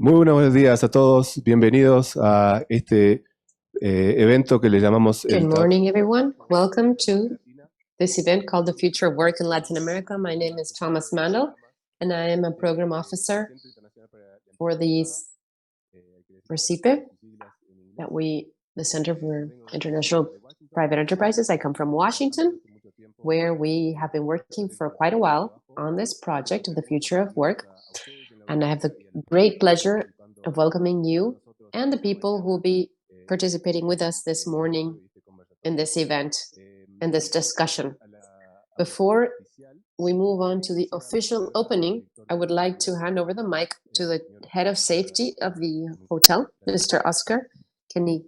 Muy buenos días a todos, bienvenidos a este evento que le llamamos Good morning, everyone. Welcome to this event called The Future of Work in Latin America. My name is Thomas Mandel, and I am a program officer for CIPE, the Center for International Private Enterprises. I come from Washington, where we have been working for quite a while on this project of the future of work. And I have the great pleasure of welcoming you and the people who will be participating with us this morning in this event and this discussion. Before we move on to the official opening, I would like to hand over the mic to the head of safety of the hotel, Mr. Oscar. He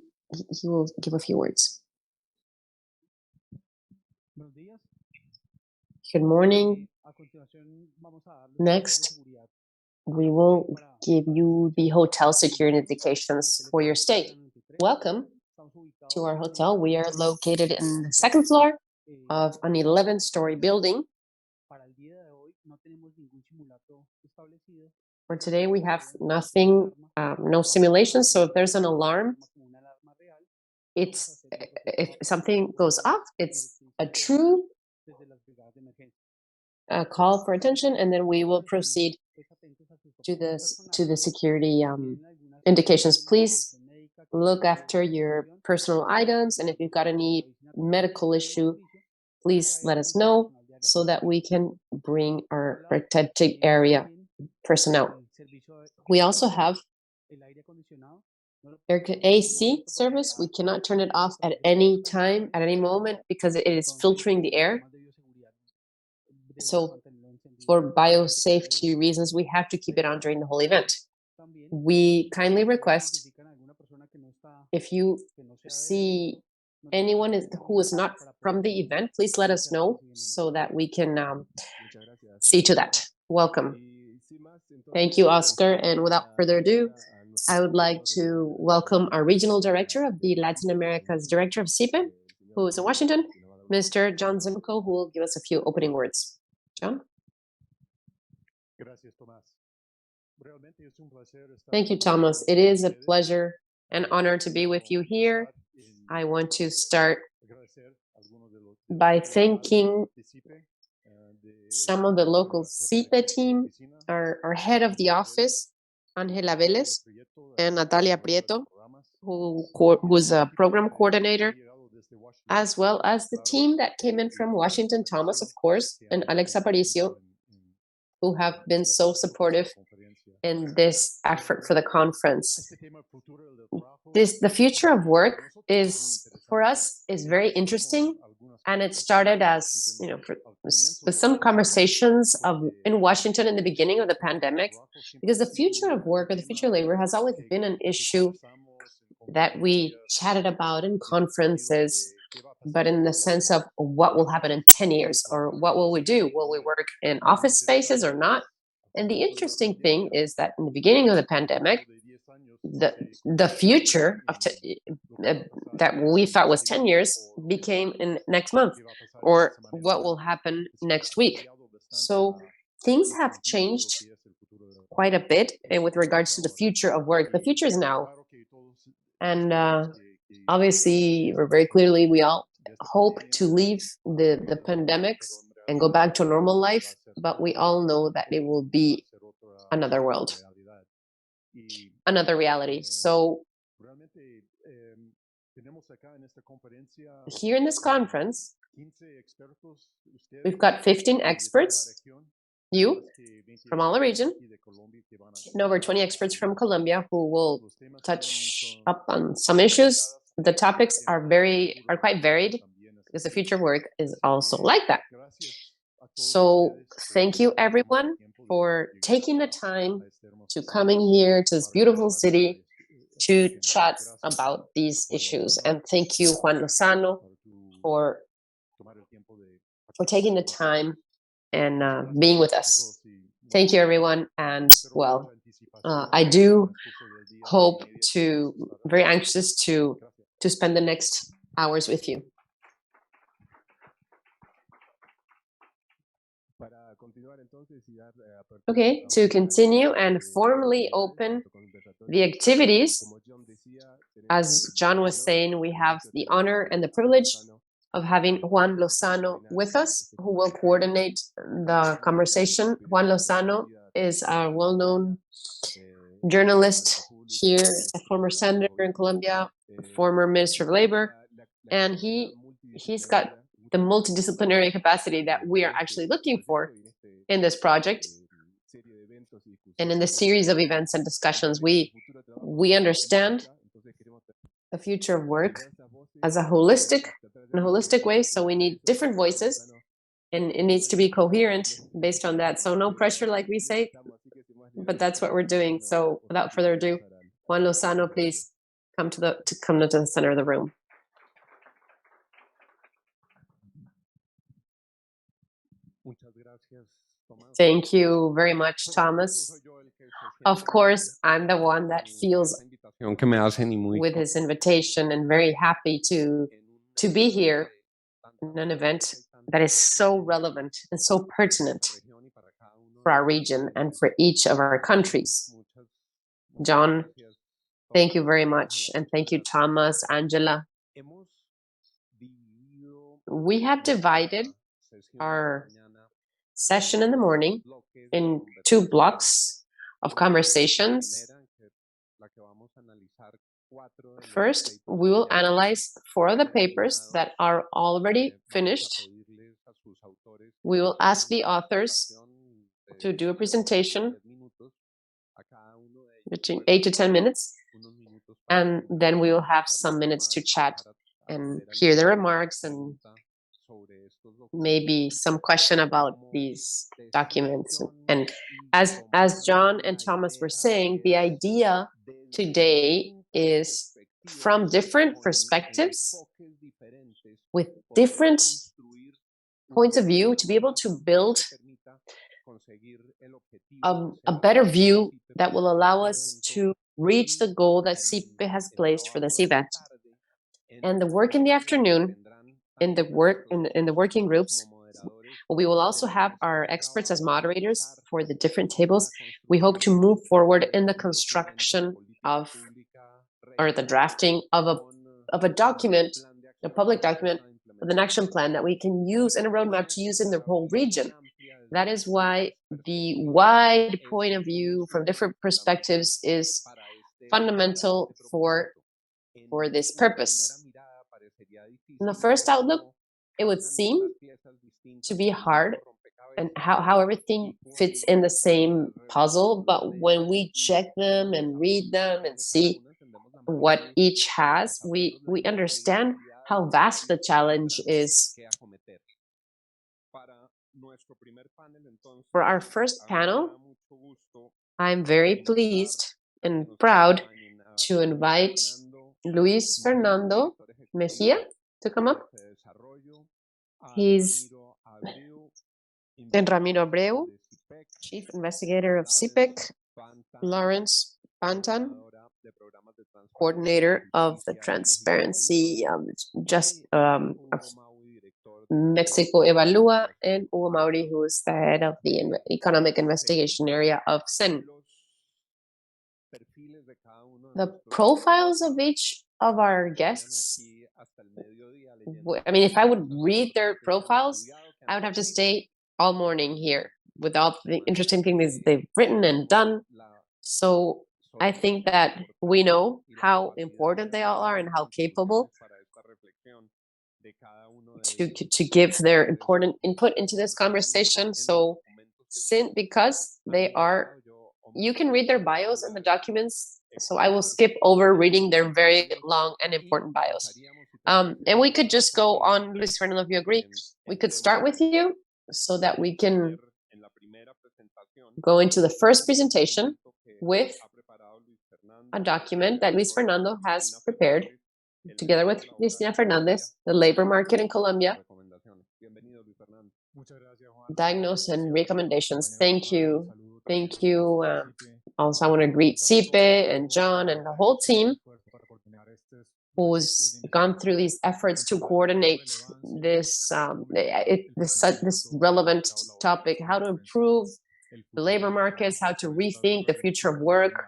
will give a few words. Good morning. Next, we will give you the hotel security indications for your stay. Welcome to our hotel. We are located in the second floor of an 11-story building. For today, we have nothing, no simulations. So if there's an alarm, if something goes off, it's a true call for attention, and then we will proceed to the security indications. Please look after your personal items, and if you've got any medical issue, please let us know so that we can bring our protected area personnel. We also have AC service. We cannot turn it off at any time, at any moment, because it is filtering the air. So for biosafety reasons, we have to keep it on during the whole event. We kindly request, if you see anyone who is not from the event, please let us know so that we can see to that. Welcome. Thank you, Oscar. And without further ado, I would like to welcome our regional director of the Latin America's director of CIPE, who is in Washington, Mr. John Zimko, who will give us a few opening words. John? Thank you, Thomas. It is a pleasure and honor to be with you here. I want to start by thanking some of the local CIPE team, our head of the office, Angela Vélez, and Natalia Prieto, who's a program coordinator, as well as the team that came in from Washington, Thomas, of course, and Alex Aparicio, who have been so supportive in this effort for the conference. The future of work for us is very interesting, and it started as, with some conversations in Washington in the beginning of the pandemic, because the future of work or the future of labor has always been an issue that we chatted about in conferences, but in the sense of what will happen in 10 years, or what will we do? Will we work in office spaces or not? And the interesting thing is that in the beginning of the pandemic, the future of that we thought was 10 years became in next month, or what will happen next week. So things have changed quite a bit with regards to the future of work. The future is now. And obviously, or very clearly, we all hope to leave the pandemics and go back to a normal life, but we all know that it will be another world, another reality. So here in this conference, we've got 15 experts, you, from all the region, and over 20 experts from Colombia who will touch up on some issues. The topics are quite varied, because the future of work is also like that. So thank you, everyone, for taking the time to coming here to this beautiful city to chat about these issues. And thank you, Juan Lozano, for taking the time and being with us. Thank you, everyone. And well, I do hope very anxious to spend the next hours with you. Okay, to continue and formally open the activities, as John was saying, we have the honor and the privilege of having Juan Lozano with us, who will coordinate the conversation. Juan Lozano is a well-known journalist here, a former senator in Colombia, former Minister of Labor, and he's got the multidisciplinary capacity that we are actually looking for in this project. And in the series of events and discussions, we understand the future of work as in a holistic way. So we need different voices, and it needs to be coherent based on that. So no pressure, like we say, but that's what we're doing. So without further ado, Juan Lozano, please come to the center of the room. Thank you very much, Thomas. Of course, I'm the one that feels with his invitation and very happy to be here in an event that is so relevant and so pertinent for our region and for each of our countries. John, thank you very much. And thank you, Thomas, Angela. We have divided our session in the morning in 2 blocks of conversations. First, we will analyze 4 of the papers that are already finished. We will ask the authors to do a presentation between 8 to 10 minutes, and then we will have some minutes to chat and hear the remarks and maybe some question about these documents. And as John and Thomas were saying, the idea today is from different perspectives, with different points of view, to be able to build a better view that will allow us to reach the goal that CIPE has placed for this event. And the work in the afternoon, in the working groups, we will also have our experts as moderators for the different tables. We hope to move forward in the construction of, or the drafting of a document, a public document, with an action plan that we can use and a roadmap to use in the whole region. That is why the wide point of view from different perspectives is fundamental for this purpose. In the first outlook, it would seem to be hard and how everything fits in the same puzzle, but when we check them and read them and see what each has, we understand how vast the challenge is. For our first panel, I'm very pleased and proud to invite Luis Fernando Mejia to come up. He's Ramiro Abreu, Chief Investigator of CIPEC, Lawrence Pantan, Coordinator of the Transparency of Mexico Evalúa, and Hugo Mauri, who is the head of the Economic Investigation Area of CEN. The profiles of each of our guests, I mean, if I would read their profiles, I would have to stay all morning here with all the interesting things they've written and done. So I think that we know how important they all are and how capable to give their important input into this conversation. So because they are, you can read their bios in the documents, so I will skip over reading their very long and important bios. And we could just go on, Luis Fernando, if you agree, we could start with you so that we can go into the first presentation with a document that Luis Fernando has prepared together with Cristina Fernandez, the labor market in Colombia, diagnosis and recommendations. Thank you. Thank you. Also, I want to greet CIPE and John and the whole team who's gone through these efforts to coordinate this relevant topic, how to improve the labor markets, how to rethink the future of work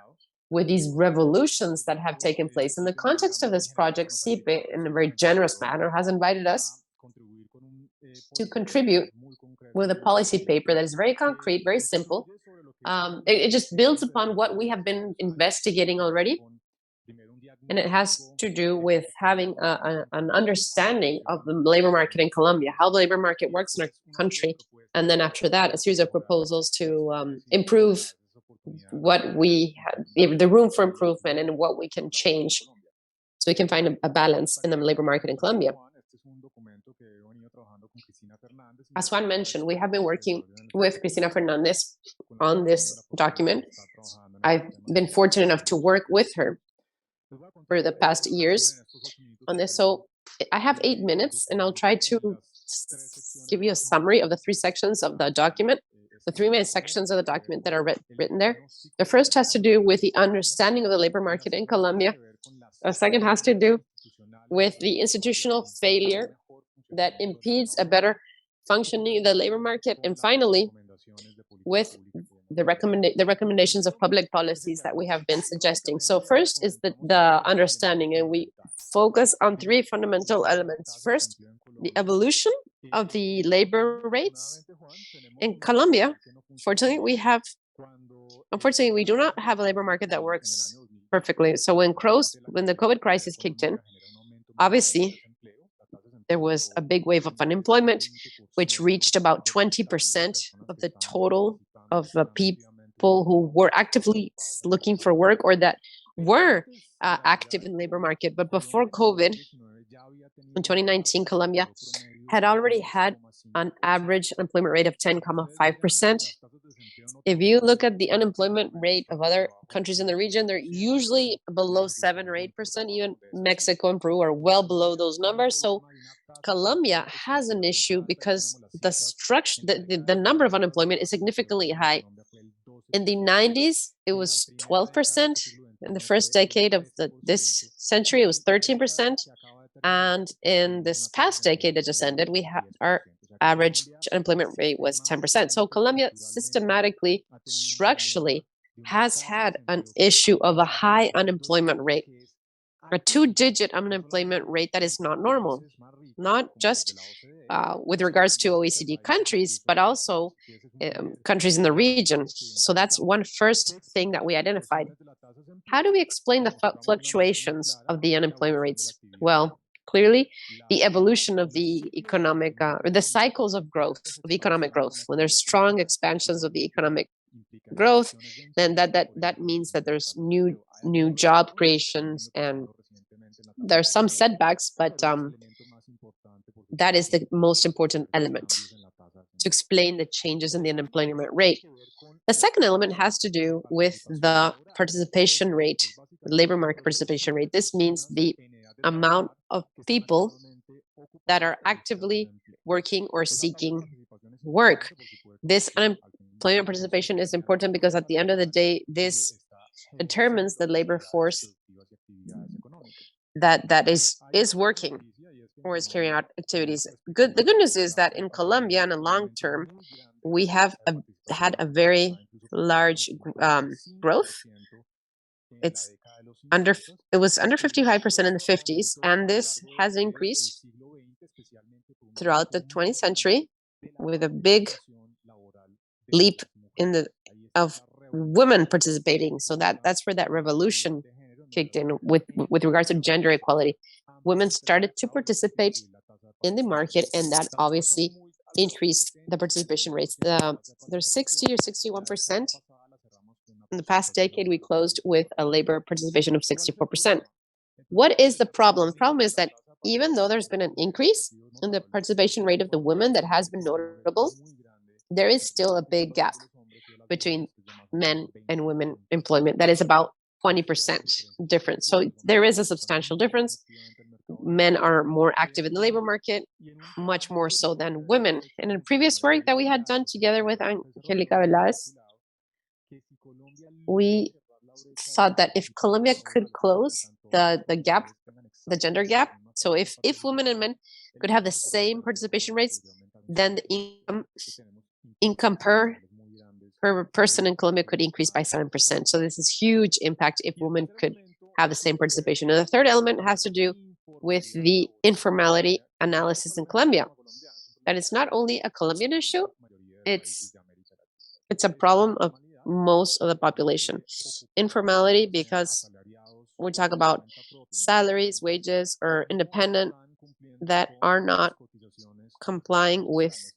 with these revolutions that have taken place. In the context of this project, CIPE, in a very generous manner, has invited us to contribute with a policy paper that is very concrete, very simple. It just builds upon what we have been investigating already. And it has to do with having an understanding of the labor market in Colombia, how the labor market works in our country. And then after that, a series of proposals to improve what we have, the room for improvement and what we can change so we can find a balance in the labor market in Colombia. As Juan mentioned, we have been working with Cristina Fernandez on this document. I've been fortunate enough to work with her for the past years on this. So I have 8 minutes, and I'll try to give you a summary of the 3 sections of the document, the 3 main sections of the document that are written there. The first has to do with the understanding of the labor market in Colombia. The second has to do with the institutional failure that impedes a better functioning of the labor market. And finally, with the recommendations of public policies that we have been suggesting. So first is the understanding, and we focus on 3 fundamental elements. First, the evolution of the labor rates. In Colombia, unfortunately, we do not have a labor market that works perfectly. So when the COVID crisis kicked in, obviously, there was a big wave of unemployment, which reached about 20% of the total of people who were actively looking for work or that were active in the labor market. But before COVID, in 2019, Colombia had already had an average unemployment rate of 10.5%. If you look at the unemployment rate of other countries in the region, they're usually below 7 or 8%. Even Mexico and Peru are well below those numbers. So Colombia has an issue because the number of unemployment is significantly high. In the 90s, it was 12%. In the first decade of this century, it was 13%. And in this past decade that just ended, our average unemployment rate was 10%. So Colombia systematically, structurally, has had an issue of a high unemployment rate, a 2-digit unemployment rate that is not normal, not just with regards to OECD countries, but also countries in the region. So that's one first thing that we identified. How do we explain the fluctuations of the unemployment rates? Well, clearly, the evolution of the economic, or the cycles of growth, of economic growth. When there's strong expansions of the economic growth, then that means that there's new job creations, and there's some setbacks, but that is the most important element to explain the changes in the unemployment rate. The second element has to do with the participation rate, the labor market participation rate. This means the amount of people that are actively working or seeking work. This unemployment participation is important because at the end of the day, this determines the labor force that is working or is carrying out activities. The good news is that in Colombia, in the long term, we have had a very large growth. It was under 55% in the 50s, and this has increased throughout the 20th century with a big leap of women participating. So that's where that revolution kicked in with regards to gender equality. Women started to participate in the market, and that obviously increased the participation rates. There's 60 or 61%. In the past decade, we closed with a labor participation of 64%. What is the problem? The problem is that even though there's been an increase in the participation rate of the women that has been notable, there is still a big gap between men and women employment. That is about 20% difference. So there is a substantial difference. Men are more active in the labor market, much more so than women. And in previous work that we had done together with Angelica Velaz, we thought that if Colombia could close the gap the gender gap. So if women and men could have the same participation rates, then the income per person in Colombia could increase by 7%. So this is huge impact if women could have the same participation. And the third element has to do with the informality analysis in Colombia. That it's not only a Colombian issue, it's a problem of most of the population. Informality, because we talk about salaries, wages, or independent that are not complying with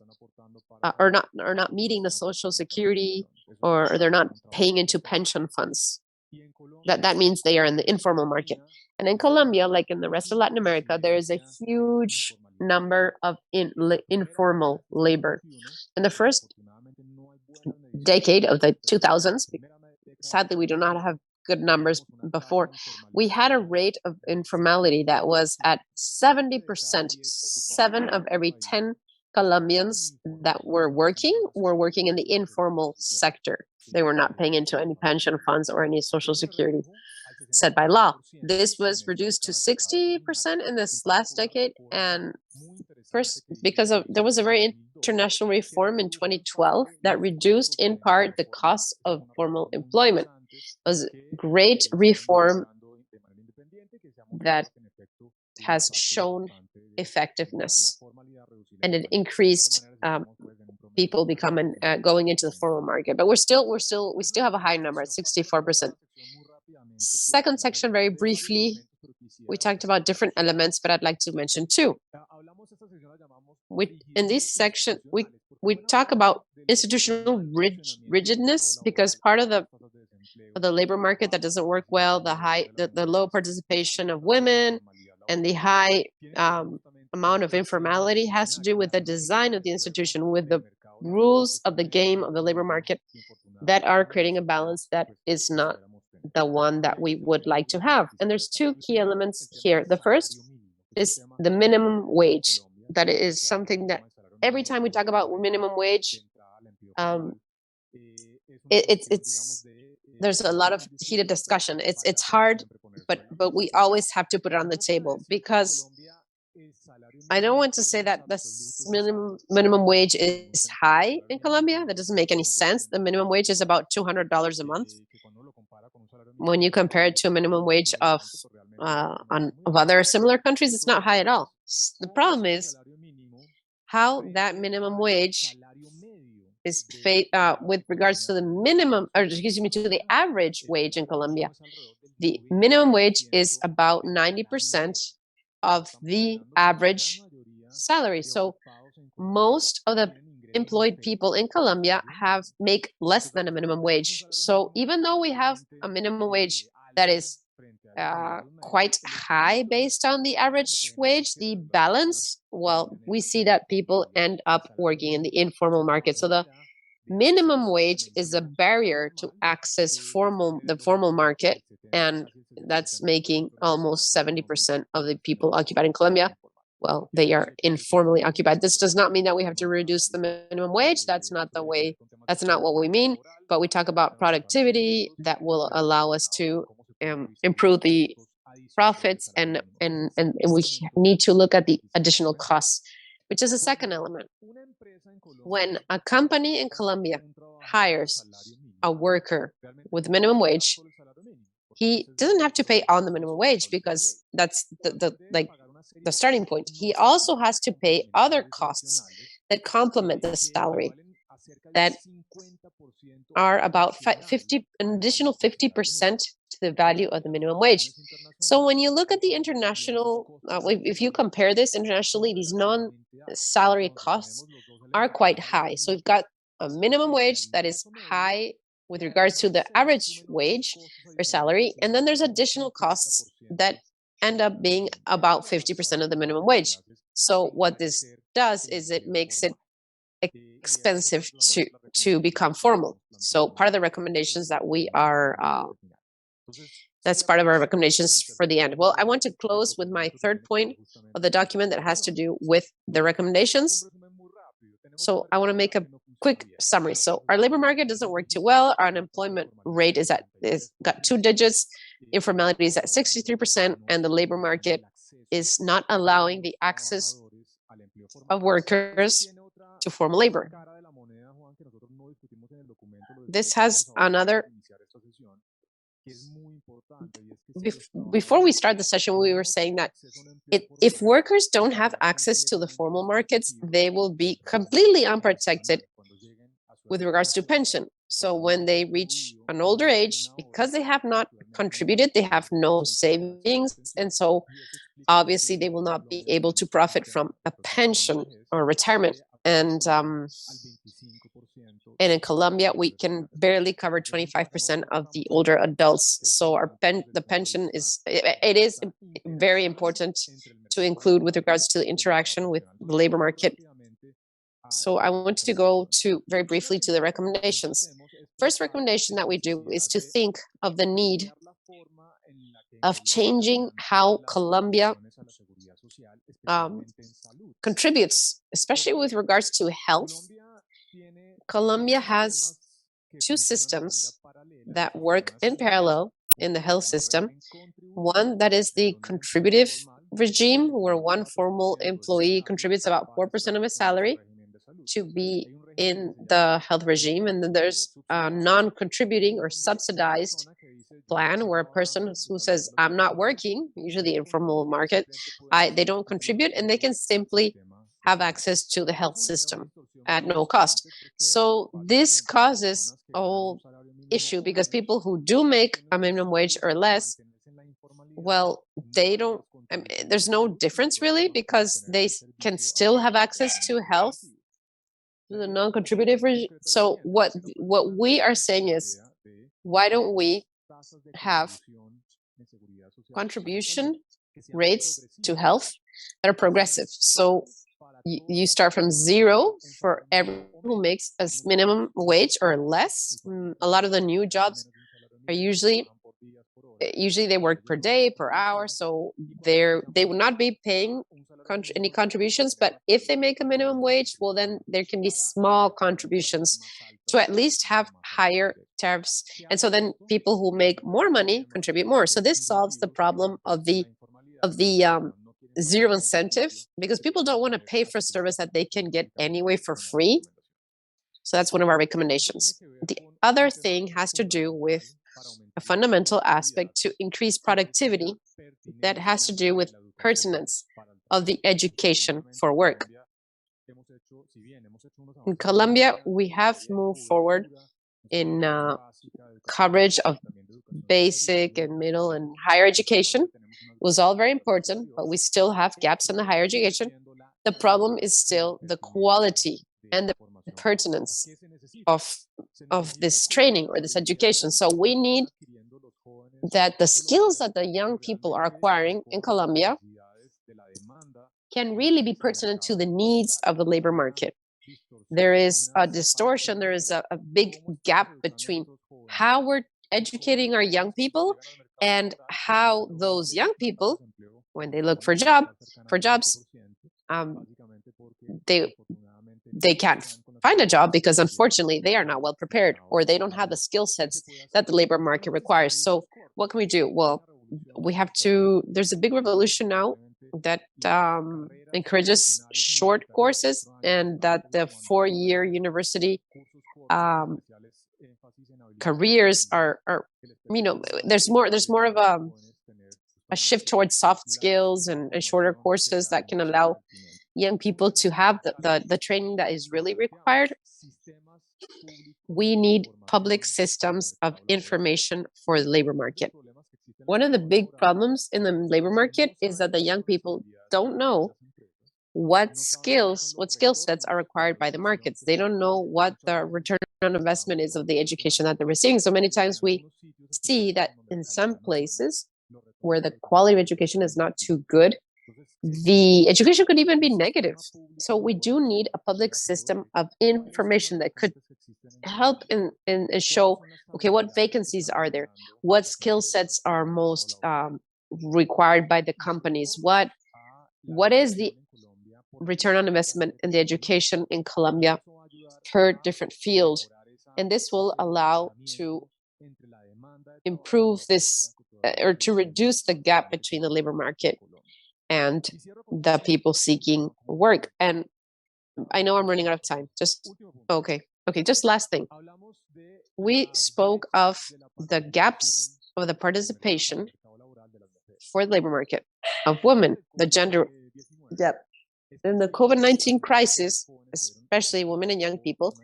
or not meeting the social security, or they're not paying into pension funds. That means they are in the informal market. And in Colombia, like in the rest of Latin America, there is a huge number of informal labor. In the first decade of the 2000s, sadly, we do not have good numbers before, we had a rate of informality that was at 70%. 7 of every 10 Colombians that were working in the informal sector. They were not paying into any pension funds or any social security set by law. This was reduced to 60% in this last decade, and first because there was a very international reform in 2012 that reduced in part the cost of formal employment. It was a great reform that has shown effectiveness, and it increased people going into the formal market. But we still have a high number at 64%. Second section, very briefly, we talked about different elements, but I'd like to mention two. In this section, we talk about institutional rigidness, because part of the labor market that doesn't work well, the low participation of women and the high amount of informality has to do with the design of the institution, with the rules of the game of the labor market that are creating a balance that is not the one that we would like to have. And there's two key elements here. The first is the minimum wage. That is something that every time we talk about minimum wage, there's a lot of heated discussion. It's hard, but we always have to put it on the table, because I don't want to say that the minimum wage is high in Colombia. That doesn't make any sense. The minimum wage is about $200 a month. When you compare it to a minimum wage of other similar countries, it's not high at all. The problem is how that minimum wage is with regards to the to the average wage in Colombia. The minimum wage is about 90% of the average salary. So most of the employed people in Colombia make less than a minimum wage. So even though we have a minimum wage that is quite high based on the average wage, the balance, well, we see that people end up working in the informal market. So the minimum wage is a barrier to access the formal market, and that's making almost 70% of the people occupied in Colombia. Well, they are informally occupied. This does not mean that we have to reduce the minimum wage. That's not what we mean. But we talk about productivity that will allow us to improve the profits, and we need to look at the additional costs, which is a second element. When a company in Colombia hires a worker with minimum wage, he doesn't have to pay on the minimum wage, because that's the starting point. He also has to pay other costs that complement the salary, that are about an additional 50% to the value of the minimum wage. So when you look at the international, if you compare this internationally, these non-salary costs are quite high. So we've got a minimum wage that is high with regards to the average wage or salary, and then there's additional costs that end up being about 50% of the minimum wage. So what this does is it makes it expensive to become formal. So part of the recommendations that that's part of our recommendations for the end. Well, I want to close with my third point of the document that has to do with the recommendations. So I want to make a quick summary. So our labor market doesn't work too well. Our unemployment rate is got 2 digits. Informality is at 63%, and the labor market is not allowing the access of workers to formal labor. This has another. Before we start the session, we were saying that if workers don't have access to the formal markets, they will be completely unprotected with regards to pension. So when they reach an older age, because they have not contributed, they have no savings, and so obviously they will not be able to profit from a pension or retirement. And in Colombia, we can barely cover 25% of the older adults. So the pension is very important to include with regards to the interaction with the labor market. So I want to go very briefly to the recommendations. First recommendation that we do is to think of the need of changing how Colombia contributes, especially with regards to health. Colombia has two systems that work in parallel in the health system. One that is the contributive regime, where one formal employee contributes about 4% of his salary to be in the health regime. And then there's a non-contributing or subsidized plan where a person who says, I'm not working, usually the informal market, they don't contribute, and they can simply have access to the health system at no cost. So this causes a whole issue, because people who do make a minimum wage or less, well, they don't, there's no difference really, because they can still have access to health through the non-contributive regime. So what we are saying is, why don't we have contribution rates to health that are progressive? So you start from zero for everyone who makes a minimum wage or less. A lot of the new jobs are usually they work per day, per hour, so they will not be paying any contributions. But if they make a minimum wage, well, then there can be small contributions to at least have higher tariffs. And so then people who make more money contribute more. So this solves the problem of the zero incentive, because people don't want to pay for service that they can get anyway for free. So that's one of our recommendations. The other thing has to do with a fundamental aspect to increase productivity that has to do with pertinence of the education for work. In Colombia, we have moved forward in coverage of basic and middle and higher education. It was all very important, but we still have gaps in the higher education. The problem is still the quality and the pertinence of this training or this education. So we need that the skills that the young people are acquiring in Colombia can really be pertinent to the needs of the labor market. There is a distortion, there is a big gap between how we're educating our young people and how those young people, when they look for jobs, they can't find a job because unfortunately they are not well prepared, or they don't have the skill sets that the labor market requires. So what can we do? Well, there's a big revolution now that encourages short courses, and that the 4-year university careers are there's more of a shift towards soft skills and shorter courses that can allow young people to have the training that is really required. We need public systems of information for the labor market. One of the big problems in the labor market is that the young people don't know what skill sets are required by the markets. They don't know what the return on investment is of the education that they're receiving. So many times we see that in some places where the quality of education is not too good, the education could even be negative. So we do need a public system of information that could help and show, okay, what vacancies are there? What skill sets are most required by the companies? What is the return on investment in the education in Colombia per different field? And this will allow to improve this or to reduce the gap between the labor market and the people seeking work. And I know I'm running out of time. Okay, just last thing. We spoke of the gaps of the participation for the labor market of women, the gender gap. In the COVID-19 crisis, especially women and young people,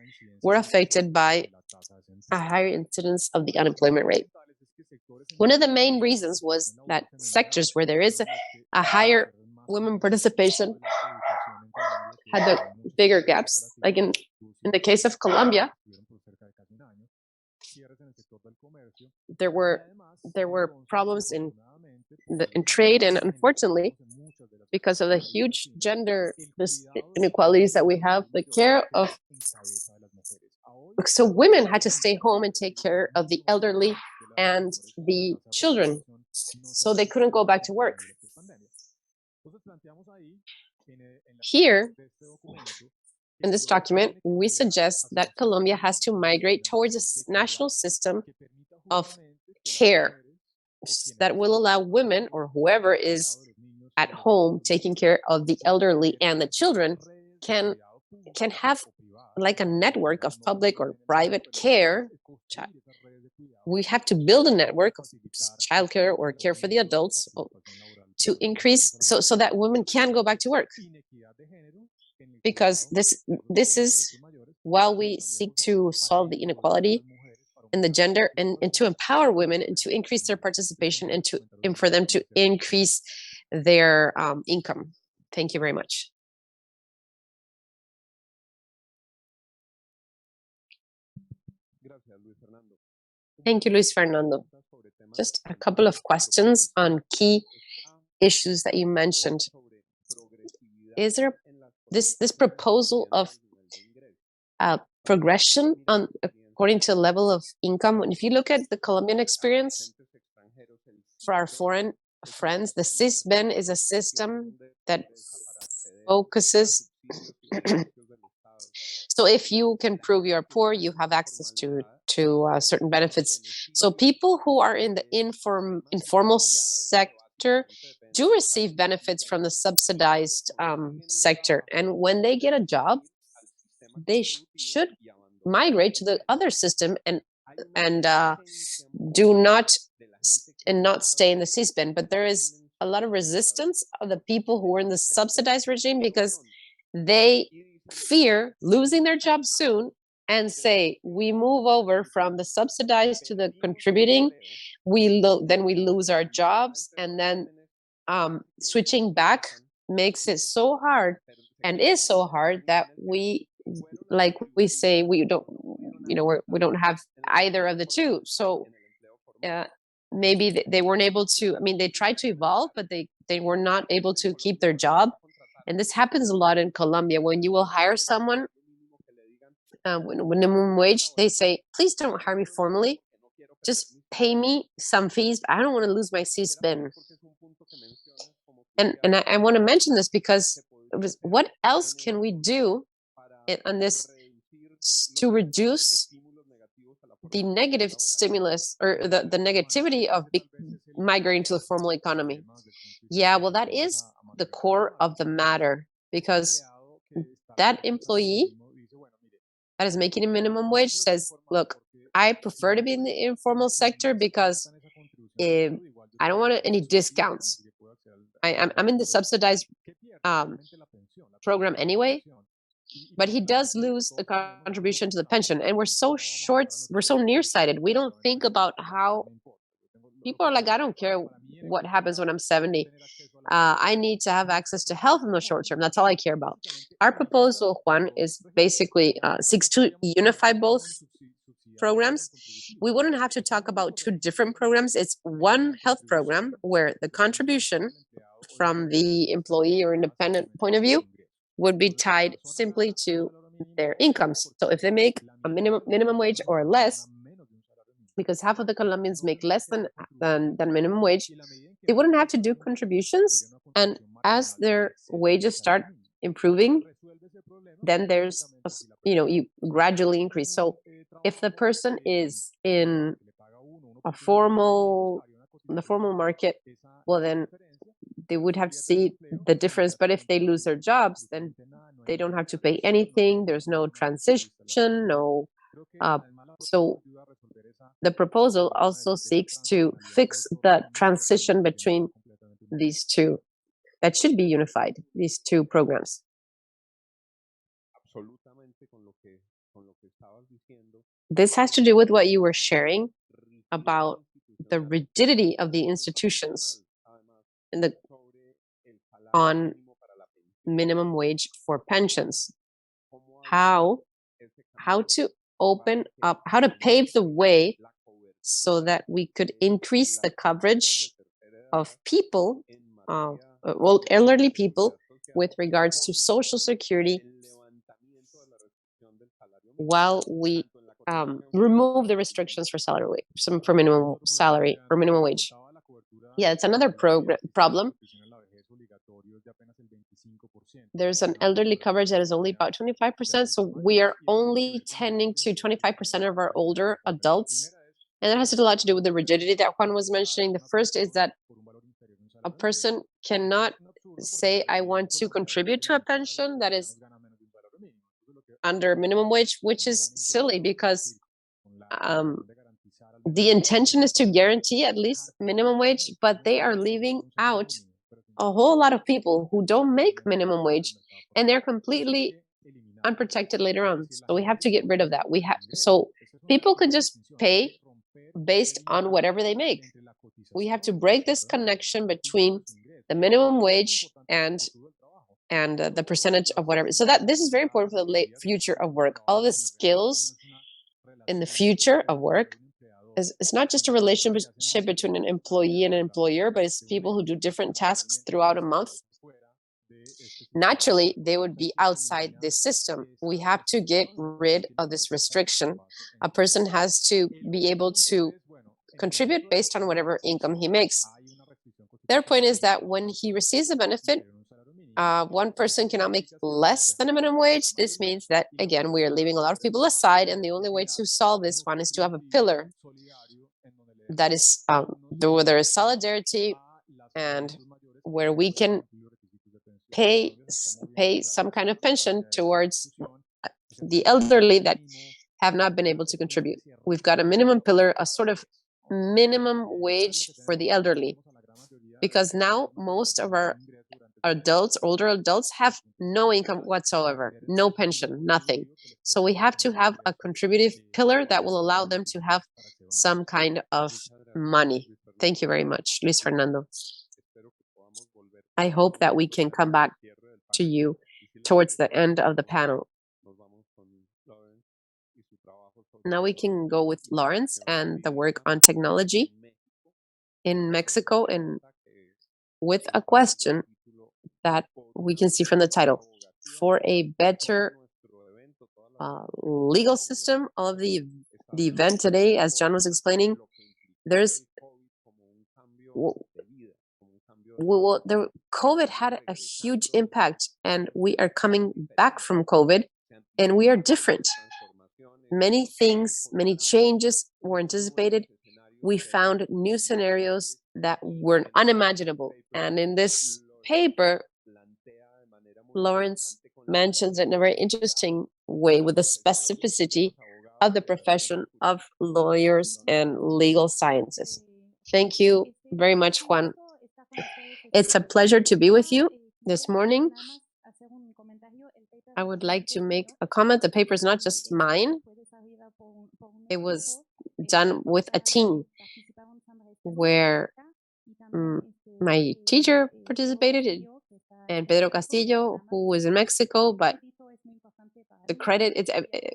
were affected by a higher incidence of the unemployment rate. One of the main reasons was that sectors where there is a higher women participation had the bigger gaps. Like in the case of Colombia, there were problems in trade, and unfortunately, because of the huge gender inequalities that we have, the care of so women had to stay home and take care of the elderly and the children, so they couldn't go back to work. Here, in this document, we suggest that Colombia has to migrate towards a national system of care that will allow women or whoever is at home taking care of the elderly and the children can have like a network of public or private care. We have to build a network of childcare or care for the adults to increase so that women can go back to work. Because this is while we seek to solve the inequality in the gender and to empower women and to increase their participation and for them to increase their income. Thank you very much. Thank you, Luis Fernando. Just a couple of questions on key issues that you mentioned. Is there this proposal of progression according to the level of income? If you look at the Colombian experience for our foreign friends, the SISBEN is a system that focuses. So if you can prove you're poor, you have access to certain benefits. So people who are in the informal sector do receive benefits from the subsidized sector. And when they get a job, they should migrate to the other system and not stay in the SISBEN. But there is a lot of resistance of the people who are in the subsidized regime because they fear losing their job soon and say, we move over from the subsidized to the contributing, then we lose our jobs, and then switching back makes it so hard and is so hard that we say we don't have either of the two. So maybe they weren't able to, they tried to evolve, but they were not able to keep their job. And this happens a lot in Colombia. When you will hire someone, when minimum wage, they say, please don't hire me formally. Just pay me some fees. I don't want to lose my SISBEN. And I want to mention this because what else can we do on this to reduce the negative stimulus or the negativity of migrating to the formal economy? Yeah, well, that is the core of the matter, because that employee that is making a minimum wage says, look, I prefer to be in the informal sector because I don't want any discounts. I'm in the subsidized program anyway, but he does lose the contribution to the pension. And we're so nearsighted. We don't think about how people are like, I don't care what happens when I'm 70. I need to have access to health in the short term. That's all I care about. Our proposal, Juan, is basically seeks to unify both programs. We wouldn't have to talk about two different programs. It's one health program where the contribution from the employee or independent point of view would be tied simply to their incomes. So if they make a minimum wage or less, because half of the Colombians make less than minimum wage, they wouldn't have to do contributions. And as their wages start improving, then there's, you gradually increase. So if the person is in the formal market, well, then they would have to see the difference. But if they lose their jobs, then they don't have to pay anything. There's no transition, no. So the proposal also seeks to fix the transition between these two. That should be unified, these two programs. This has to do with what you were sharing about the rigidity of the institutions on minimum wage for pensions. How to open up, how to pave the way so that we could increase the coverage of people, elderly people, with regards to Social Security, while we remove the restrictions for for minimum salary or minimum wage. Yeah, it's another problem. There's an elderly coverage that is only about 25%, so we are only tending to 25% of our older adults. And that has a lot to do with the rigidity that Juan was mentioning. The first is that a person cannot say, I want to contribute to a pension that is under minimum wage, which is silly because the intention is to guarantee at least minimum wage, but they are leaving out a whole lot of people who don't make minimum wage, and they're completely unprotected later on. So we have to get rid of that. So people could just pay based on whatever they make. We have to break this connection between the minimum wage and the percentage of whatever. So that this is very important for the future of work. All the skills in the future of work it's not just a relationship between an employee and an employer, but it's people who do different tasks throughout a month. Naturally, they would be outside this system. We have to get rid of this restriction. A person has to be able to contribute based on whatever income he makes. Their point is that when he receives a benefit, one person cannot make less than a minimum wage. This means that, again, we are leaving a lot of people aside, and the only way to solve this one is to have a pillar that is where there is solidarity and where we can pay some kind of pension towards the elderly that have not been able to contribute. We've got a minimum pillar, a sort of minimum wage for the elderly, because now most of our adults, older adults, have no income whatsoever, no pension, nothing. So we have to have a contributive pillar that will allow them to have some kind of money. Thank you very much, Luis Fernando. I hope that we can come back to you towards the end of the panel. Now we can go with Lawrence and the work on technology in Mexico, and with a question that we can see from the title. For a better legal system, all of the event today, as John was explaining, COVID had a huge impact, and we are coming back from COVID, and we are different. Many things, many changes were anticipated. We found new scenarios that were unimaginable. And in this paper, Lawrence mentions it in a very interesting way with the specificity of the profession of lawyers and legal sciences. Thank you very much, Juan. It's a pleasure to be with you this morning. I would like to make a comment. The paper is not just mine. It was done with a team where my teacher participated, and Pedro Castillo, who is in Mexico, but the credit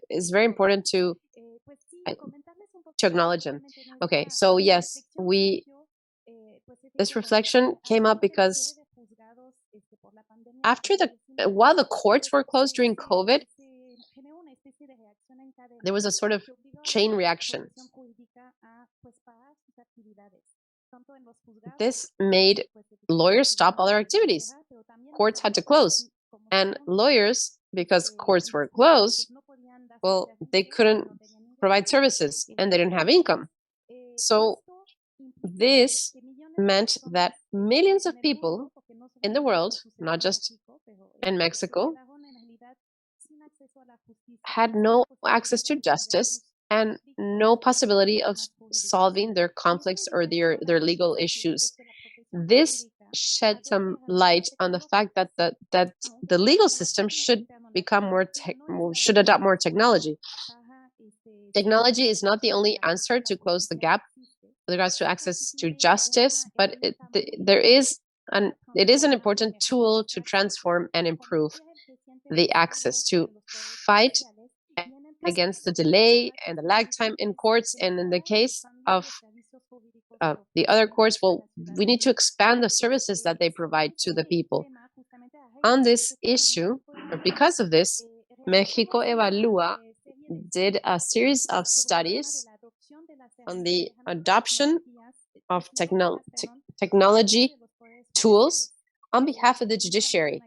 is very important to acknowledge him. Okay, so yes, this reflection came up because while the courts were closed during COVID, there was a sort of chain reaction. This made lawyers stop all their activities. Courts had to close. And lawyers, because courts were closed, well, they couldn't provide services and they didn't have income. So this meant that millions of people in the world, not just in Mexico, had no access to justice and no possibility of solving their conflicts or their legal issues. This shed some light on the fact that the legal system should should adopt more technology. Technology is not the only answer to close the gap with regards to access to justice, but it is an important tool to transform and improve the access to fight against the delay and the lag time in courts. And in the case of the other courts, well, we need to expand the services that they provide to the people. On this issue, or because of this, Mexico Evalúa did a series of studies on the adoption of technology tools on behalf of the judiciary.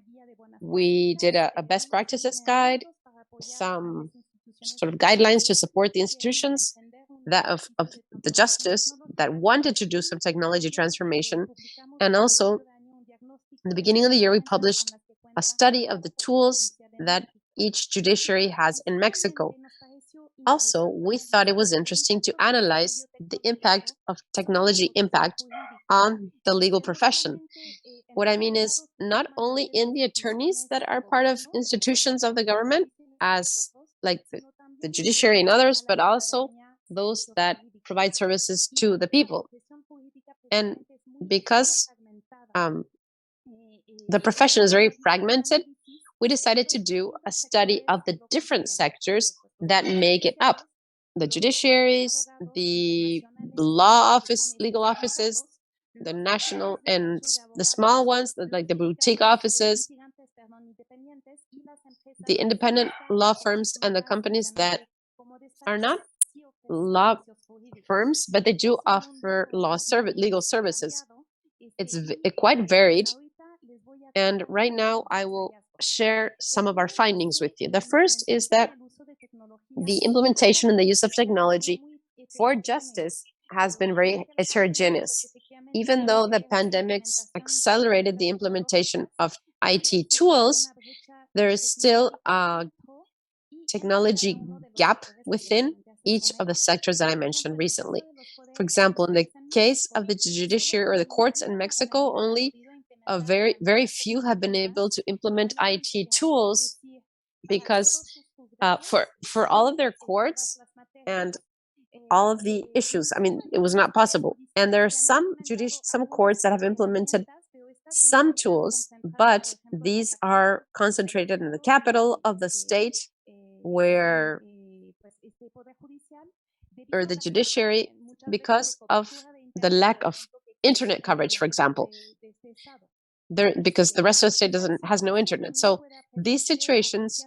We did a best practices guide, some sort of guidelines to support the institutions that of the justice that wanted to do some technology transformation. And also, in the beginning of the year, we published a study of the tools that each judiciary has in Mexico. Also, we thought it was interesting to analyze the impact of technology on the legal profession. What I mean is not only in the attorneys that are part of institutions of the government, as like the judiciary and others, but also those that provide services to the people. And because the profession is very fragmented, we decided to do a study of the different sectors that make it up. The judiciaries, the law office, legal offices, the national and the small ones, like the boutique offices, the independent law firms, and the companies that are not law firms, but they do offer legal services. It's quite varied. And right now, I will share some of our findings with you. The first is that the implementation and the use of technology for justice has been very heterogeneous. Even though the pandemics accelerated the implementation of IT tools, there is still a technology gap within each of the sectors that I mentioned recently. For example, in the case of the judiciary or the courts in Mexico, only a very few have been able to implement IT tools because for all of their courts and all of the issues, I mean, it was not possible. And there are some courts that have implemented some tools, but these are concentrated in the capital of the state, or the judiciary, because of the lack of internet coverage, for example, because the rest of the state has no internet. So these situations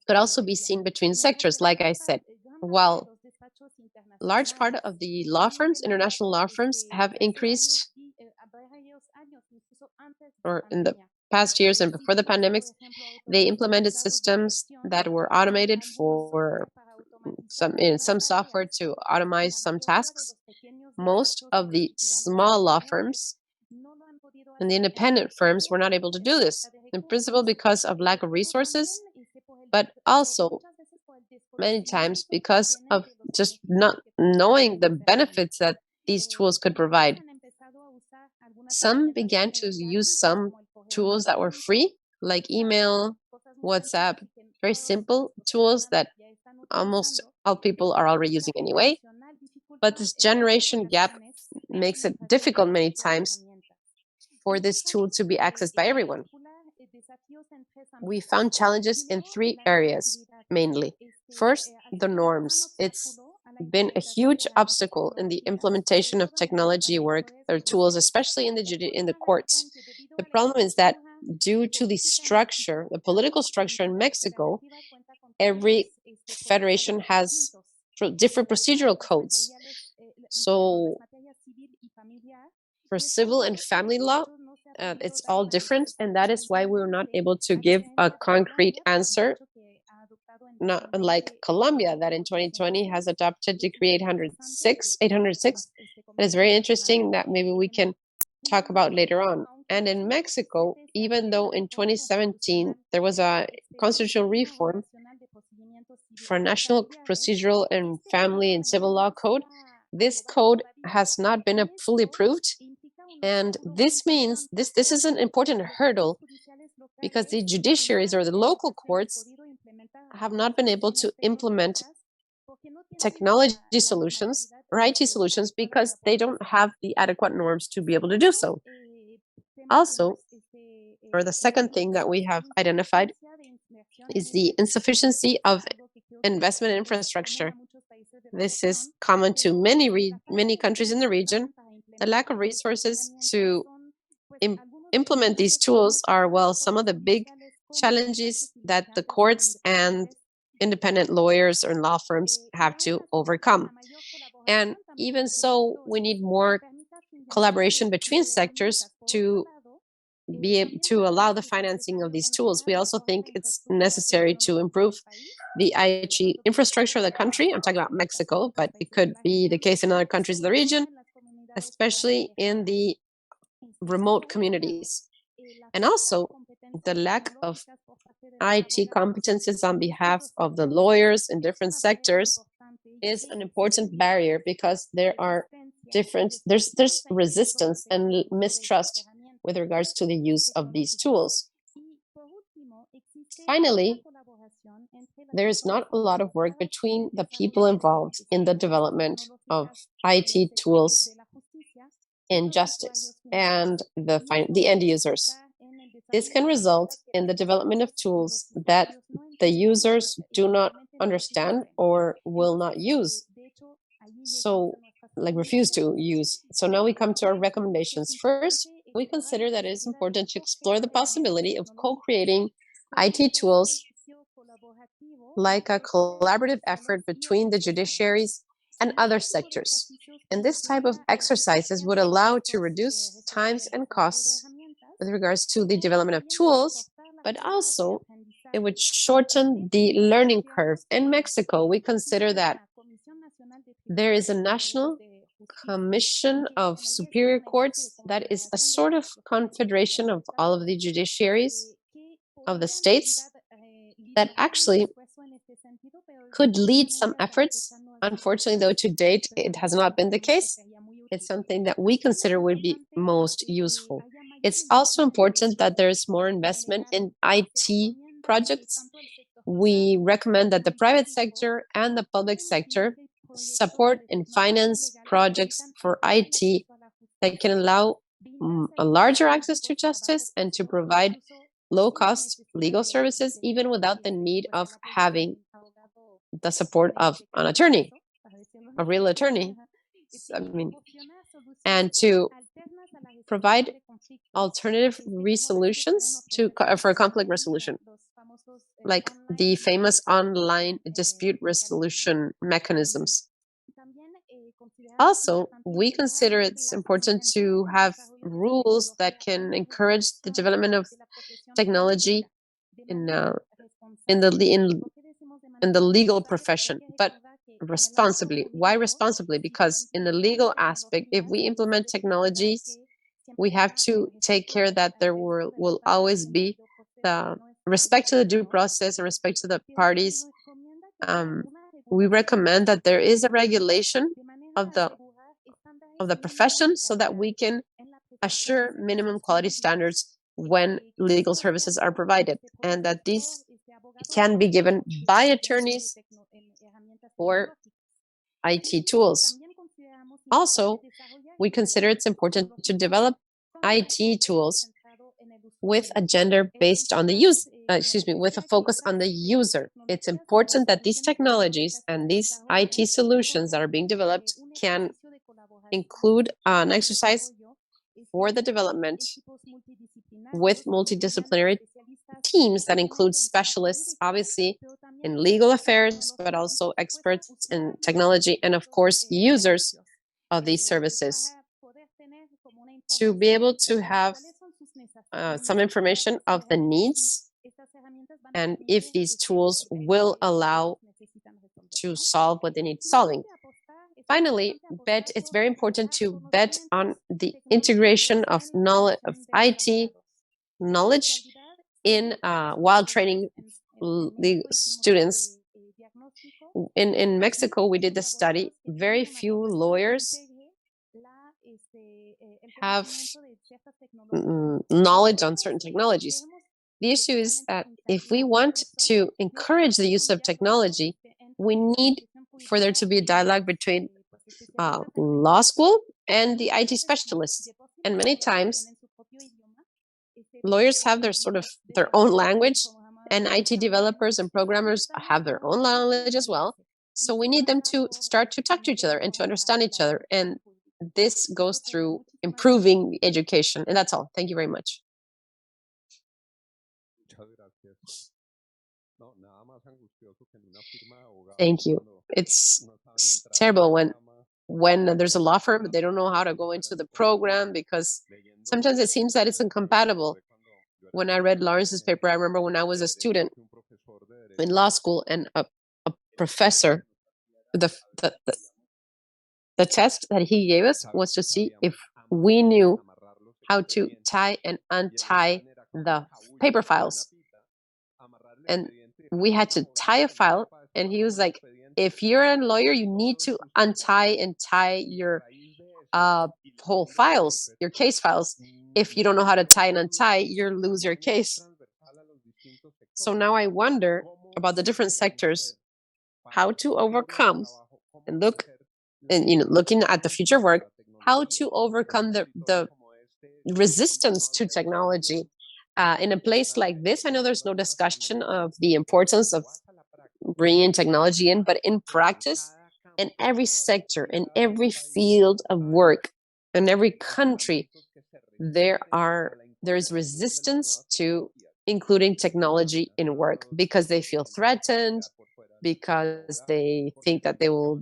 could also be seen between sectors, like I said. While large part of the law firms, international law firms, have increased, or in the past years and before the pandemics, they implemented systems that were automated for some software to automate some tasks. Most of the small law firms and the independent firms were not able to do this, in principle because of lack of resources, but also many times because of just not knowing the benefits that these tools could provide. Some began to use some tools that were free, like email, WhatsApp, very simple tools that almost all people are already using anyway. But this generation gap makes it difficult many times for this tool to be accessed by everyone. We found challenges in 3 areas, mainly. First, the norms. It's been a huge obstacle in the implementation of technology work or tools, especially in the courts. The problem is that due to the structure, the political structure in Mexico, every federation has different procedural codes. So for civil and family law, it's all different, and that is why we were not able to give a concrete answer, not unlike Colombia, that in 2020 has adopted Decree 806. It is very interesting that maybe we can talk about later on. And in Mexico, even though in 2017 there was a constitutional reform for National Procedural and Family and Civil Law Code, this code has not been fully approved. And this means this is an important hurdle because the judiciaries or the local courts have not been able to implement technology solutions or IT solutions because they don't have the adequate norms to be able to do so. Also, or the second thing that we have identified is the insufficiency of investment in infrastructure. This is common to many countries in the region. The lack of resources to implement these tools are, well, some of the big challenges that the courts and independent lawyers or law firms have to overcome. And even so, we need more collaboration between sectors to allow the financing of these tools. We also think it's necessary to improve the IT infrastructure of the country. I'm talking about Mexico, but it could be the case in other countries of the region, especially in the remote communities. And also, the lack of IT competences on behalf of the lawyers in different sectors is an important barrier because there's resistance and mistrust with regards to the use of these tools. Finally, there is not a lot of work between the people involved in the development of IT tools in justice and the end users. This can result in the development of tools that the users do not understand or will not use, refuse to use. So now we come to our recommendations. First, we consider that it is important to explore the possibility of co-creating IT tools like a collaborative effort between the judiciaries and other sectors. And this type of exercises would allow to reduce times and costs with regards to the development of tools, but also it would shorten the learning curve. In Mexico, we consider that there is a National Commission of Superior Courts that is a sort of confederation of all of the judiciaries of the states that actually could lead some efforts. Unfortunately, though, to date, it has not been the case. It's something that we consider would be most useful. It's also important that there's more investment in IT projects. We recommend that the private sector and the public sector support and finance projects for IT that can allow a larger access to justice and to provide low-cost legal services, even without the need of having the support of an attorney, a real attorney. And to provide alternative resolutions for conflict resolution, like the famous online dispute resolution mechanisms. Also, we consider it's important to have rules that can encourage the development of technology in the legal profession, but responsibly. Why responsibly? Because in the legal aspect, if we implement technologies, we have to take care that there will always be the respect to the due process and respect to the parties. We recommend that there is a regulation of the profession so that we can assure minimum quality standards when legal services are provided, and that these can be given by attorneys or IT tools. Also, we consider it's important to develop IT tools with a gender based on the with a focus on the user. It's important that these technologies and these IT solutions that are being developed can include an exercise for the development with multidisciplinary teams that include specialists, obviously, in legal affairs, but also experts in technology and, of course, users of these services, to be able to have some information of the needs and if these tools will allow to solve what they need solving. finally, it's very important to bet on the integration of knowledge of IT knowledge in while training legal students. In Mexico, we did the study. Very few lawyers have knowledge on certain technologies. The issue is that if we want to encourage the use of technology, we need for there to be a dialogue between law school and the IT specialists. And many times, lawyers have their own language, and IT developers and programmers have their own language as well. So we need them to start to talk to each other and to understand each other. And this goes through improving education. And that's all. Thank you very much. Thank you. It's terrible when there's a law firm, but they don't know how to go into the program because sometimes it seems that it's incompatible. When I read Lawrence's paper, I remember when I was a student in law school and a professor, the test that he gave us was to see if we knew how to tie and untie the paper files. And we had to tie a file, and he was like, if you're a lawyer, you need to untie and tie your whole files, your case files. If you don't know how to tie and untie, you'll lose your case. So now I wonder about the different sectors, how to overcome and looking at the future work, how to overcome the resistance to technology. In a place like this, I know there's no discussion of the importance of bringing technology in, but in practice, in every sector, in every field of work, in every country, there is resistance to including technology in work because they feel threatened, because they think that they will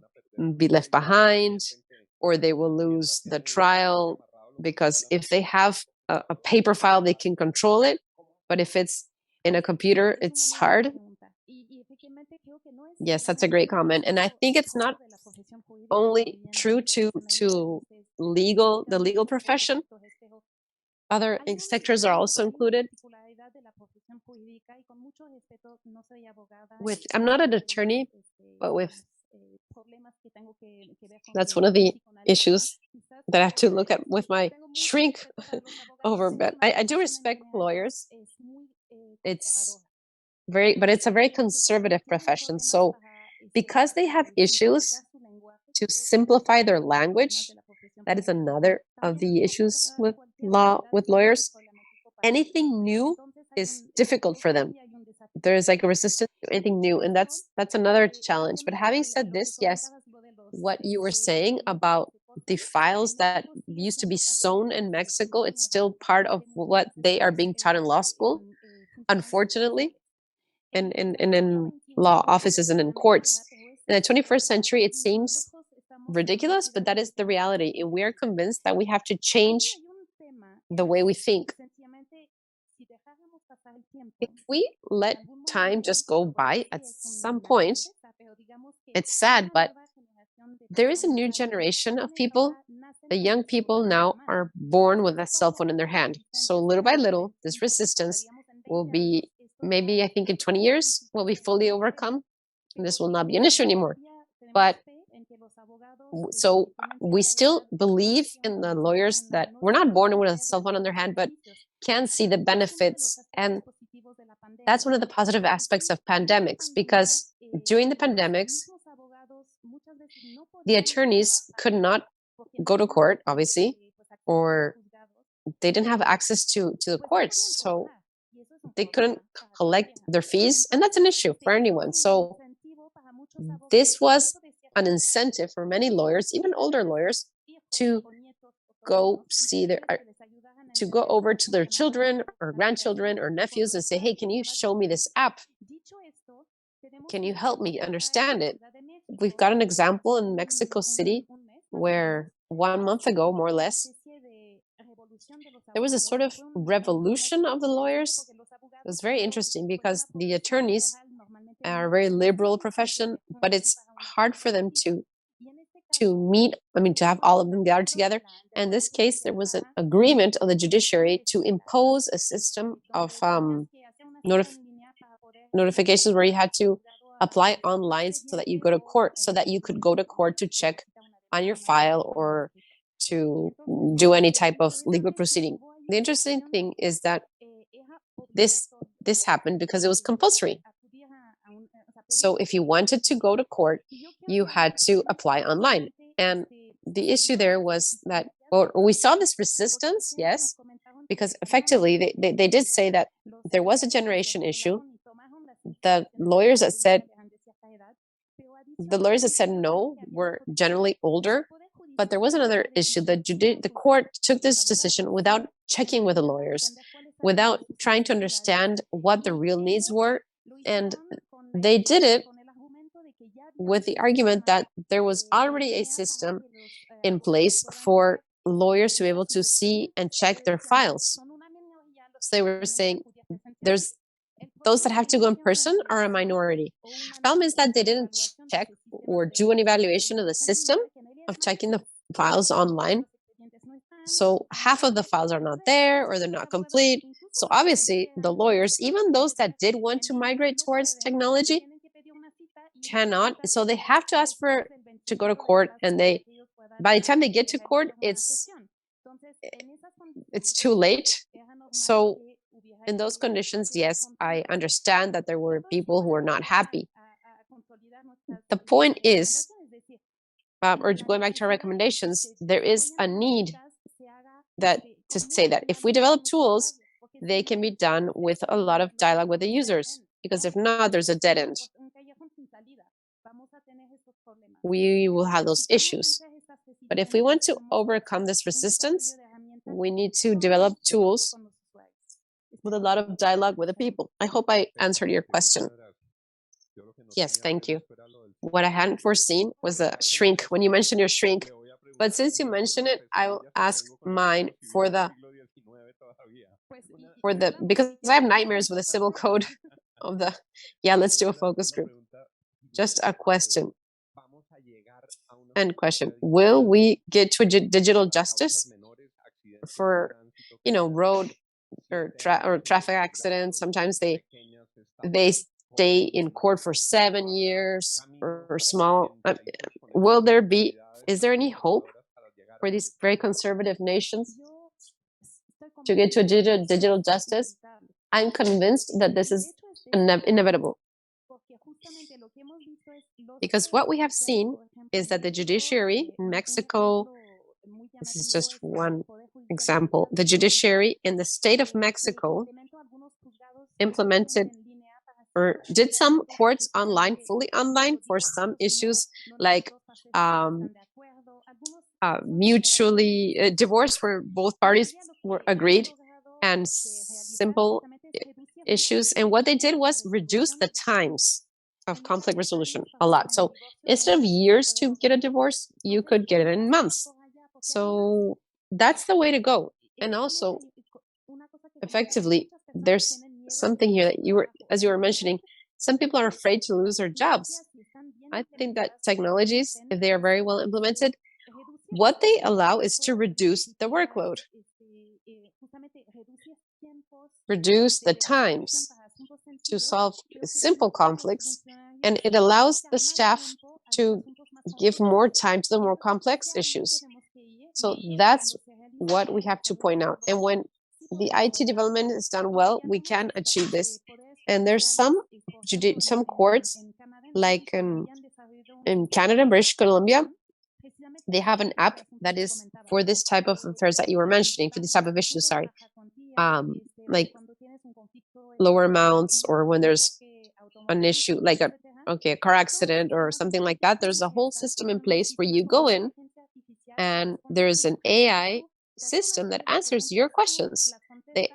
be left behind, or they will lose the trial, because if they have a paper file, they can control it. But if it's in a computer, it's hard. Yes, that's a great comment. And I think it's not only true to the legal profession. Other sectors are also included. I'm not an attorney, but that's one of the issues that I have to look at with my shrink over. But I do respect lawyers. It's a very conservative profession. So because they have issues to simplify their language, that is another of the issues with lawyers. Anything new is difficult for them. There's like a resistance to anything new, and that's another challenge. But having said this, yes, what you were saying about the files that used to be sewn in Mexico, it's still part of what they are being taught in law school, unfortunately, and in law offices and in courts. In the 21st century, it seems ridiculous, but that is the reality. And we are convinced that we have to change the way we think. If we let time just go by, at some point, it's sad, but there is a new generation of people. The young people now are born with a cell phone in their hand. So little by little, this resistance will be, maybe I think in 20 years, will be fully overcome. And this will not be an issue anymore. But so we still believe in the lawyers that were not born with a cell phone in their hand, but can see the benefits. And that's one of the positive aspects of pandemics, because during the pandemics, the attorneys could not go to court, obviously, or they didn't have access to the courts. So they couldn't collect their fees. And that's an issue for anyone. So this was an incentive for many lawyers, even older lawyers, to go over to their children or grandchildren or nephews and say, hey, can you show me this app? Can you help me understand it? We've got an example in Mexico City where 1 month ago, more or less, there was a sort of revolution of the lawyers. It was very interesting because the attorneys are a very liberal profession, but it's hard for them to to meet, to have all of them gathered together. And in this case, there was an agreement of the judiciary to impose a system of notifications where you had to apply online so that you go to court, so that you could go to court to check on your file or to do any type of legal proceeding. The interesting thing is that this happened because it was compulsory. So if you wanted to go to court, you had to apply online. And the issue there was that, or we saw this resistance, yes, because effectively they did say that there was a generation issue. The lawyers that said no were generally older, but there was another issue. The court took this decision without checking with the lawyers, without trying to understand what the real needs were. And they did it with the argument that there was already a system in place for lawyers to be able to see and check their files. So they were saying there's those that have to go in person are a minority. Problem is that they didn't check or do an evaluation of the system of checking the files online. So half of the files are not there or they're not complete. So obviously the lawyers, even those that did want to migrate towards technology, cannot. So they have to ask to go to court, and by the time they get to court, it's too late. So in those conditions, yes, I understand that there were people who were not happy. The point is, or going back to our recommendations, there is a need to say that if we develop tools, they can be done with a lot of dialogue with the users, because if not, there's a dead end. We will have those issues. But if we want to overcome this resistance, we need to develop tools with a lot of dialogue with the people. I hope I answered your question. Yes, thank you. What I hadn't foreseen was a shrink, when you mentioned your shrink. But since you mentioned it, I will ask mine because I have nightmares with the civil code of let's do a focus group. Just a question. Will we get to digital justice for, road or traffic accidents? Sometimes they stay in court for 7 years or small. Is there any hope for these very conservative nations to get to digital justice? I'm convinced that this is inevitable. Because what we have seen is that the judiciary in Mexico, this is just one example, the judiciary in the state of Mexico implemented or did some courts online, fully online, for some issues like mutually divorce where both parties were agreed, and simple issues. And what they did was reduce the times of conflict resolution a lot. So instead of years to get a divorce, you could get it in months. So that's the way to go. And also, effectively, there's something here that as you were mentioning, some people are afraid to lose their jobs. I think that technologies, if they are very well implemented, what they allow is to reduce the workload, reduce the times to solve simple conflicts, and it allows the staff to give more time to the more complex issues. So that's what we have to point out. And when the IT development is done well, we can achieve this. And there's some courts, like in Canada and British Columbia, they have an app that is for this type of affairs that you were mentioning, for this type of issues, sorry. Like lower amounts, or when there's an issue like a car accident or something like that, there's a whole system in place where you go in and there's an AI system that answers your questions. They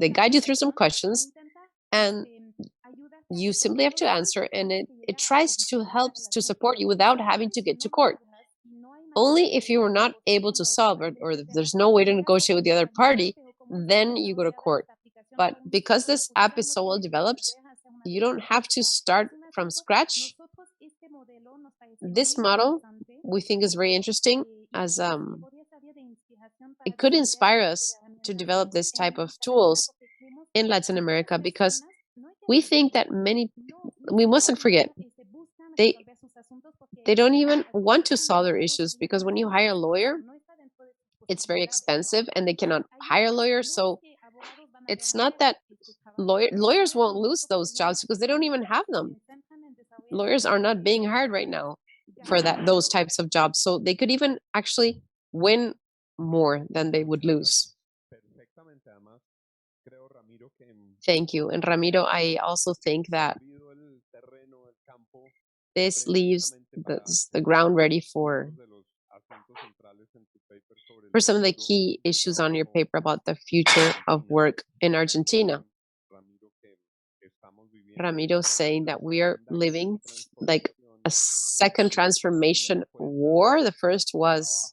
guide you through some questions, and you simply have to answer, and it tries to help to support you without having to get to court. Only if you are not able to solve it, or there's no way to negotiate with the other party, then you go to court. But because this app is so well developed, you don't have to start from scratch. This model we think is very interesting, as it could inspire us to develop this type of tools in Latin America, because we think that we mustn't forget, they don't even want to solve their issues, because when you hire a lawyer, it's very expensive and they cannot hire lawyers. So it's not that lawyers won't lose those jobs, because they don't even have them. Lawyers are not being hired right now for those types of jobs. So they could even actually win more than they would lose. Thank you. And Ramiro, I also think that this leaves the ground ready for some of the key issues on your paper about the future of work in Argentina. Ramiro saying that we are living like a second transformation war. The first was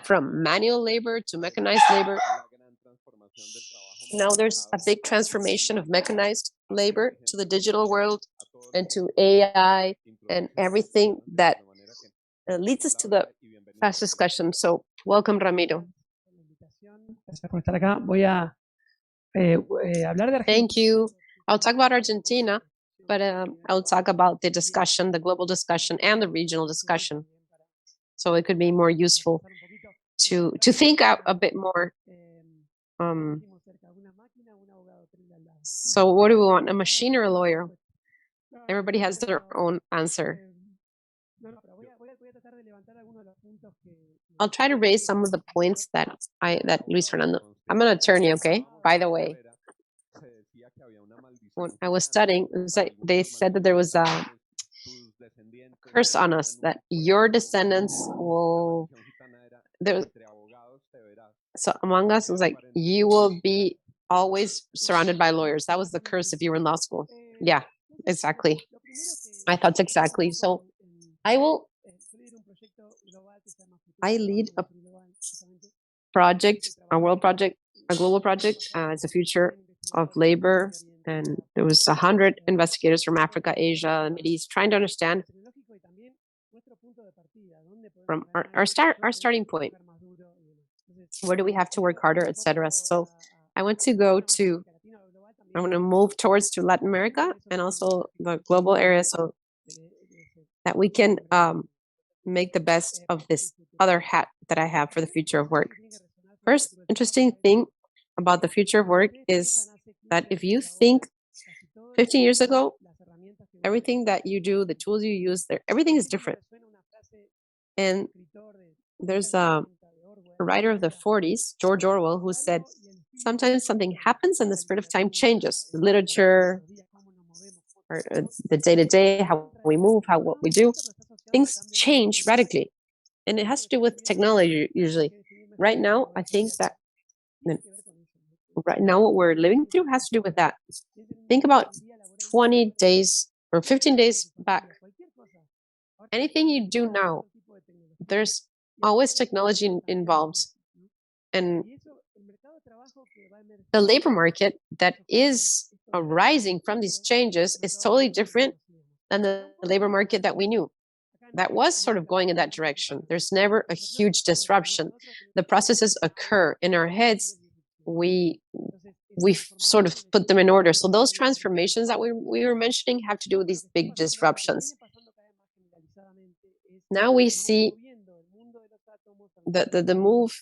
from manual labor to mechanized labor. Now there's a big transformation of mechanized labor to the digital world and to AI and everything that leads us to the fast discussion. So welcome, Ramiro. Thank you. I'll talk about Argentina, but I'll talk about the discussion, the global discussion and the regional discussion. So it could be more useful to think out a bit more. So what do we want, a machine or a lawyer? Everybody has their own answer. I'll try to raise some of the points that Luis Fernando. I'm an attorney, okay? By the way, when I was studying, it was like they said that there was a curse on us, that your descendants will. So among us, it was like you will be always surrounded by lawyers. That was the curse if you were in law school. Yeah, exactly. I thought exactly. So I lead a project, a world project, a global project. It's the future of labor. And there was 100 investigators from Africa, Asia, and Middle East trying to understand from our starting point. Where do we have to work harder, etc. So I want to move towards to Latin America and also the global area, so that we can make the best of this other hat that I have for the future of work. First interesting thing about the future of work is that if you think 15 years ago, everything that you do, the tools you use, everything is different. And there's a writer of the 40s, George Orwell, who said, sometimes something happens and the spirit of time changes. The literature, or the day-to-day, how we move, what we do, things change radically. And it has to do with technology, usually. Right now, I think that right now what we're living through has to do with that. Think about 20 days or 15 days back. Anything you do now, there's always technology involved. And the labor market that is arising from these changes is totally different than the labor market that we knew. That was sort of going in that direction. There's never a huge disruption. The processes occur in our heads. We sort of put them in order. So those transformations that we were mentioning have to do with these big disruptions. Now we see the move,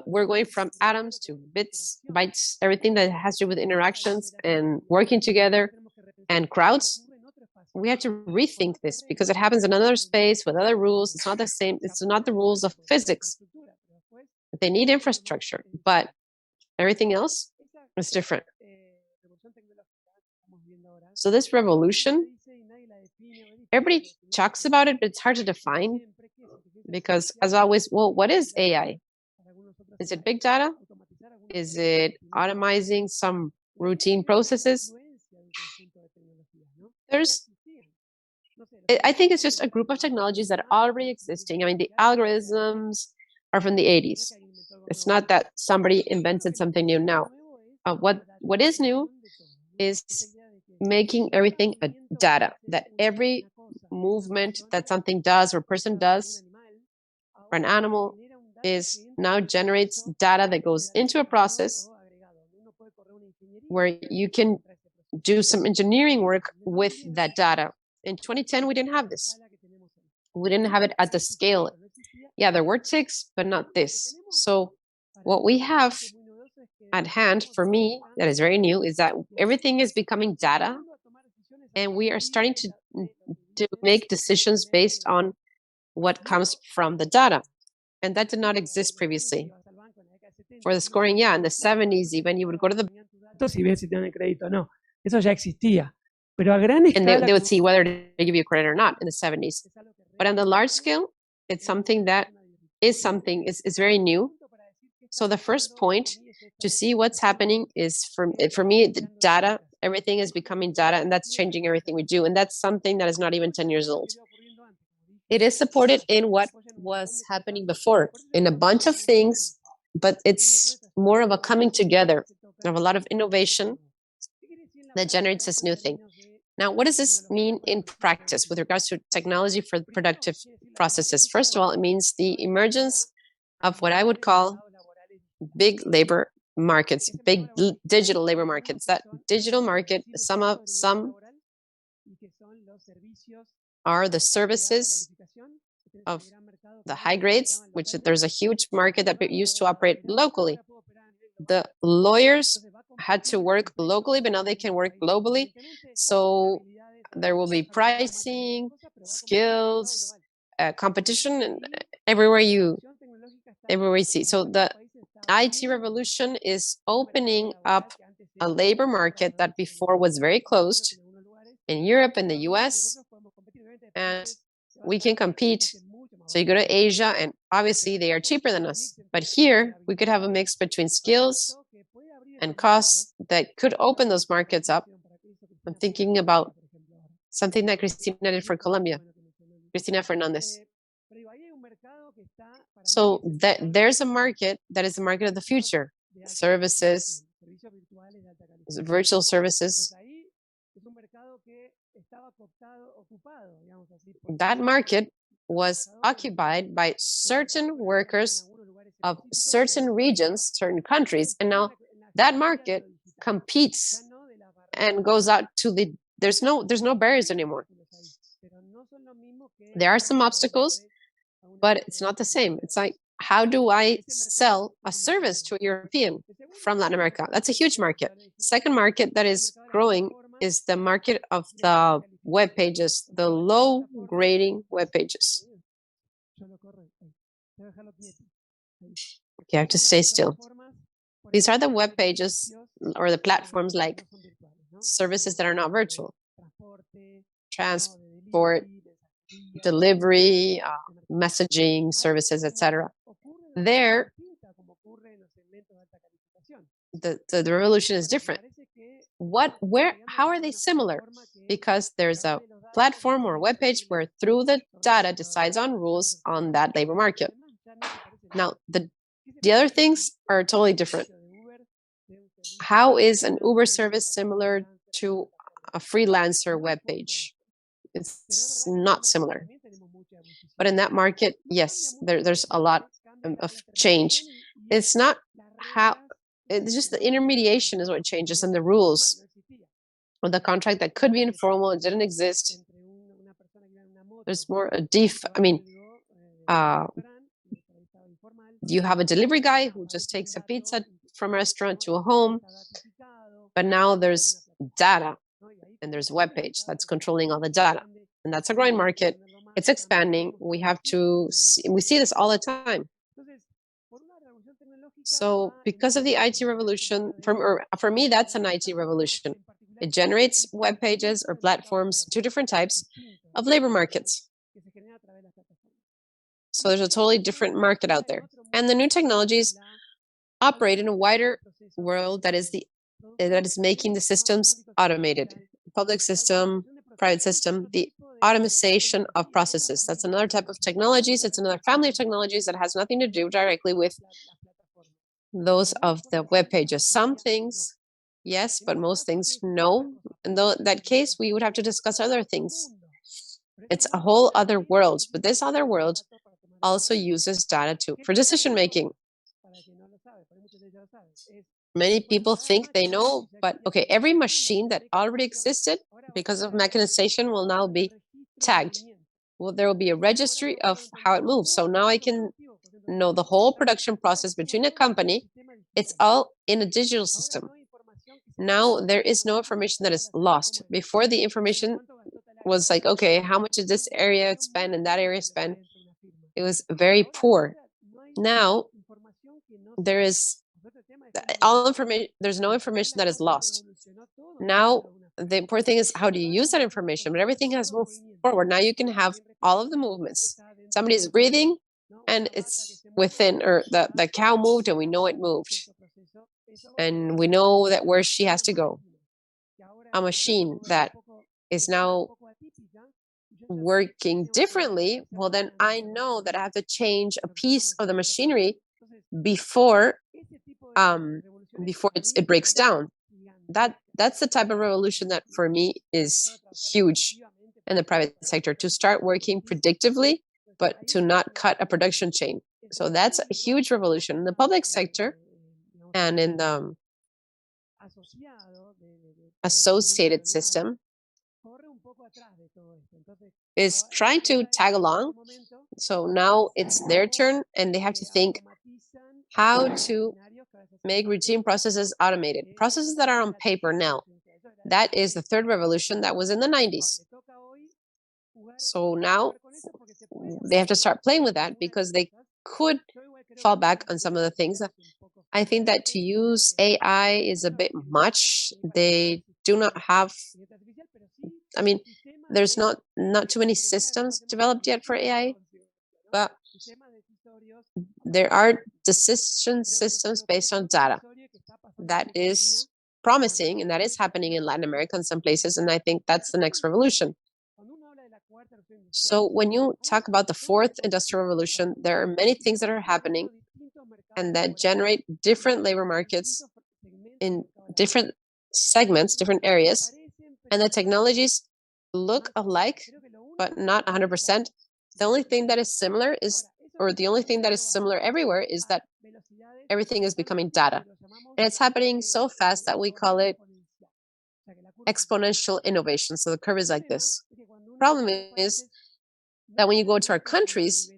we're going from atoms to bits, bytes, everything that has to do with interactions and working together and crowds. We have to rethink this because it happens in another space with other rules. It's not the same. It's not the rules of physics. They need infrastructure, but everything else is different. So this revolution, everybody talks about it, but it's hard to define because, as always, well, what is AI? Is it big data? Is it automizing some routine processes? I think it's just a group of technologies that are already existing. I mean, the algorithms are from the 80s. It's not that somebody invented something new now. What is new is making everything a data, that every movement that something does or person does or an animal is now generates data that goes into a process where you can do some engineering work with that data. In 2010, we didn't have this. We didn't have it at the scale. Yeah, there were ticks, but not this. So what we have at hand for me that is very new is that everything is becoming data, and we are starting to make decisions based on what comes from the data. And that did not exist previously. For the scoring, yeah, in the 70s, even you would go to the y ver si tienen crédito o no. Eso ya existía. Pero a gran and escala, they would see whether to give you credit or not in the 70s. But on the large scale, it's something that is very new. So the first point to see what's happening is for me, the data, everything is becoming data, and that's changing everything we do. And that's something that is not even 10 years old. It is supported in what was happening before, in a bunch of things, but it's more of a coming together of a lot of innovation that generates this new thing. Now, what does this mean in practice with regards to technology for productive processes? First of all, it means the emergence of what I would call big labor markets, big digital labor markets. That digital market, some are the services of the high grades, which there's a huge market that used to operate locally. The lawyers had to work locally, but now they can work globally. So there will be pricing, skills, competition, and everywhere you see. So the IT revolution is opening up a labor market that before was very closed in Europe and the US, and we can compete. So you go to Asia, and obviously they are cheaper than us. But here, we could have a mix between skills and costs that could open those markets up. I'm thinking about something that Cristina did for Colombia, Cristina Fernandez. So there's a market that is the market of the future. Services, virtual services. That market was occupied by certain workers of certain regions, certain countries, and now that market competes and goes out to the, there's no barriers anymore. There are some obstacles, but it's not the same. It's like, how do I sell a service to a European from Latin America? That's a huge market. Second market that is growing is the market of the web pages, the low grading web pages. Okay, I have to stay still. These are the web pages or the platforms like services that are not virtual. Transport, delivery, messaging services, etc. There, the revolution is different. How are they similar? Because there's a platform or web page where through the data decides on rules on that labor market. Now, the other things are totally different. How is an Uber service similar to a freelancer web page? It's not similar. But in that market, yes, there's a lot of change. It's not how, it's just the intermediation is what changes, and the rules of the contract that could be informal, it didn't exist. There's more a you have a delivery guy who just takes a pizza from a restaurant to a home, but now there's data and there's a web page that's controlling all the data, and that's a growing market. It's expanding. We see this all the time. So because of the IT revolution, for me, that's an IT revolution. It generates web pages or platforms, two different types of labor markets. So there's a totally different market out there. And the new technologies operate in a wider world that is making the systems automated. Public system, private system, the automation of processes. That's another type of technologies. It's another family of technologies that has nothing to do directly with those of the web pages. Some things, yes, but most things, no. In that case, we would have to discuss other things. It's a whole other world, but this other world also uses data too for decision making. Many people think they know, but okay, every machine that already existed because of mechanization will now be tagged. Well, there will be a registry of how it moves. So now I can know the whole production process between a company. It's all in a digital system. Now there is no information that is lost. Before, the information was like, okay, how much did this area spend and that area spend? It was very poor. Now there is all information. There's no information that is lost. Now the important thing is, how do you use that information? But everything has moved forward. Now you can have all of the movements. Somebody's breathing and it's within, or the cow moved and we know it moved. And we know that where she has to go. A machine that is now working differently, well, then I know that I have to change a piece of the machinery before it breaks down. That's the type of revolution that for me is huge in the private sector, to start working predictively, but to not cut a production chain. So that's a huge revolution in the public sector. And in the associated system is trying to tag along. So now it's their turn and they have to think how to make routine processes automated. Processes that are on paper now. That is the third revolution that was in the 90s. So now they have to start playing with that, because they could fall back on some of the things. I think that to use AI is a bit much. They do not have, I mean, there's not too many systems developed yet for AI, but there are decision systems based on data. That is promising, and that is happening in Latin America in some places, and I think that's the next revolution. So when you talk about the fourth industrial revolution, there are many things that are happening and that generate different labor markets in different segments, different areas, and the technologies look alike, but not 100%. The only thing that is similar is, or the only thing that is similar everywhere, is that everything is becoming data. And it's happening so fast that we call it exponential innovation. So the curve is like this. Problem is that when you go to our countries,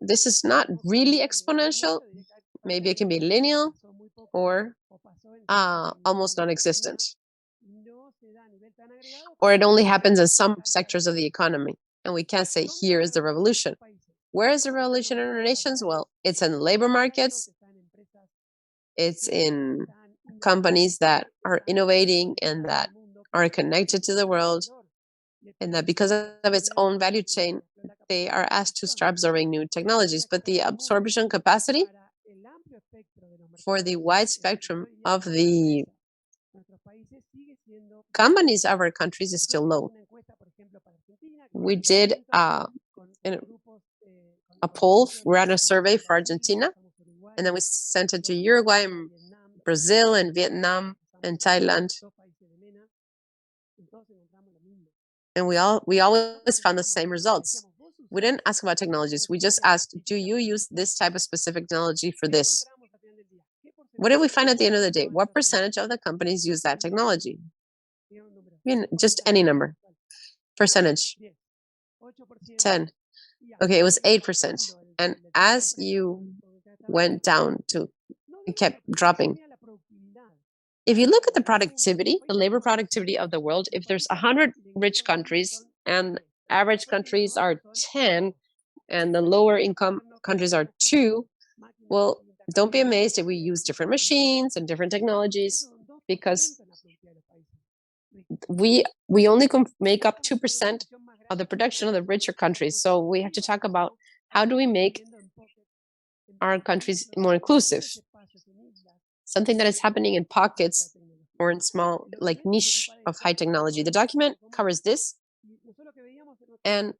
this is not really exponential. Maybe it can be linear or almost non-existent. Or it only happens in some sectors of the economy. And we can't say here is the revolution. Where is the revolution in our nations? Well, it's in labor markets. It's in companies that are innovating and that are connected to the world, and that because of its own value chain, they are asked to start absorbing new technologies. But the absorption capacity for the wide spectrum of the companies of our countries is still low. We did a poll, we ran a survey for Argentina, and then we sent it to Uruguay and Brazil and Vietnam and Thailand. And we always found the same results. We didn't ask about technologies. We just asked, do you use this type of specific technology for this? What did we find at the end of the day? What percentage of the companies use that technology? I mean, just any number. Percentage. 10. Okay, it was 8%. And as you went down to, it kept dropping. If you look at the productivity, the labor productivity of the world, if there's 100 rich countries and average countries are 10 and the lower income countries are 2, well, don't be amazed if we use different machines and different technologies, because we only make up 2% of the production of the richer countries. So we have to talk about how do we make our countries more inclusive? Something that is happening in pockets or in small, like niche of high technology. The document covers this. And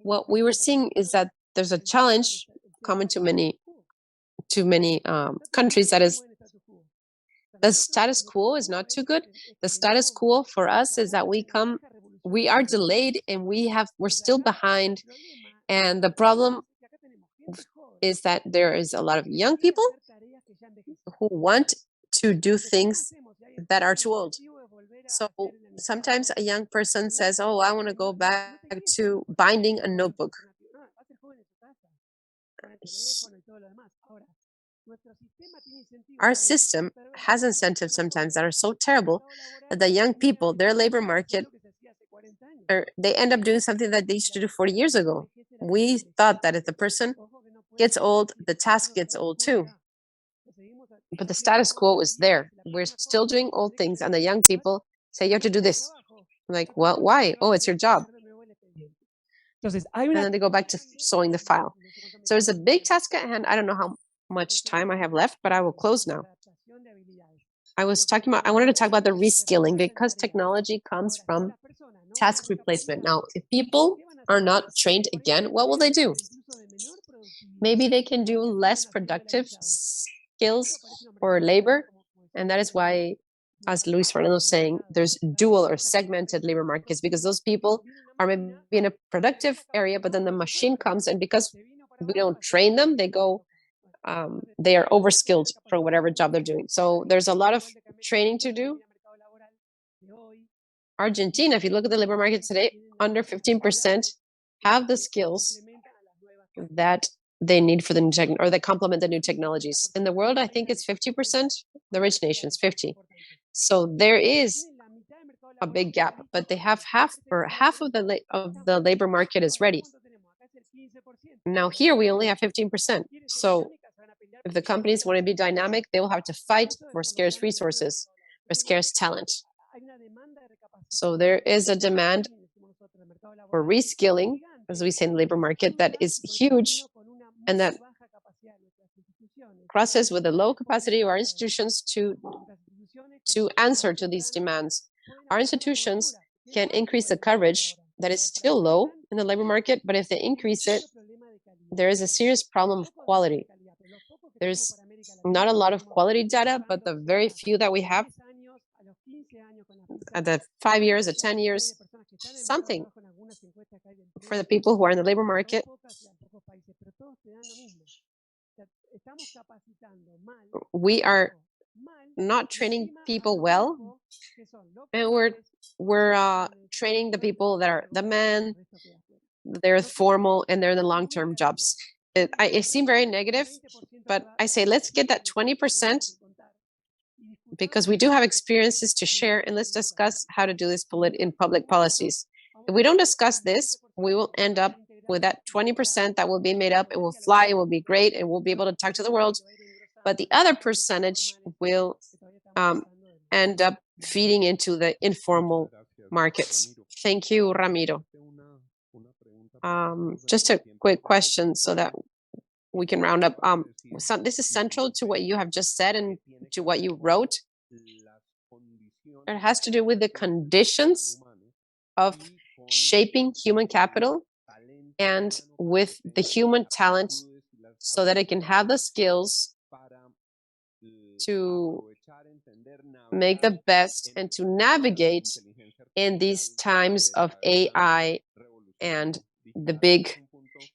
what we were seeing is that there's a challenge common to many countries, that is the status quo is not too good. The status quo for us is that we come we are delayed and we're still behind. And the problem is that there is a lot of young people who want to do things that are too old. So sometimes a young person says, oh, I want to go back to binding a notebook. Our system has incentives sometimes that are so terrible that the young people, their labor market, they end up doing something that they used to do 40 years ago. We thought that if the person gets old, the task gets old too. But the status quo is there. We're still doing old things, and the young people say, you have to do this. I'm like, well, why? Oh, it's your job. And then they go back to sewing the file. So there's a big task at hand. I don't know how much time I have left, but I will close now. I wanted to talk about the reskilling because technology comes from task replacement. Now, if people are not trained again, what will they do? Maybe they can do less productive skills or labor. And that is why, as Luis Fernando was saying, there's dual or segmented labor markets, because those people are maybe in a productive area, but then the machine comes, and because we don't train them, they are overskilled for whatever job they're doing. So there's a lot of training to do. Argentina, if you look at the labor market today, under 15% have the skills that they need for the new or that complement the new technologies. In the world, I think it's 50%. The rich nations, 50. So there is a big gap, but they have half of the labor market is ready. Now here we only have 15%. So if the companies want to be dynamic, they will have to fight for scarce resources, for scarce talent. So there is a demand for reskilling, as we say in the labor market, that is huge, and that crosses with the low capacity of our institutions to answer to these demands. Our institutions can increase the coverage that is still low in the labor market, but if they increase it, there is a serious problem of quality. There's not a lot of quality data, but the very few that we have, at the 5 years, at 10 years, something for the people who are in the labor market. We are not training people well, and we're training the people that are the men, they're formal, and they're in the long-term jobs. I seem very negative, but I say let's get that 20%, because we do have experiences to share, and let's discuss how to do this in public policies. If we don't discuss this, we will end up with that 20% that will be made up. It will fly, it will be great, and we'll be able to talk to the world. But the other percentage will end up feeding into the informal markets. Thank you, Ramiro. Just a quick question so that we can round up. So this is central to what you have just said and to what you wrote. It has to do with the conditions of shaping human capital and with the human talent so that it can have the skills to make the best and to navigate in these times of AI and the big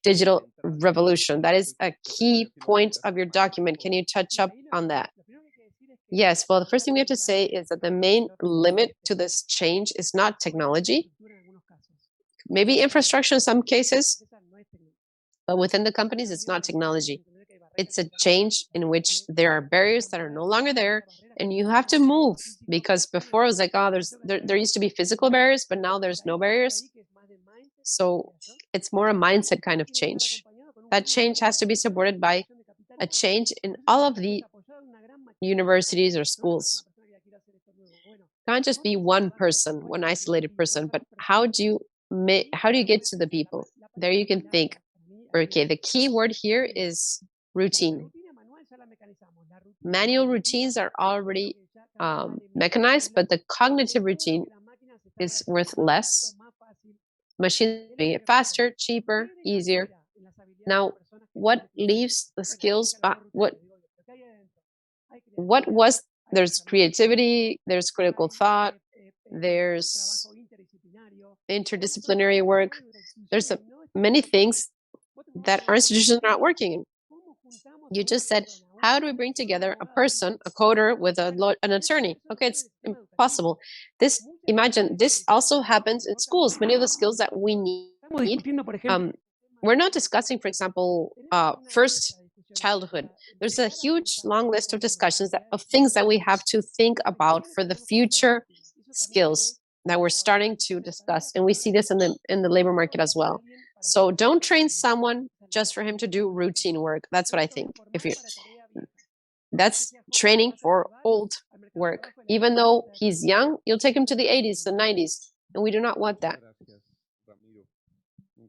digital revolution. That is a key point of your document. Can you touch up on that? Yes, well, the first thing we have to say is that the main limit to this change is not technology. Maybe infrastructure in some cases, but within the companies, it's not technology. It's a change in which there are barriers that are no longer there, and you have to move, because before it was like, oh, there used to be physical barriers, but now there's no barriers. So it's more a mindset kind of change. That change has to be supported by a change in all of the universities or schools. It can't just be one person, one isolated person, but how do you get to the people? There you can think, okay, the key word here is routine. Manual routines are already mechanized, but the cognitive routine is worth less. Machines doing it faster, cheaper, easier. Now, what leaves the skills? There's creativity, there's critical thought, there's interdisciplinary work. There's many things that our institutions are not working in. You just said, how do we bring together a person, a coder, with an attorney? Okay, it's impossible. Imagine, this also happens in schools. Many of the skills that we need, we're not discussing, for example, first childhood. There's a huge, long list of discussions of things that we have to think about for the future skills that we're starting to discuss. And we see this in the labor market as well. So don't train someone just for him to do routine work. That's what I think. That's training for old work. Even though he's young, you'll take him to the 80s and 90s, and we do not want that.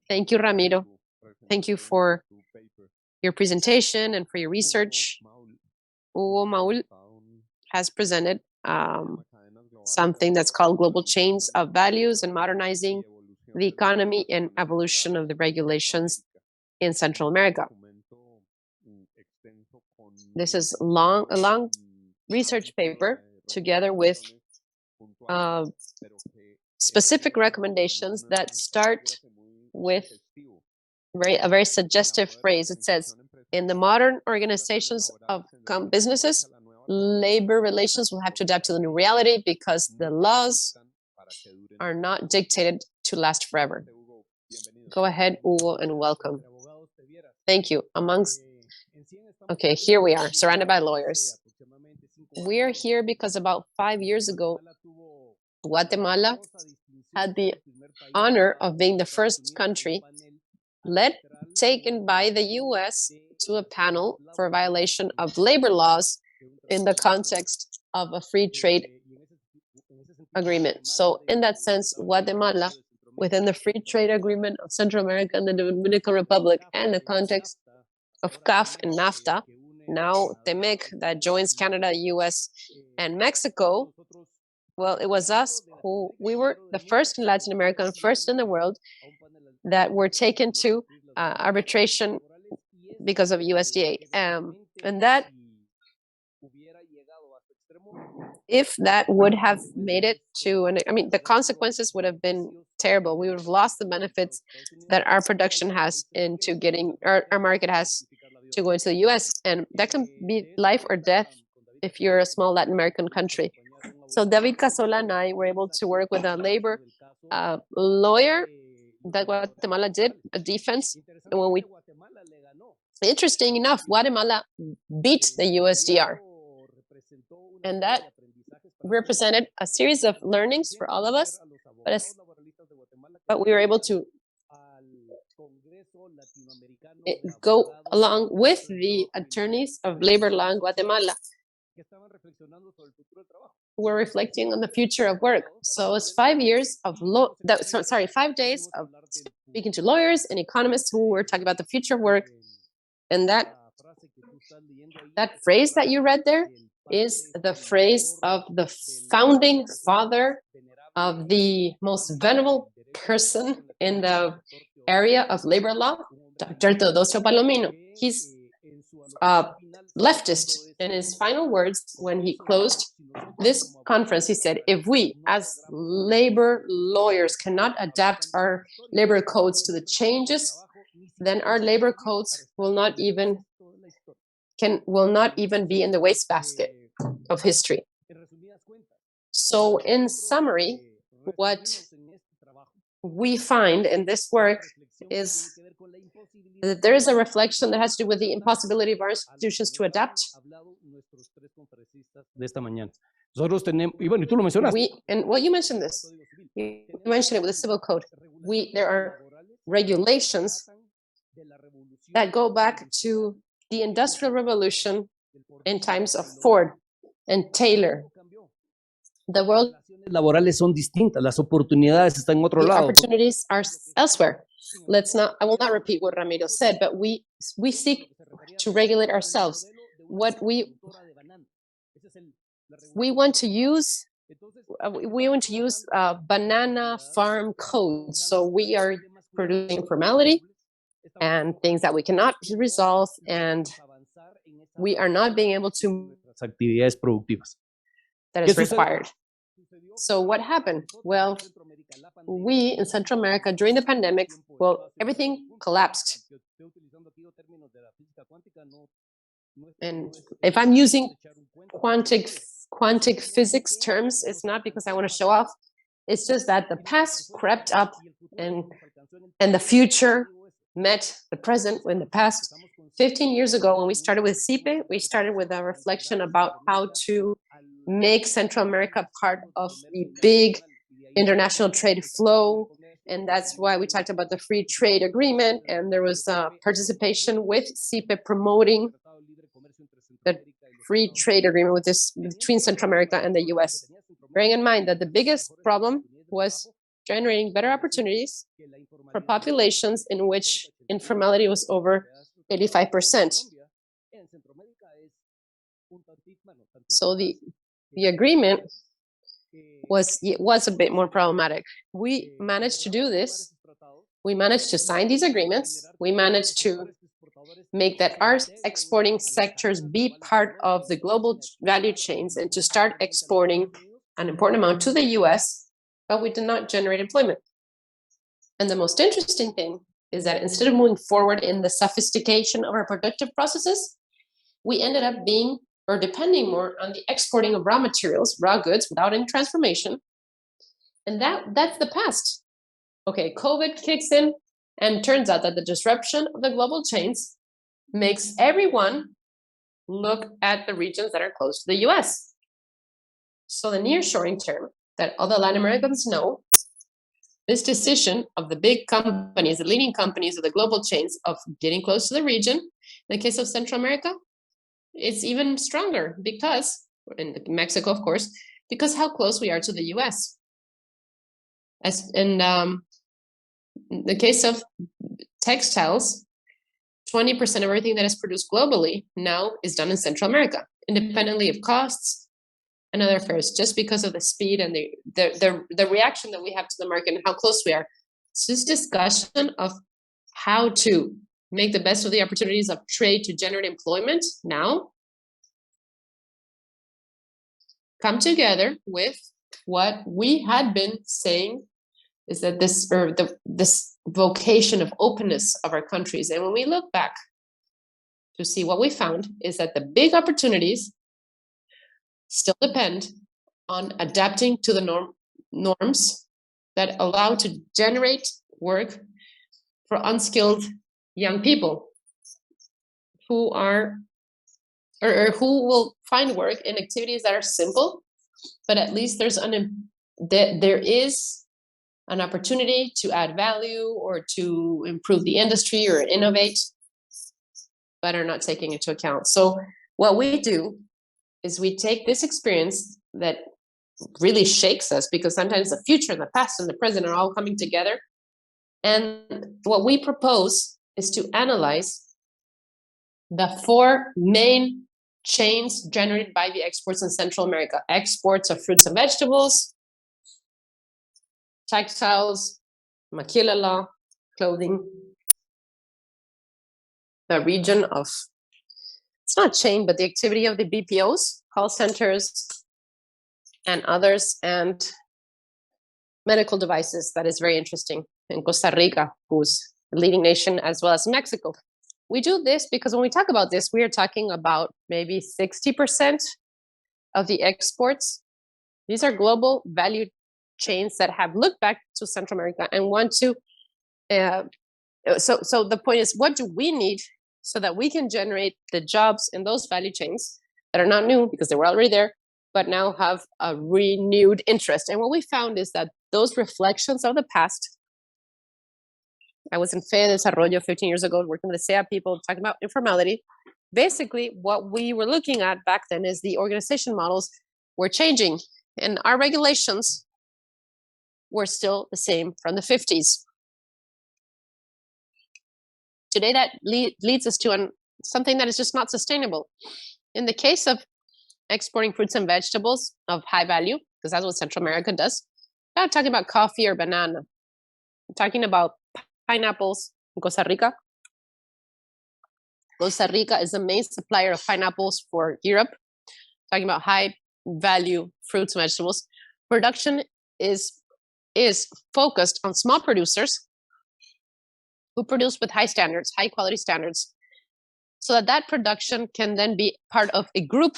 Thank you, Ramiro. Thank you for your presentation and for your research. Hugo Maul has presented something that's called Global Chains of Values and Modernizing the Economy and Evolution of the Regulations in Central America. This is a long research paper together with specific recommendations that start with a very suggestive phrase. It says, in the modern organizations of businesses, labor relations will have to adapt to the new reality because the laws are not dictated to last forever. Go ahead, Hugo, and welcome. Thank you. Okay, here we are, surrounded by lawyers. We are here because about 5 years ago, Guatemala had the honor of being the first country taken by the US to a panel for violation of labor laws in the context of a free trade agreement. So in that sense, Guatemala, within the free trade agreement of Central America and the Dominican Republic, and the context of CAF and NAFTA, now TEMEC, that joins Canada, US, and Mexico, well, it was us we were the first in Latin America and first in the world that were taken to arbitration because of USDA. And that, if that would have made it to, the consequences would have been terrible. We would have lost the benefits that our production has into getting, our market has to go into the US. And that can be life or death if you're a small Latin American country. So David Casola and I were able to work with a labor lawyer that Guatemala did, a defense. And interesting enough, Guatemala beat the USDR. And that represented a series of learnings for all of us, but we were able to go along with the attorneys of labor law in Guatemala, who were reflecting on the future of work. So it's 5 years of 5 days of speaking to lawyers and economists who were talking about the future of work. And that phrase that you read there is the phrase of the founding father of the most venerable person in the area of labor law, Dr. Teodosio Palomino. He's leftist. In his final words, when he closed this conference, he said, if we as labor lawyers cannot adapt our labor codes to the changes, then our labor codes will not even be in the wastebasket of history. So in summary, what we find in this work is that there is a reflection that has to do with the impossibility of our institutions to adapt. And well, you mentioned this. You mentioned it with the civil code. There are regulations that go back to the Industrial Revolution in times of Ford and Taylor. The world laborales son distintas, las oportunidades están en otro the lado. opportunities are elsewhere. I will not repeat what Ramiro said, but we seek to regulate ourselves. What we want to use banana farm codes. So we are producing formality and things that we cannot resolve, and we are not being able to Actividades productivas. that is required. So what happened? Well, we in Central America during the pandemic, well, everything collapsed. And if I'm using quantic physics terms, it's not because I want to show off. It's just that the past crept up and the future met the present. In the past 15 years ago, when we started with CIPE, we started with a reflection about how to make Central America part of the big international trade flow. And that's why we talked about the free trade agreement. And there was participation with CIPE promoting the free trade agreement with this between Central America and the US. Bearing in mind that the biggest problem was generating better opportunities for populations in which informality was over 85%. So the agreement was a bit more problematic. We managed to do this. We managed to sign these agreements. We managed to make that our exporting sectors be part of the global value chains and to start exporting an important amount to the US, but we did not generate employment. And the most interesting thing is that instead of moving forward in the sophistication of our productive processes, we ended up being or depending more on the exporting of raw materials, raw goods without any transformation. And that's the past. Okay, COVID kicks in and turns out that the disruption of the global chains makes everyone look at the regions that are close to the US. So the nearshoring term that all the Latin Americans know, this decision of the big companies, the leading companies of the global chains of getting close to the region, in the case of Central America, it's even stronger because, in Mexico, of course, because how close we are to the US. In the case of textiles, 20% of everything that is produced globally now is done in Central America, independently of costs and other affairs, just because of the speed and the reaction that we have to the market and how close we are. So this discussion of how to make the best of the opportunities of trade to generate employment now come together with what we had been saying is that this vocation of openness of our countries. And when we look back to see what we found is that the big opportunities still depend on adapting to the norms that allow to generate work for unskilled young people who are or who will find work in activities that are simple, but at least there is an opportunity to add value or to improve the industry or innovate, but are not taking into account. So what we do is we take this experience that really shakes us, because sometimes the future, the past, and the present are all coming together. And what we propose is to analyze the four main chains generated by the exports in Central America. Exports of fruits and vegetables, textiles, maquila law, clothing, the region of, it's not chain, but the activity of the BPOs, call centers, and others, and medical devices. That is very interesting in Costa Rica, who's the leading nation, as well as Mexico. We do this because when we talk about this, we are talking about maybe 60% of the exports. These are global value chains that have looked back to Central America and want to. So the point is, what do we need so that we can generate the jobs in those value chains that are not new because they were already there, but now have a renewed interest? And what we found is that those reflections of the past. I was in FEA Desarrollo 15 years ago, working with the SEA people, talking about informality. Basically, what we were looking at back then is the organization models were changing, and our regulations were still the same from the 50s. Today, that leads us to something that is just not sustainable. In the case of exporting fruits and vegetables of high value, because that's what Central America does, I'm not talking about coffee or banana. I'm talking about pineapples in Costa Rica. Costa Rica is the main supplier of pineapples for Europe. Talking about high value fruits and vegetables. Production is is focused on small producers who produce with high standards, high quality standards, so that that production can then be part of a group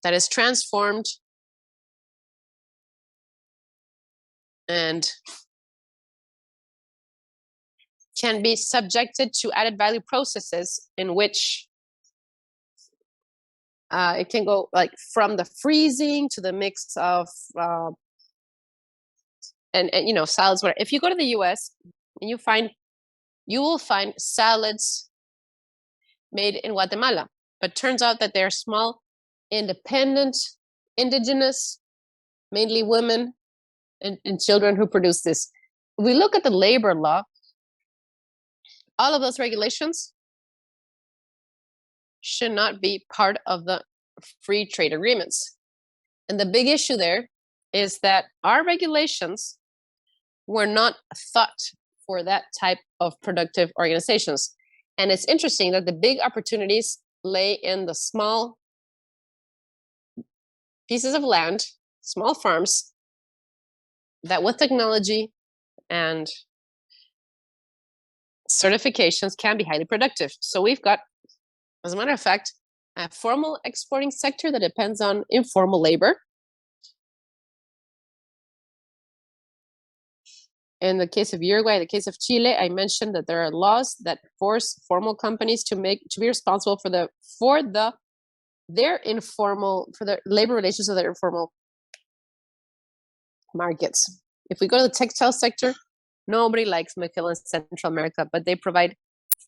that is transformed and can be subjected to added value processes in which it can go like from the freezing to the mix of and you know, salads, whatever. If you go to the US and you will find salads made in Guatemala, but turns out that they're small, independent, indigenous, mainly women and children who produce this. We look at the labor law, all of those regulations should not be part of the free trade agreements. And the big issue there is that our regulations were not thought for that type of productive organizations. And it's interesting that the big opportunities lay in the small pieces of land, small farms, that with technology and certifications can be highly productive. So we've got, as a matter of fact, a formal exporting sector that depends on informal labor. In the case of Uruguay, the case of Chile, I mentioned that there are laws that force formal companies to be responsible for their labor relations with their informal markets. If we go to the textile sector, nobody likes McKill in Central America, but they provide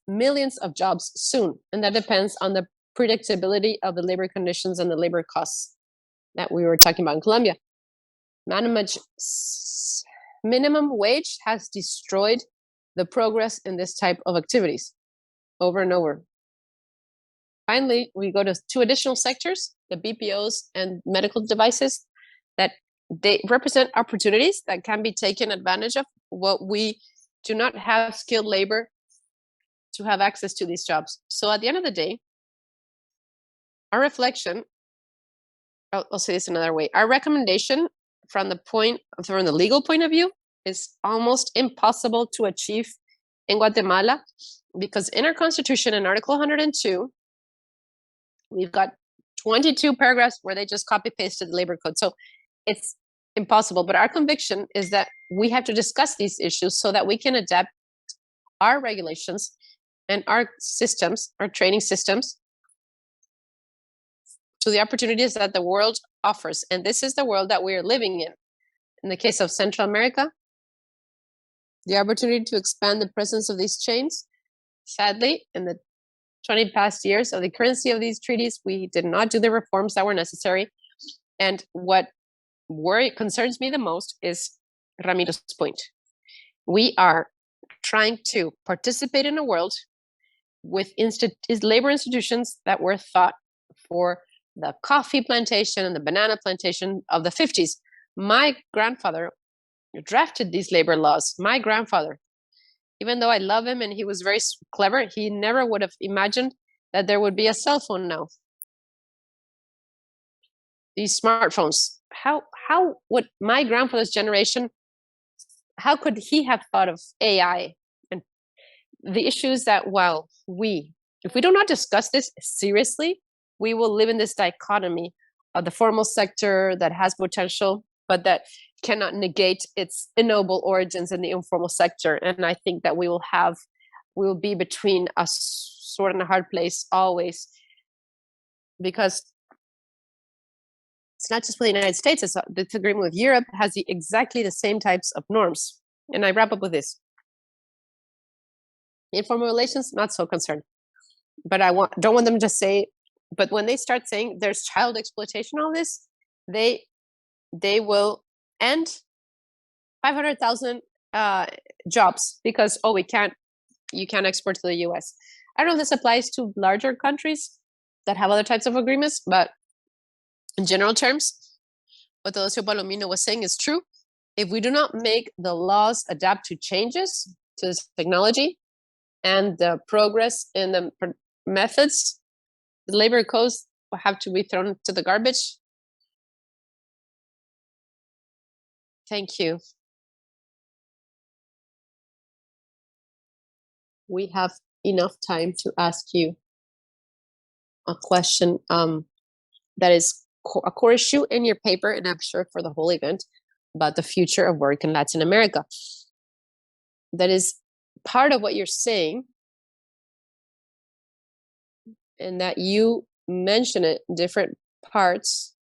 millions of jobs soon, and that depends on the predictability of the labor conditions and the labor costs that we were talking about in Colombia. Minimum wage has destroyed the progress in this type of activities over and over. Finally, we go to two additional sectors, the BPOs and medical devices, that they represent opportunities that can be taken advantage of. What we do not have skilled labor to have access to these jobs. So at the end of the day, our reflection, I'll say this another way, our recommendation from the legal point of view is almost impossible to achieve in Guatemala, because in our constitution in Article 102, we've got 22 paragraphs where they just copy pasted the labor code. So it's impossible. But our conviction is that we have to discuss these issues so that we can adapt our regulations and our systems, our training systems, to the opportunities that the world offers. And this is the world that we are living in. In the case of Central America, the opportunity to expand the presence of these chains. Sadly, in the 20 past years of the currency of these treaties, we did not do the reforms that were necessary. And what concerns me the most is Ramiro's point. We are trying to participate in a world with labor institutions that were thought for the coffee plantation and the banana plantation of the 50s. My grandfather drafted these labor laws. My grandfather, even though I love him and he was very clever, he never would have imagined that there would be a cell phone now. These smartphones. How would my grandfather's generation, how could he have thought of AI? And the issue is that if we do not discuss this seriously, we will live in this dichotomy of the formal sector that has potential, but that cannot negate its ignoble origins in the informal sector. And I think that we will be between a sword and a hard place always, because it's not just for the United States, this agreement with Europe has exactly the same types of norms. And I wrap up with this. Informal relations, not so concerned. But don't want them to say, but when they start saying there's child exploitation, all this, they will end 500,000 jobs because, you can't export to the US. I don't know if this applies to larger countries that have other types of agreements, but in general terms, what Teodosio Palomino was saying is true. If we do not make the laws adapt to changes to this technology and the progress in the methods, the labor codes will have to be thrown to the garbage. Thank you. we have enough time to ask you a question that is a core issue in your paper, and I'm sure for the whole event, about the future of work in Latin America. That is part of what you're saying, and that you mention it in different parts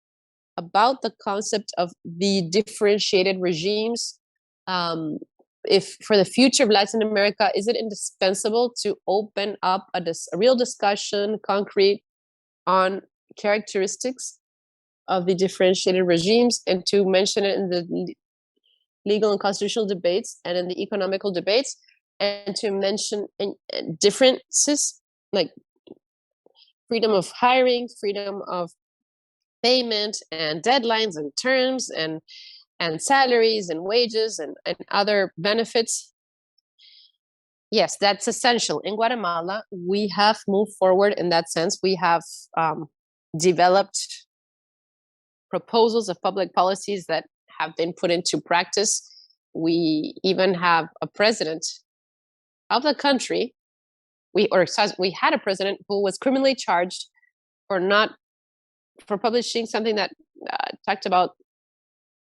about the concept of the differentiated regimes. If for the future of Latin America, is it indispensable to open up a real discussion, concrete, on characteristics of the differentiated regimes, and to mention it in the legal and constitutional debates and in the economical debates, and to mention differences like freedom of hiring, freedom of payment, and deadlines and terms, and salaries and wages and other benefits. Yes, that's essential. In Guatemala, we have moved forward in that sense. We have developed proposals of public policies that have been put into practice. We even have a president of the country. We had a president who was criminally charged for publishing something that talked about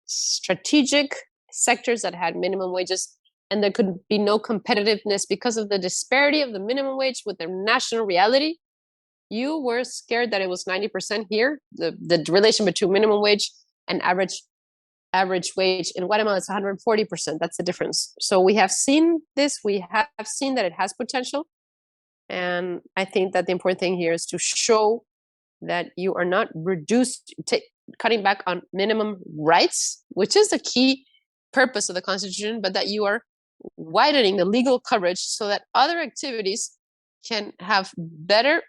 strategic sectors that had minimum wages, and there could be no competitiveness because of the disparity of the minimum wage with the national reality. You were scared that it was 90% here. The relation between minimum wage and average wage in Guatemala is 140%. That's the difference. So we have seen this. We have seen that it has potential. And I think that the important thing here is to show that you are not cutting back on minimum rights, which is the key purpose of the Constitution, but that you are widening the legal coverage so that other activities can have better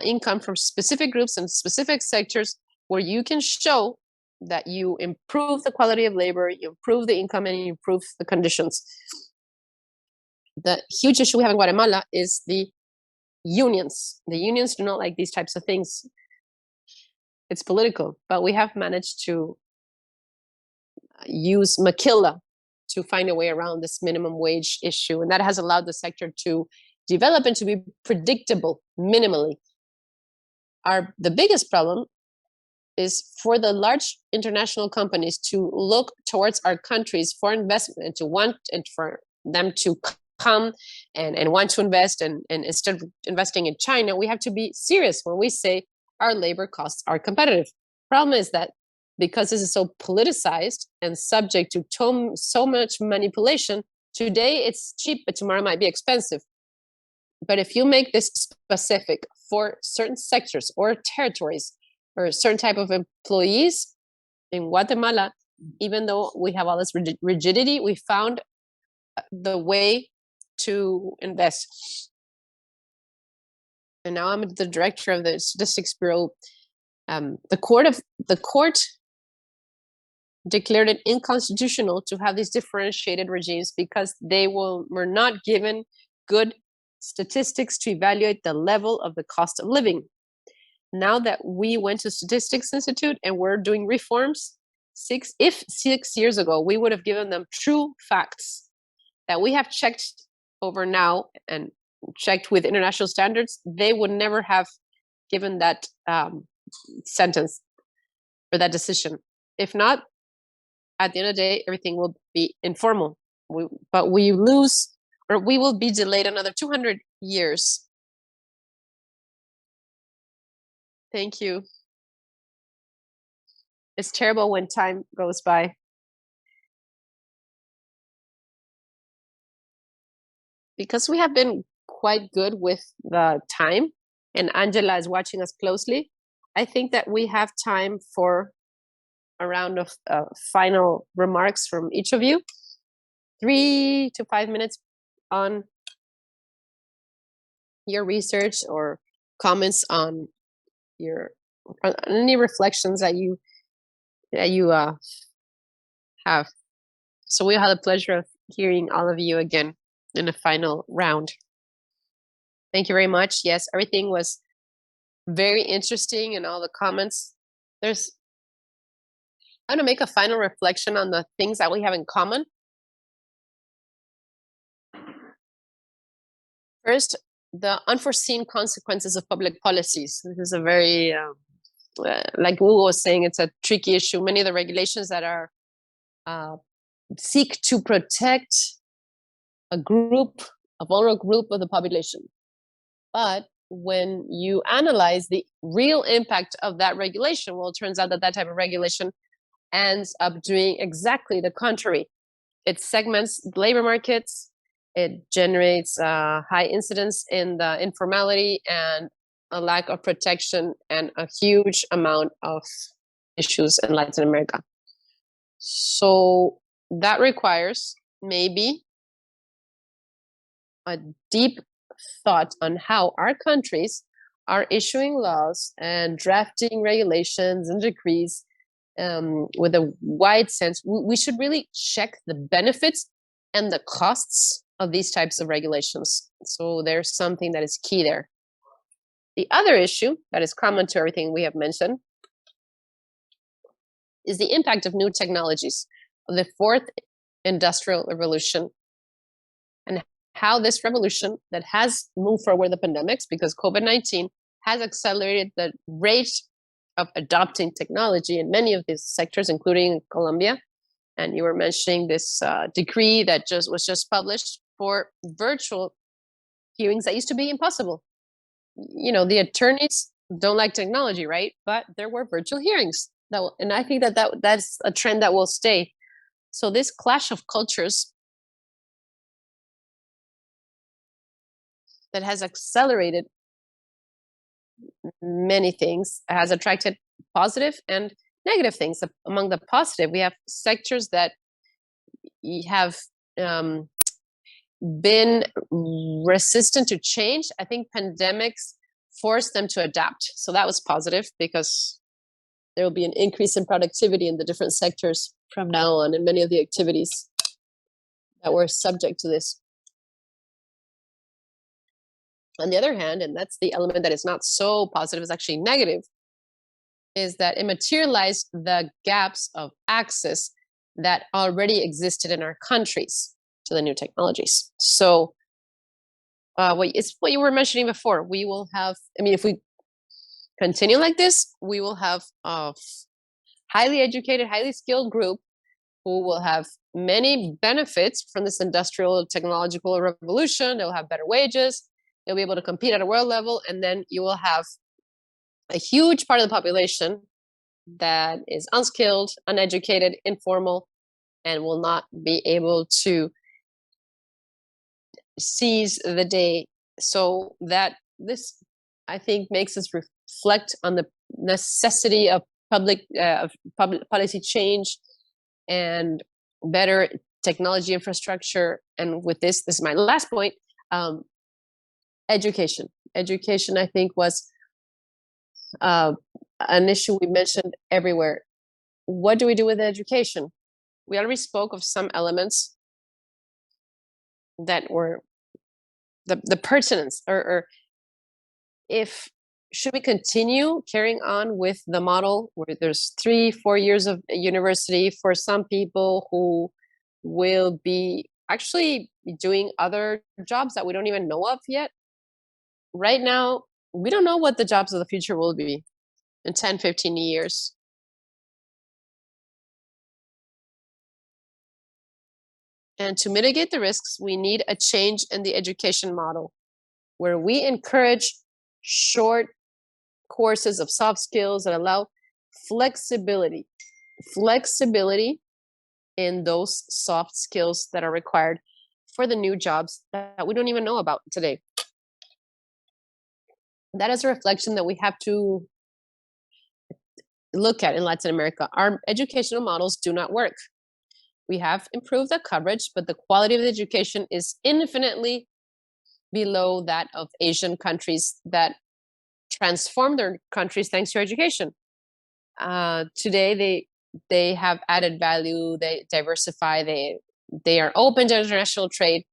income from specific groups and specific sectors, where you can show that you improve the quality of labor, you improve the income, and you improve the conditions. The huge issue we have in Guatemala is the unions. The unions do not like these types of things. It's political, but we have managed to use Maquila to find a way around this minimum wage issue, and that has allowed the sector to develop and to be predictable minimally. The biggest problem is for the large international companies to look towards our countries for investment, and for them to come and want to invest, and instead of investing in China, we have to be serious when we say our labor costs are competitive. Problem is that because this is so politicized and subject to so much manipulation, today it's cheap, but tomorrow might be expensive. But if you make this specific for certain sectors or territories or a certain type of employees in Guatemala, even though we have all this rigidity, we found the way to invest. And now I'm the director of the Statistics Bureau. The court declared it unconstitutional to have these differentiated regimes because they were not given good statistics to evaluate the level of the cost of living. Now that we went to Statistics Institute and we're doing reforms, 6 years ago, we would have given them true facts that we have checked over now and checked with international standards, they would never have given that sentence or that decision. If not, at the end of the day, everything will be informal. But we lose, or we will be delayed another 200 years. Thank you. It's terrible when time goes by. Because we have been quite good with the time, and Angela is watching us closely, I think that we have time for a round of final remarks from each of you. 3 to 5 minutes on your research or comments on any reflections that you have. So we'll have the pleasure of hearing all of you again in a final round. Thank you very much. Yes, everything was very interesting, and all the comments. I'm going to make a final reflection on the things that we have in common. First, the unforeseen consequences of public policies. This is a very, like Hugo was saying, it's a tricky issue. Many of the regulations that are seek to protect a vulnerable group of the population. But when you analyze the real impact of that regulation, well, it turns out that that type of regulation ends up doing exactly the contrary. It segments labor markets, it generates high incidence in the informality and a lack of protection and a huge amount of issues in Latin America. So that requires maybe a deep thought on how our countries are issuing laws and drafting regulations and decrees with a wide sense. We should really check the benefits and the costs of these types of regulations. So there's something that is key there. The other issue that is common to everything we have mentioned is the impact of new technologies, of the fourth industrial revolution, and how this revolution that has moved forward the pandemics, because COVID-19 has accelerated the rate of adopting technology in many of these sectors, including Colombia. And you were mentioning this decree that was just published for virtual hearings that used to be impossible. You know, the attorneys don't like technology, right? But there were virtual hearings. And I think that's a trend that will stay. So this clash of cultures that has accelerated many things, has attracted positive and negative things. Among the positive, we have sectors that have been resistant to change. I think pandemics forced them to adapt. So that was positive, because there will be an increase in productivity in the different sectors from now on, in many of the activities that were subject to this. On the other hand, and that's the element that is not so positive, is actually negative, is that it materialized the gaps of access that already existed in our countries to the new technologies. So it's what you were mentioning before. We will have, I mean, if we continue like this, we will have a highly educated, highly skilled group who will have many benefits from this industrial technological revolution. They'll have better wages. They'll be able to compete at a world level. And then you will have a huge part of the population that is unskilled, uneducated, informal, and will not be able to seize the day. So that this, I think, makes us reflect on the necessity of public policy change and better technology infrastructure. And with this is my last point. Education. Education, I think, was an issue we mentioned everywhere. What do we do with education? We already spoke of some elements that were the pertinence, or if should we continue carrying on with the model where there's 3-4 years of university for some people who will be actually doing other jobs that we don't even know of yet? Right now, we don't know what the jobs of the future will be in 10-15 years. And to mitigate the risks, we need a change in the education model where we encourage short courses of soft skills that allow flexibility in those soft skills that are required for the new jobs that we don't even know about today. That is a reflection that we have to look at in Latin America. Our educational models do not work. We have improved the coverage, but the quality of the education is infinitely below that of Asian countries that transform their countries thanks to education. Today, they have added value, they diversify, they are open to international trade.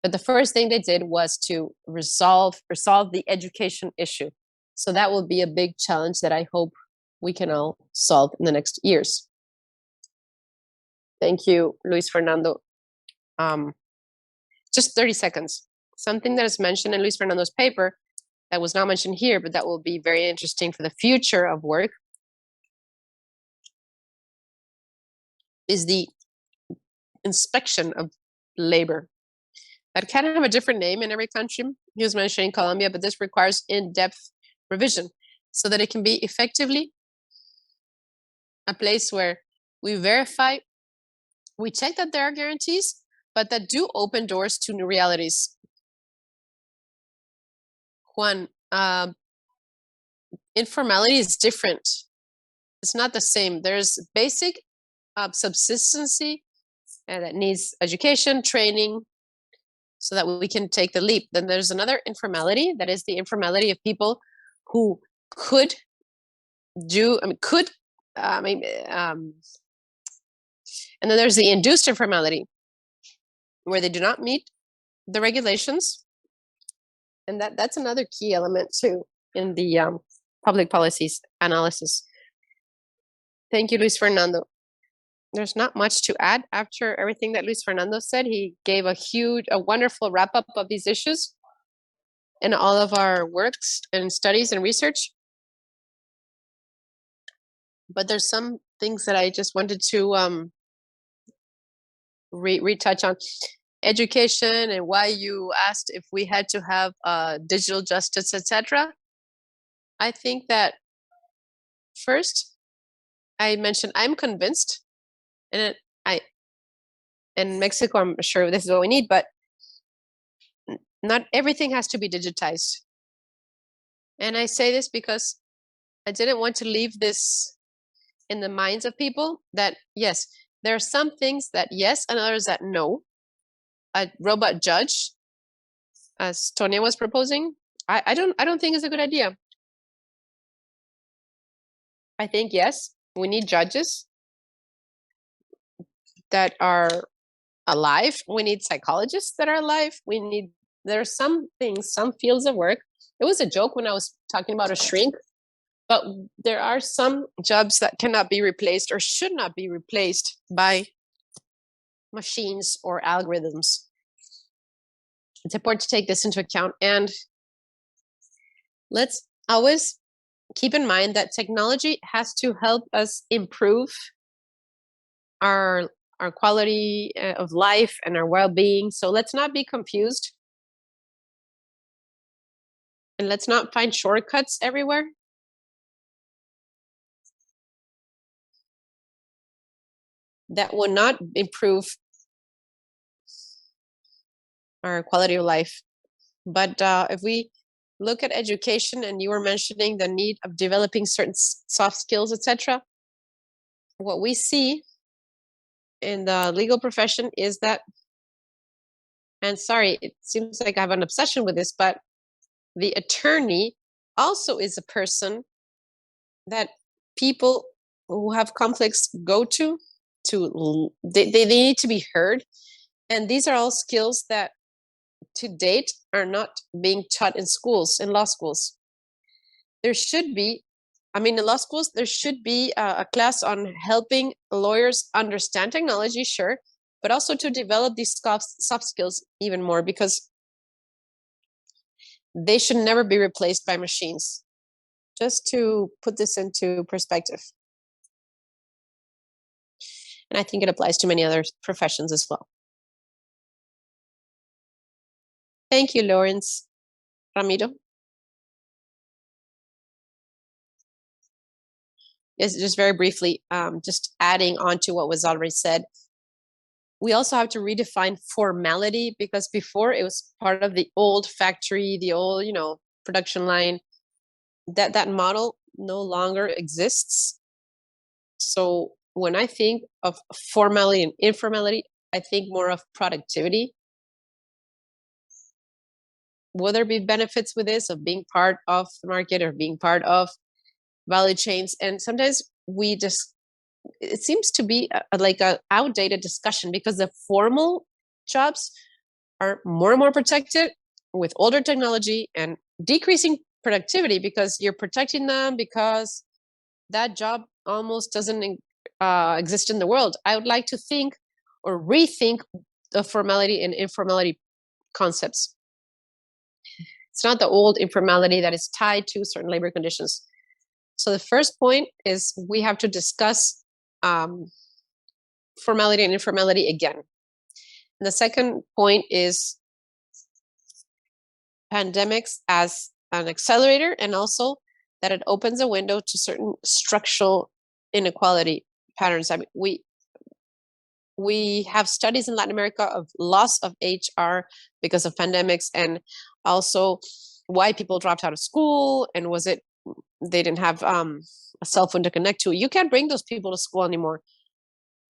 But the first thing they did was to resolve the education issue. So that will be a big challenge that I hope we can all solve in the next years. Thank you, Luis Fernando. Just 30 seconds. something that is mentioned in Luis Fernando's paper that was not mentioned here, but that will be very interesting for the future of work, is the inspection of labor. That can have a different name in every country. He was mentioning Colombia, but this requires in-depth revision so that it can be effectively a place where we verify, we check that there are guarantees, but that do open doors to new realities. Juan, informality is different. It's not the same. There's basic subsistency that needs education, training, so that we can take the leap. Then there's another informality, that is the informality of people who could do, and then there's the induced informality, where they do not meet the regulations. And that's another key element too in the public policies analysis. Thank you, Luis Fernando. There's not much to add after everything that Luis Fernando said. He gave a wonderful wrap up of these issues in all of our works and studies and research. But there's some things that I just wanted to retouch on. Education and why you asked if we had to have digital justice, etc. I think that first, I mentioned I'm convinced, and in Mexico, I'm sure this is what we need, but not everything has to be digitized. And I say this because I didn't want to leave this in the minds of people that, yes, there are some things that yes, and others that no. A robot judge, as Tonia was proposing, I don't think is a good idea. I think, yes, we need judges that are alive. We need psychologists that are alive. There are some things, some fields of work. It was a joke when I was talking about a shrink, but there are some jobs that cannot be replaced or should not be replaced by machines or algorithms. It's important to take this into account. And let's always keep in mind that technology has to help us improve our quality of life and our well-being. So let's not be confused. And let's not find shortcuts everywhere. That will not improve our quality of life. But if we look at education, and you were mentioning the need of developing certain soft skills, etc., what we see in the legal profession is that, and sorry, it seems like I have an obsession with this, but the attorney also is a person that people who have conflicts go to they need to be heard. And these are all skills that to date are not being taught in schools, in law schools. There should be, in law schools, there should be a class on helping lawyers understand technology, sure, but also to develop these soft skills even more, because they should never be replaced by machines. Just to put this into perspective. And I think it applies to many other professions as well. Thank you, Lawrence. Ramiro? Yes, just very briefly, just adding on to what was already said. We also have to redefine formality, because before it was part of the old factory, the old, production line. That model no longer exists. So when I think of formality and informality, I think more of productivity. Will there be benefits with this, of being part of the market or being part of value chains? And sometimes it seems to be like an outdated discussion, because the formal jobs are more and more protected with older technology and decreasing productivity, because you're protecting them because that job almost doesn't exist in the world. I would like to think or rethink the formality and informality concepts. It's not the old informality that is tied to certain labor conditions. So the first point is we have to discuss formality and informality again. And the second point is pandemics as an accelerator, and also that it opens a window to certain structural inequality patterns. I mean, we have studies in Latin America of loss of HR because of pandemics, and also why people dropped out of school, and was it they didn't have a cell phone to connect to. You can't bring those people to school anymore.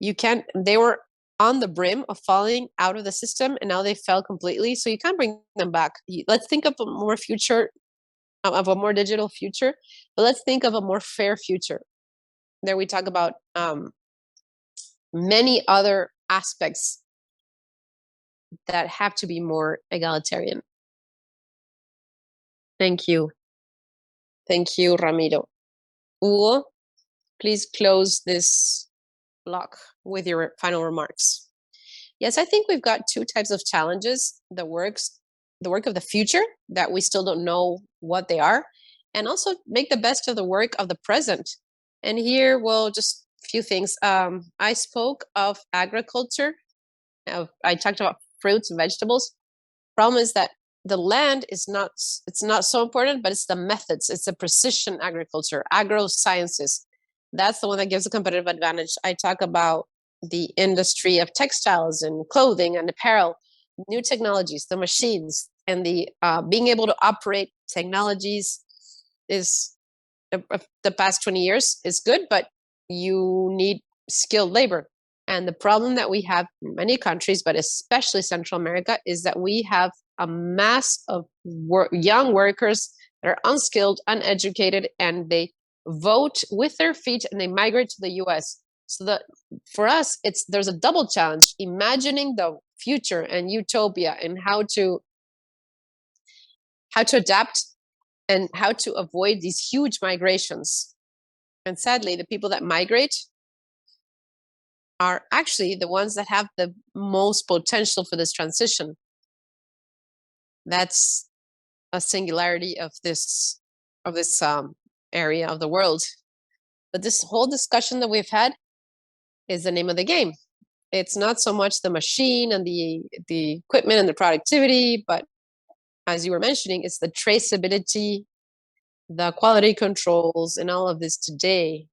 You can't. They were on the brim of falling out of the system, and now they fell completely. So you can't bring them back. Let's think of a more future, of a more digital future, but let's think of a more fair future. There we talk about many other aspects that have to be more egalitarian. Thank you. Thank you, Ramiro. Hugo, please close this block with your final remarks. Yes, I think we've got two types of challenges: the work of the future that we still don't know what they are, and also make the best of the work of the present. And here, well, just a few things. I spoke of agriculture. I talked about fruits and vegetables. Problem is that the land is not, it's not so important, but it's the methods. It's the precision agriculture, agro-sciences. That's the one that gives a competitive advantage. I talk about the industry of textiles and clothing and apparel, new technologies, the machines, and the being able to operate technologies is the past 20 years is good, but you need skilled labor. And the problem that we have in many countries, but especially Central America, is that we have a mass of young workers that are unskilled, uneducated, and they vote with their feet and they migrate to the US. So that for us, there's a double challenge: imagining the future and utopia, and how to adapt and how to avoid these huge migrations. And sadly, the people that migrate are actually the ones that have the most potential for this transition. That's a singularity of this area of the world. But this whole discussion that we've had is the name of the game. It's not so much the machine and the equipment and the productivity, but as you were mentioning, it's the traceability, the quality controls, and all of this today.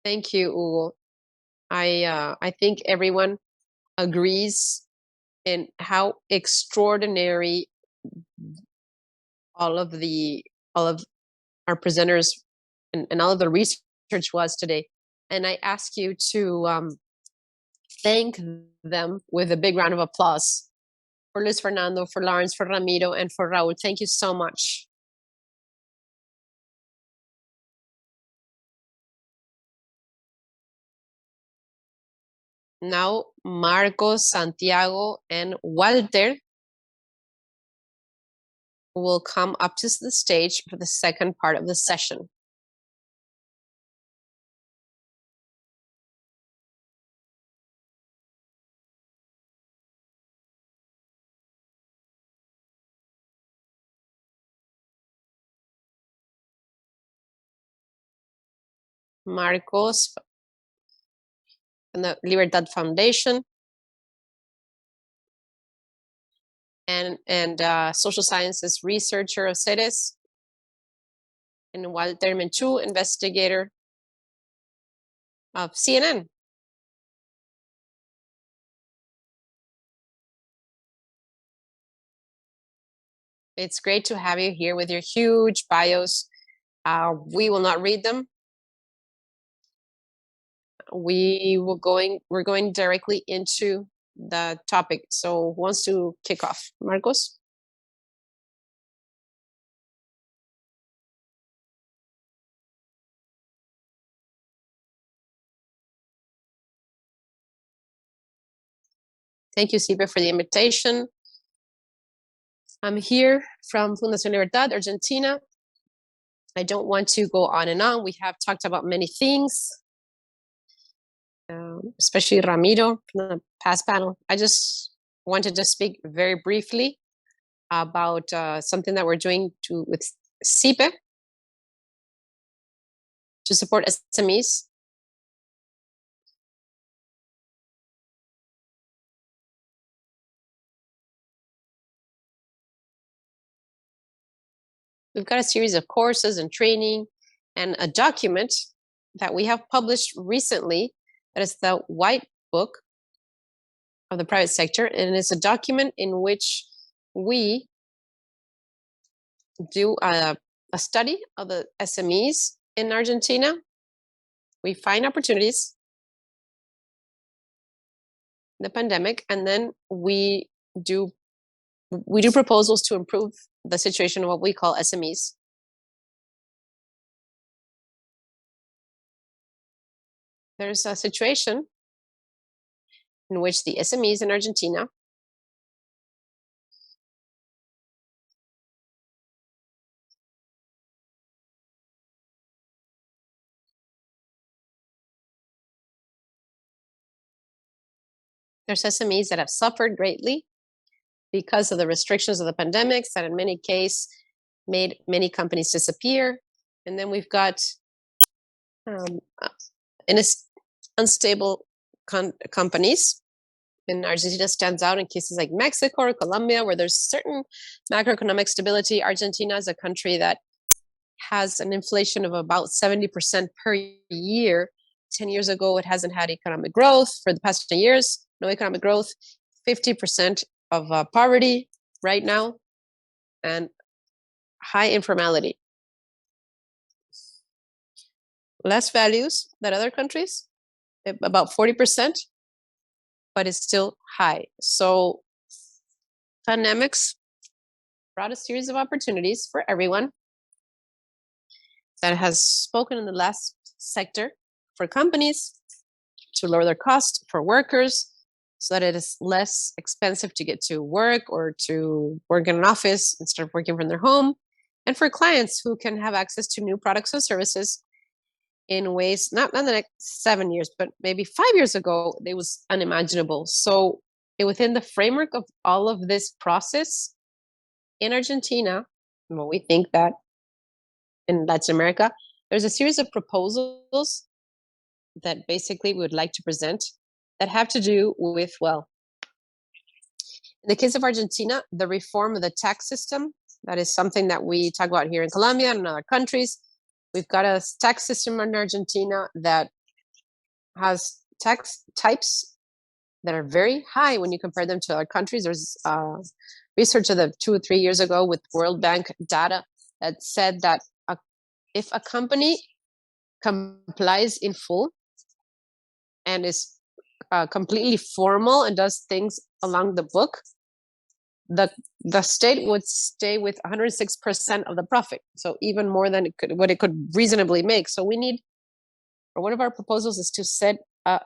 Thank you, Hugo. I think everyone agrees in how extraordinary all of our presenters and all of the research was today. And I ask you to thank them with a big round of applause for Luis Fernando, for Lawrence, for Ramiro, and for Raul. Thank you so much. Now, Marcos, Santiago, and Walter will come up to the stage for the second part of the session. Marcos from the Libertad Foundation and social sciences researcher of CERES, and Walter Menchú, investigator of CNN. It's great to have you here with your huge bios. We will not read them. We're going directly into the topic. So who wants to kick off? Marcos? Thank you, Sipe, for the invitation. I'm here from Fundación Libertad, Argentina. I don't want to go on and on. We have talked about many things. especially Ramiro from the past panel. I just wanted to speak very briefly about something that we're doing with CIPE to support SMEs. We've got a series of courses and training and a document that we have published recently that is the White Book of the Private Sector. And it's a document in which we do a study of the SMEs in Argentina. We find opportunities in the pandemic, and then we do proposals to improve the situation of what we call SMEs. There's a situation in which the SMEs in Argentina there's SMEs that have suffered greatly because of the restrictions of the pandemics that in many cases made many companies disappear. And then we've got unstable companies. And Argentina stands out in cases like Mexico or Colombia, where there's certain macroeconomic stability. Argentina is a country that has an inflation of about 70% per year. 10 years ago, it hasn't had economic growth. For the past 10 years, no economic growth, 50% of poverty right now, and high informality. Less values than other countries, about 40%, but it's still high. So pandemics brought a series of opportunities for everyone that has spoken in the last sector for companies to lower their cost for workers so that it is less expensive to get to work or to work in an office instead of working from their home, and for clients who can have access to new products and services in ways, not in the next 7 years, but maybe 5 years ago, it was unimaginable. So within the framework of all of this process in Argentina, well, we think that in Latin America, there's a series of proposals that basically we would like to present that have to do with, well, in the case of Argentina, the reform of the tax system. That is something that we talk about here in Colombia and in other countries. We've got a tax system in Argentina that has tax types that are very high when you compare them to other countries. There's research of 2 or 3 years ago with World Bank data that said that if a company complies in full and is completely formal and does things along the book, the state would stay with 106% of the profit. So even more than what it could reasonably make. So we need, or one of our proposals is to set a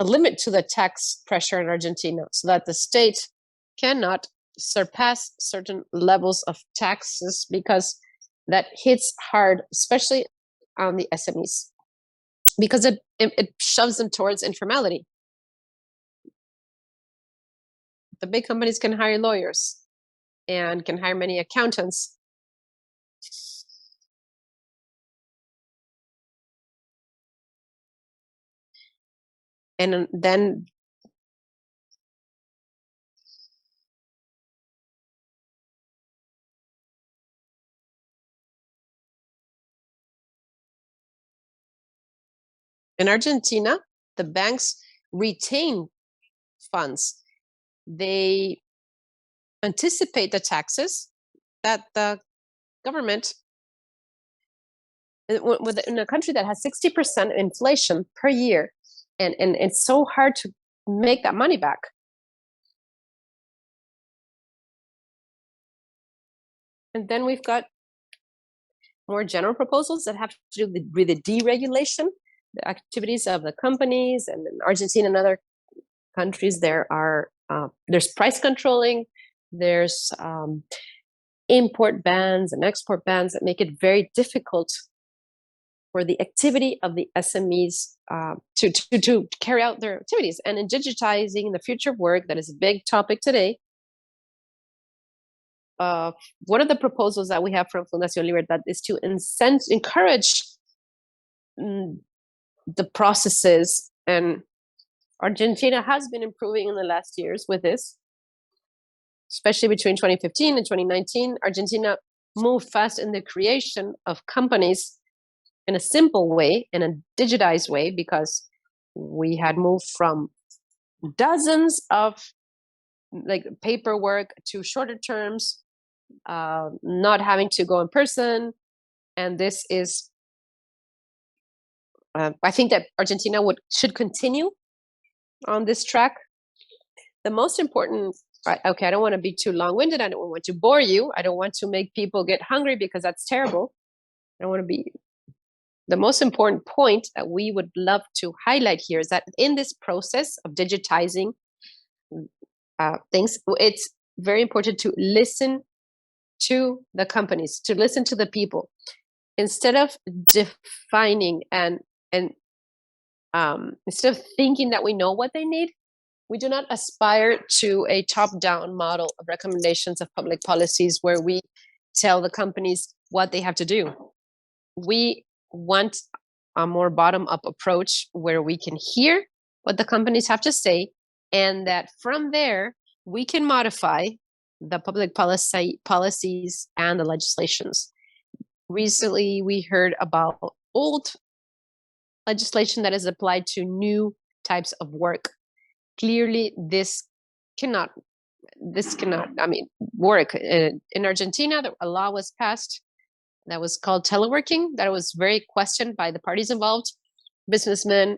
limit to the tax pressure in Argentina so that the state cannot surpass certain levels of taxes, because that hits hard, especially on the SMEs, because it shoves them towards informality. The big companies can hire lawyers and can hire many accountants. And then in Argentina, the banks retain funds. They anticipate the taxes that the government, in a country that has 60% inflation per year, and it's so hard to make that money back. And then we've got more general proposals that have to do with the deregulation, the activities of the companies. And in Argentina and other countries, there's price controlling, there's import bans and export bans that make it very difficult for the activity of the SMEs to carry out their activities. And in digitizing the future of work, that is a big topic today. One of the proposals that we have from Fundación Libertad is to encourage the processes, and Argentina has been improving in the last years with this, especially between 2015 and 2019. Argentina moved fast in the creation of companies in a simple way, in a digitized way, because we had moved from dozens of like paperwork to shorter terms, not having to go in person. And this is, I think that Argentina should continue on this track. The most important, okay, I don't want to be too long-winded. I don't want to bore you. I don't want to make people get hungry because that's terrible. I don't want to be. The most important point that we would love to highlight here is that in this process of digitizing things, it's very important to listen to the companies, to listen to the people, instead of defining and instead of thinking that we know what they need. We do not aspire to a top-down model of recommendations of public policies where we tell the companies what they have to do. We want a more bottom-up approach where we can hear what the companies have to say, and that from there we can modify the public policies and the legislations. Recently, we heard about old legislation that is applied to new types of work. Clearly, this cannot, work. In Argentina, a law was passed that was called teleworking, that was very questioned by the parties involved, businessmen,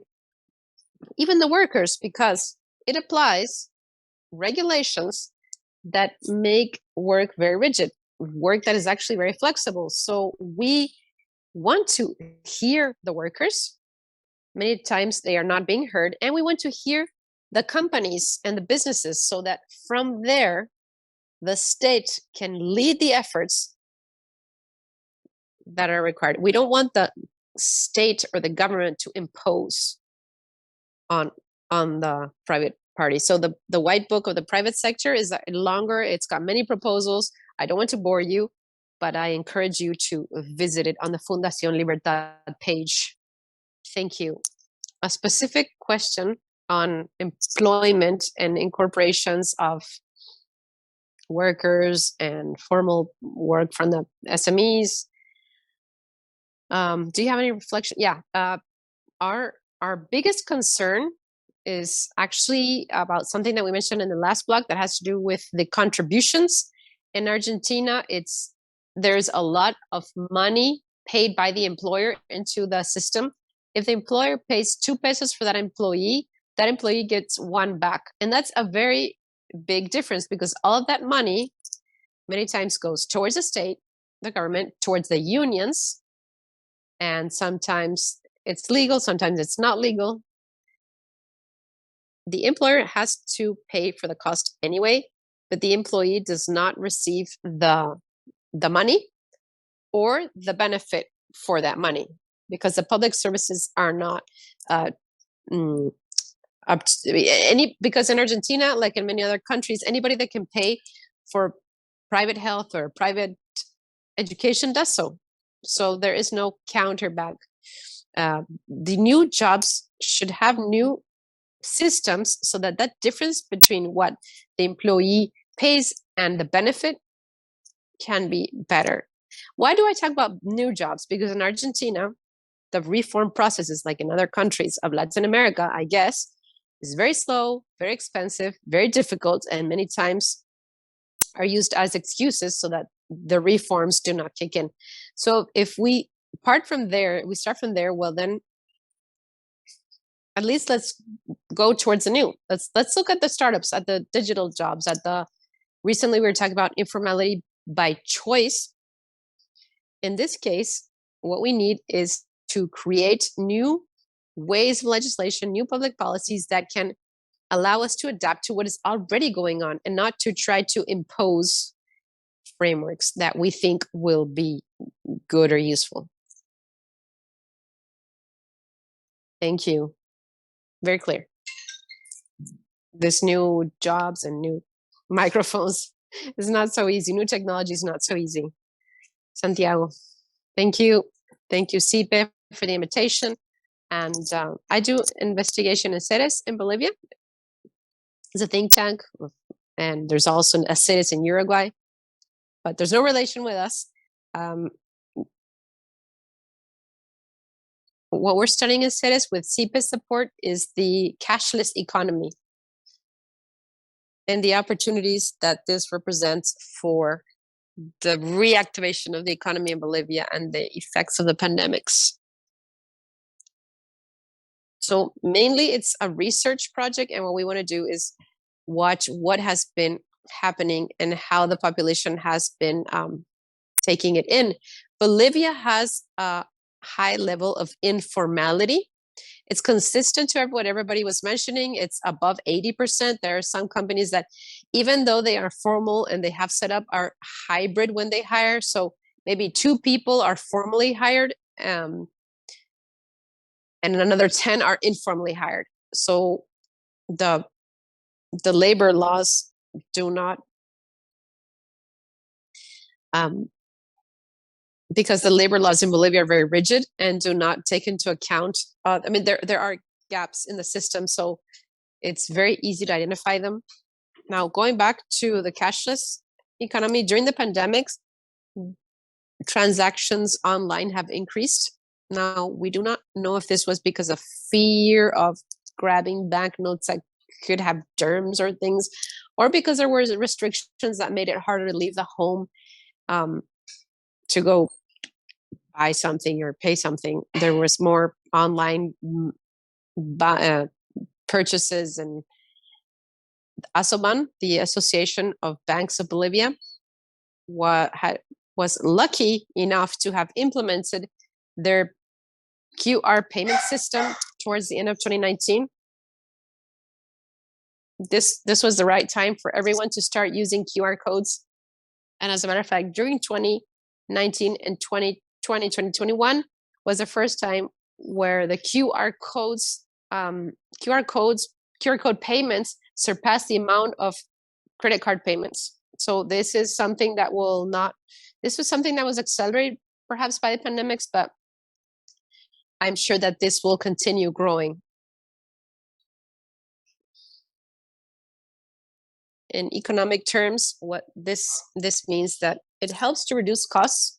even the workers, because it applies regulations that make work very rigid, work that is actually very flexible. So we want to hear the workers. Many times they are not being heard, and we want to hear the companies and the businesses so that from there, the state can lead the efforts that are required. We don't want the state or the government to impose on the private party. So the white book of the private sector is longer. It's got many proposals. I don't want to bore you, but I encourage you to visit it on the Fundación Libertad page. Thank you. A specific question on employment and incorporations of workers and formal work from the SMEs. Do you have any reflection? Yeah, our biggest concern is actually about something that we mentioned in the last block that has to do with the contributions. In Argentina, there's a lot of money paid by the employer into the system. If the employer pays 2 pesos for that employee gets 1 back. And that's a very big difference, because all of that money many times goes towards the state, the government, towards the unions. And sometimes it's legal, sometimes it's not legal. The employer has to pay for the cost anyway, but the employee does not receive the money or the benefit for that money, because the public services are not because in Argentina, like in many other countries, anybody that can pay for private health or private education does so. So there is no counterback. The new jobs should have new systems so that difference between what the employee pays and the benefit can be better. Why do I talk about new jobs? Because in Argentina, the reform processes, like in other countries of Latin America, I guess, is very slow, very expensive, very difficult, and many times are used as excuses so that the reforms do not kick in. So if we start from there, well then, at least let's go towards the new. Let's look at the startups, at the digital jobs, recently we were talking about informality by choice. In this case, what we need is to create new ways of legislation, new public policies that can allow us to adapt to what is already going on, and not to try to impose frameworks that we think will be good or useful. Thank you. Very clear. This new jobs and new microphones is not so easy. New technology is not so easy. Santiago, thank you. Thank you, CIPE, for the invitation. And I do investigation in CERES in Bolivia. It's a think tank, and there's also a CERES in Uruguay, but there's no relation with us. What we're studying in CERES with CIPE support is the cashless economy and the opportunities that this represents for the reactivation of the economy in Bolivia and the effects of the pandemics. So mainly it's a research project, and what we want to do is watch what has been happening and how the population has been taking it in. Bolivia has a high level of informality. It's consistent to what everybody was mentioning. It's above 80%. There are some companies that, even though they are formal and they have set up, are hybrid when they hire. So maybe 2 people are formally hired, and another 10 are informally hired. So the labor laws do not, because the labor laws in Bolivia are very rigid and do not take into account, I mean, there are gaps in the system, so it's very easy to identify them. Now, going back to the cashless economy, during the pandemics, transactions online have increased. Now, we do not know if this was because of fear of grabbing banknotes that could have germs or things, or because there were restrictions that made it harder to leave the home to go buy something or pay something. There was more online purchases, and ASOBAN, the Association of Banks of Bolivia, was lucky enough to have implemented their QR payment system towards the end of 2019. This was the right time for everyone to start using QR codes. And as a matter of fact, during 2019 and 2021 was the first time where the QR code payments surpassed the amount of credit card payments. So this is something that this was something that was accelerated perhaps by the pandemics, but I'm sure that this will continue growing. In economic terms, what this means that it helps to reduce costs.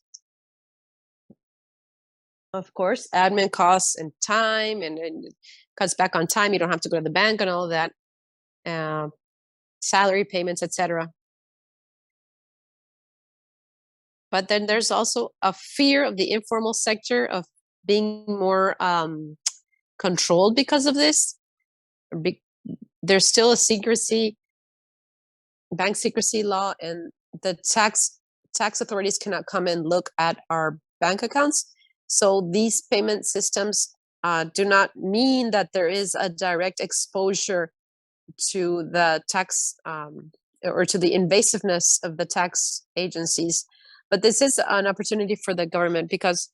Of course, admin costs and time, and it cuts back on time. You don't have to go to the bank and all of that. Salary payments, etc. But then there's also a fear of the informal sector of being more controlled because of this. There's still a bank secrecy law, and the tax authorities cannot come and look at our bank accounts. So these payment systems do not mean that there is a direct exposure to the tax or to the invasiveness of the tax agencies. But this is an opportunity for the government, because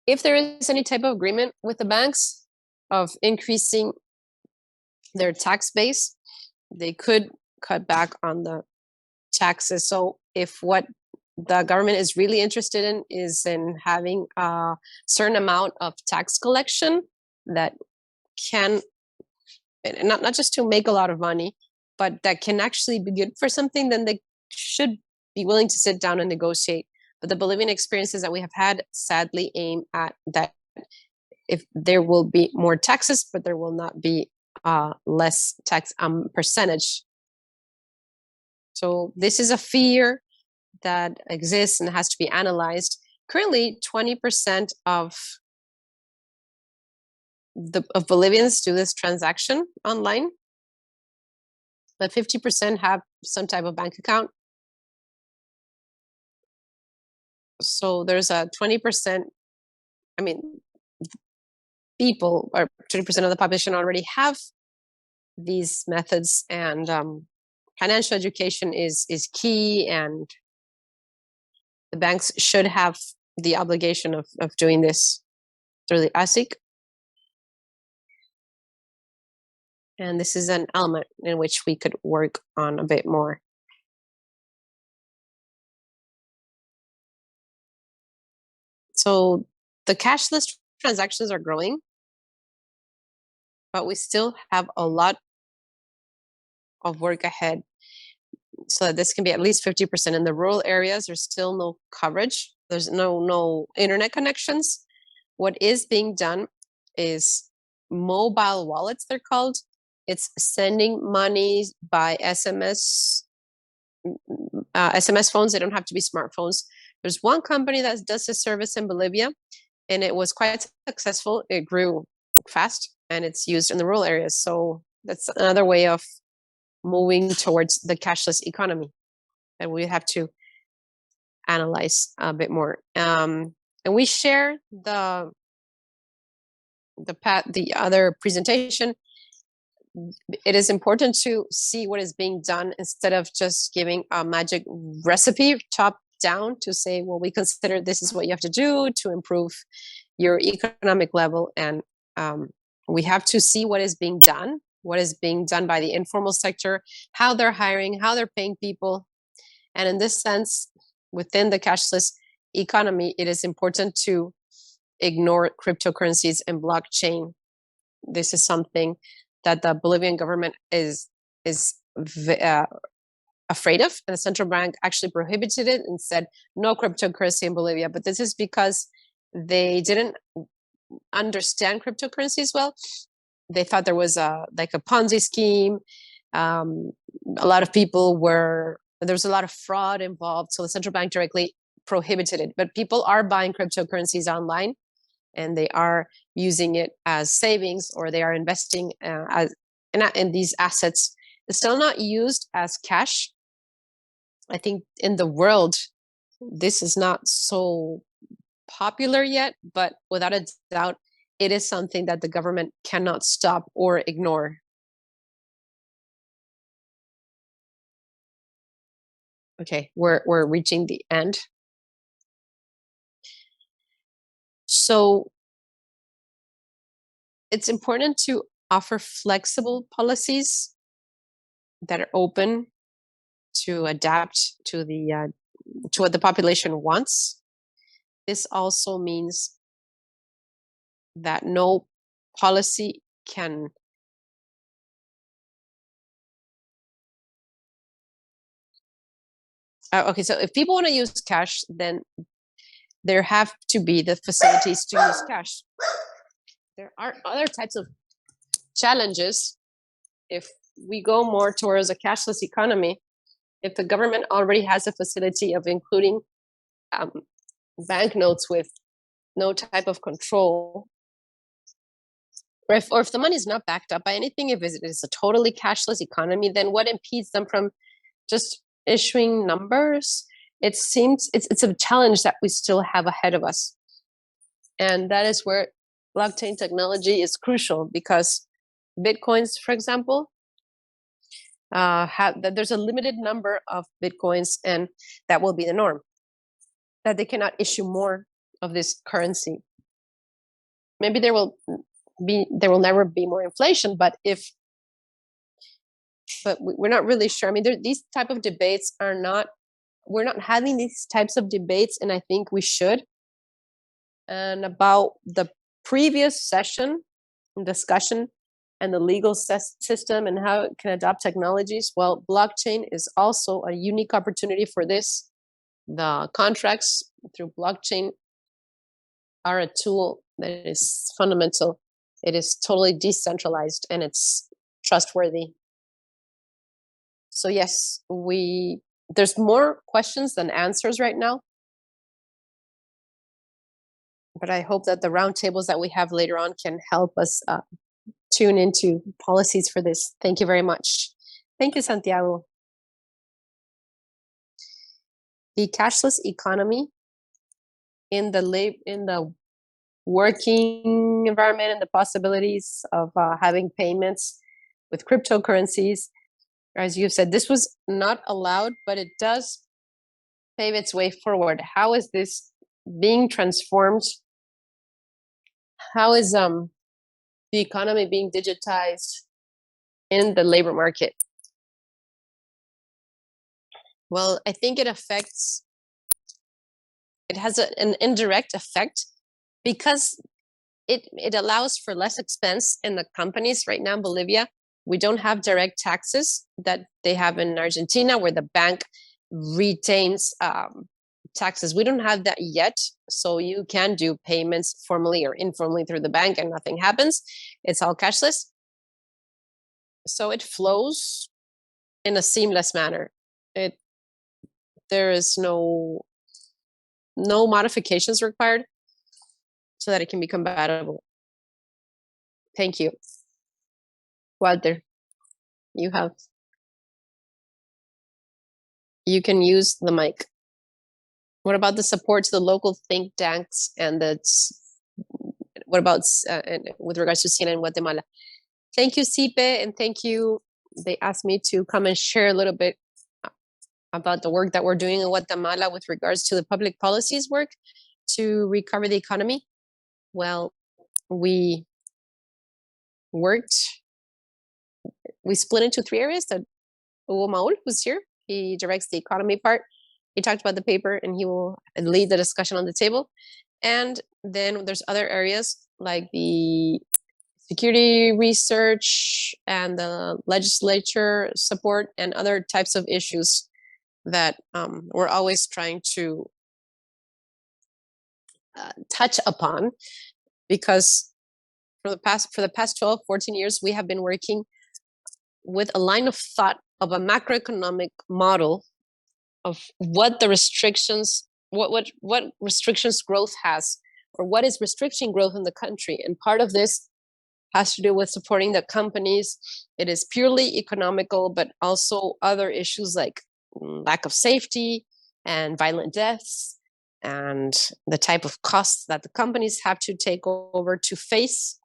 if there is any type of agreement with the banks of increasing their tax base, they could cut back on the taxes. So if what the government is really interested in is in having a certain amount of tax collection that can, not just to make a lot of money, but that can actually be good for something, then they should be willing to sit down and negotiate. But the Bolivian experiences that we have had sadly aim at that. If there will be more taxes, but there will not be less tax percentage. So this is a fear that exists and has to be analyzed. Currently, 20% of Bolivians do this transaction online, but 50% have some type of bank account. So there's a 20%, I mean, people, or 20% of the population already have these methods, and financial education is key, and the banks should have the obligation of doing this through the ASIC. And this is an element in which we could work on a bit more. So the cashless transactions are growing, but we still have a lot of work ahead so that this can be at least 50%. In the rural areas, there's still no coverage. There's no internet connections. What is being done is mobile wallets, they're called. It's sending money by SMS phones. They don't have to be smartphones. There's one company that does this service in Bolivia, and it was quite successful. It grew fast, and it's used in the rural areas. So that's another way of moving towards the cashless economy that we have to analyze a bit more. And we share the other presentation. It is important to see what is being done instead of just giving a magic recipe top down to say, well, we consider this is what you have to do to improve your economic level. And we have to see what is being done by the informal sector, how they're hiring, how they're paying people. And in this sense, within the cashless economy, it is important to ignore cryptocurrencies and blockchain. This is something that the Bolivian government is afraid of, and the central bank actually prohibited it and said no cryptocurrency in Bolivia. But this is because they didn't understand cryptocurrencies well. They thought there was a Ponzi scheme. A lot of people there was a lot of fraud involved, so the central bank directly prohibited it. But people are buying cryptocurrencies online, and they are using it as savings, or they are investing in these assets. It's still not used as cash. I think in the world, this is not so popular yet, but without a doubt, it is something that the government cannot stop or ignore. Okay, we're reaching the end. So it's important to offer flexible policies that are open to adapt to what the population wants. This also means that no policy can okay, so if people want to use cash, then there have to be the facilities to use cash. There are other types of challenges if we go more towards a cashless economy. If the government already has a facility of including banknotes with no type of control, or if the money is not backed up by anything, if it is a totally cashless economy, then what impedes them from just issuing numbers? It seems it's a challenge that we still have ahead of us. And that is where blockchain technology is crucial, because Bitcoins, for example, there's a limited number of Bitcoins, and that will be the norm, that they cannot issue more of this currency. Maybe there will never be more inflation, but we're not really sure. I mean, these type of debates we're not having these types of debates, and I think we should. And about the previous session discussion and the legal system and how it can adopt technologies, well, blockchain is also a unique opportunity for this. The contracts through blockchain are a tool that is fundamental. It is totally decentralized, and it's trustworthy. So yes, there's more questions than answers right now. But I hope that the roundtables that we have later on can help us tune into policies for this. Thank you very much. Thank you, Santiago. The cashless economy in the working environment and the possibilities of having payments with cryptocurrencies. As you've said, this was not allowed, but it does pave its way forward. How is this being transformed? How is the economy being digitized? in the labor market? Well, I think it has an indirect effect because it allows for less expense in the companies. Right now in Bolivia, we don't have direct taxes that they have in Argentina, where the bank retains taxes. We don't have that yet. So you can do payments formally or informally through the bank and nothing happens. It's all cashless. So it flows in a seamless manner. There is no modifications required so that it can be compatible. Thank you. Walter, you can use the mic. What about the support to the local think tanks and what about with regards to CNN in Guatemala? Thank you, Sipe, and thank you. They asked me to come and share a little bit about the work that we're doing in Guatemala with regards to the public policies work to recover the economy. Well, we split into 3 areas. That Hugo Maul was here. He directs the economy part. He talked about the paper and he will lead the discussion on the table. And then there's other areas like the security research and the legislature support and other types of issues that we're always trying to touch upon, because for the past 12, 14 years, we have been working with a line of thought of a macroeconomic model of what the restrictions, what restrictions growth has, or what is restricting growth in the country. And part of this has to do with supporting the companies. It is purely economical, but also other issues like lack of safety and violent deaths and the type of costs that the companies have to take over to face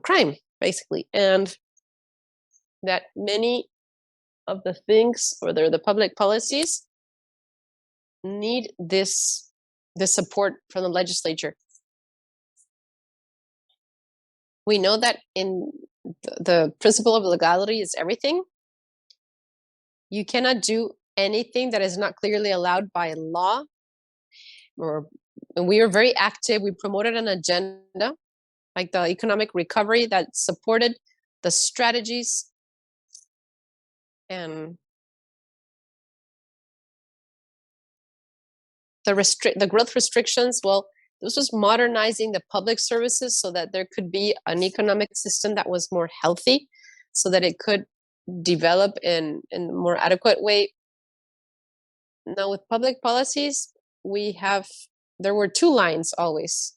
crime, basically. And that many of the things, or the public policies, need this support from the legislature. We know that in the principle of legality is everything. You cannot do anything that is not clearly allowed by law. And we are very active. We promoted an agenda, like the economic recovery, that supported the strategies and the growth restrictions. Well, this was modernizing the public services so that there could be an economic system that was more healthy, so that it could develop in a more adequate way. Now, with public policies, there were 2 lines always.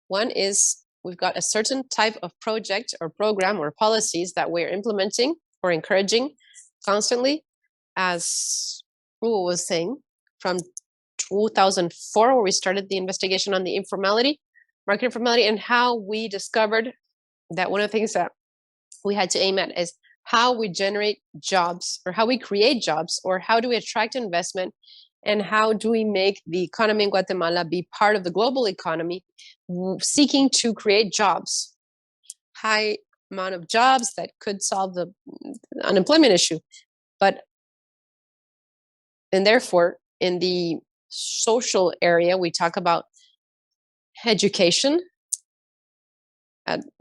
One is we've got a certain type of project or program or policies that we're implementing or encouraging constantly, as Hugo was saying, from 2004, where we started the investigation on the market informality, and how we discovered that one of the things that we had to aim at is how we generate jobs, or how we create jobs, or how do we attract investment, and how do we make the economy in Guatemala be part of the global economy, seeking to create jobs, high amount of jobs that could solve the unemployment issue. And therefore, in the social area, we talk about education.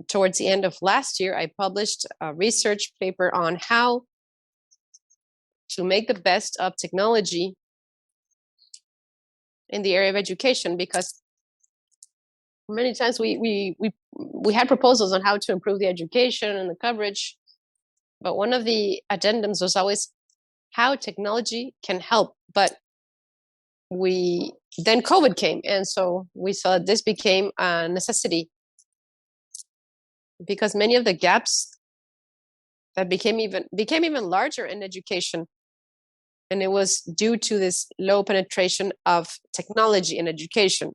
Towards the end of last year, I published a research paper on how to make the best of technology in the area of education, because many times we had proposals on how to improve the education and the coverage, but one of the addendums was always how technology can help. But then COVID came, and so we saw that this became a necessity, because many of the gaps that became even larger in education, and it was due to this low penetration of technology in education.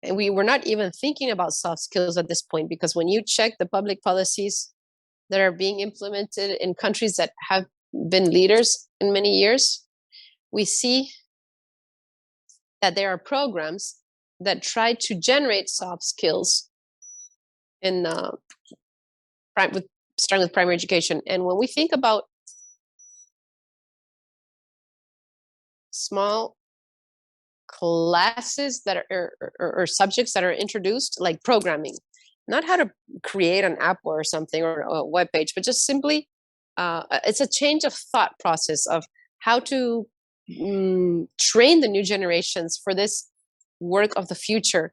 And we were not even thinking about soft skills at this point, because when you check the public policies that are being implemented in countries that have been leaders in many years, we see that there are programs that try to generate soft skills in starting with primary education. And when we think about small classes that are or subjects that are introduced, like programming, not how to create an app or something or a web page, but just simply it's a change of thought process of how to train the new generations for this work of the future.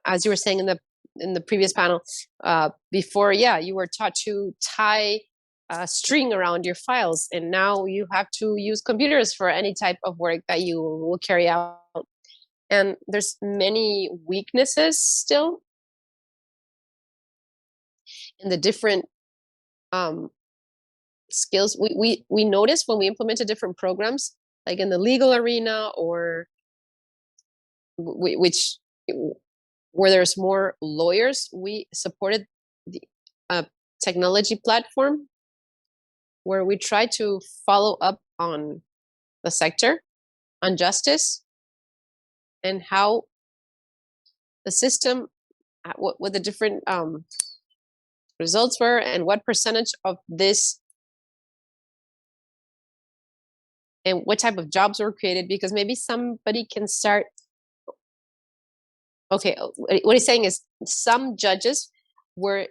As you were saying in the previous panel, before, you were taught to tie a string around your files, and now you have to use computers for any type of work that you will carry out. And there's many weaknesses still in the different skills. We notice when we implemented different programs, like in the legal arena or which where there's more lawyers, we supported the technology platform where we try to follow up on the sector, on justice, and how the system, what the different results were, and what percentage of this and what type of jobs were created. Because maybe somebody can start. Okay, what he's saying is some judges were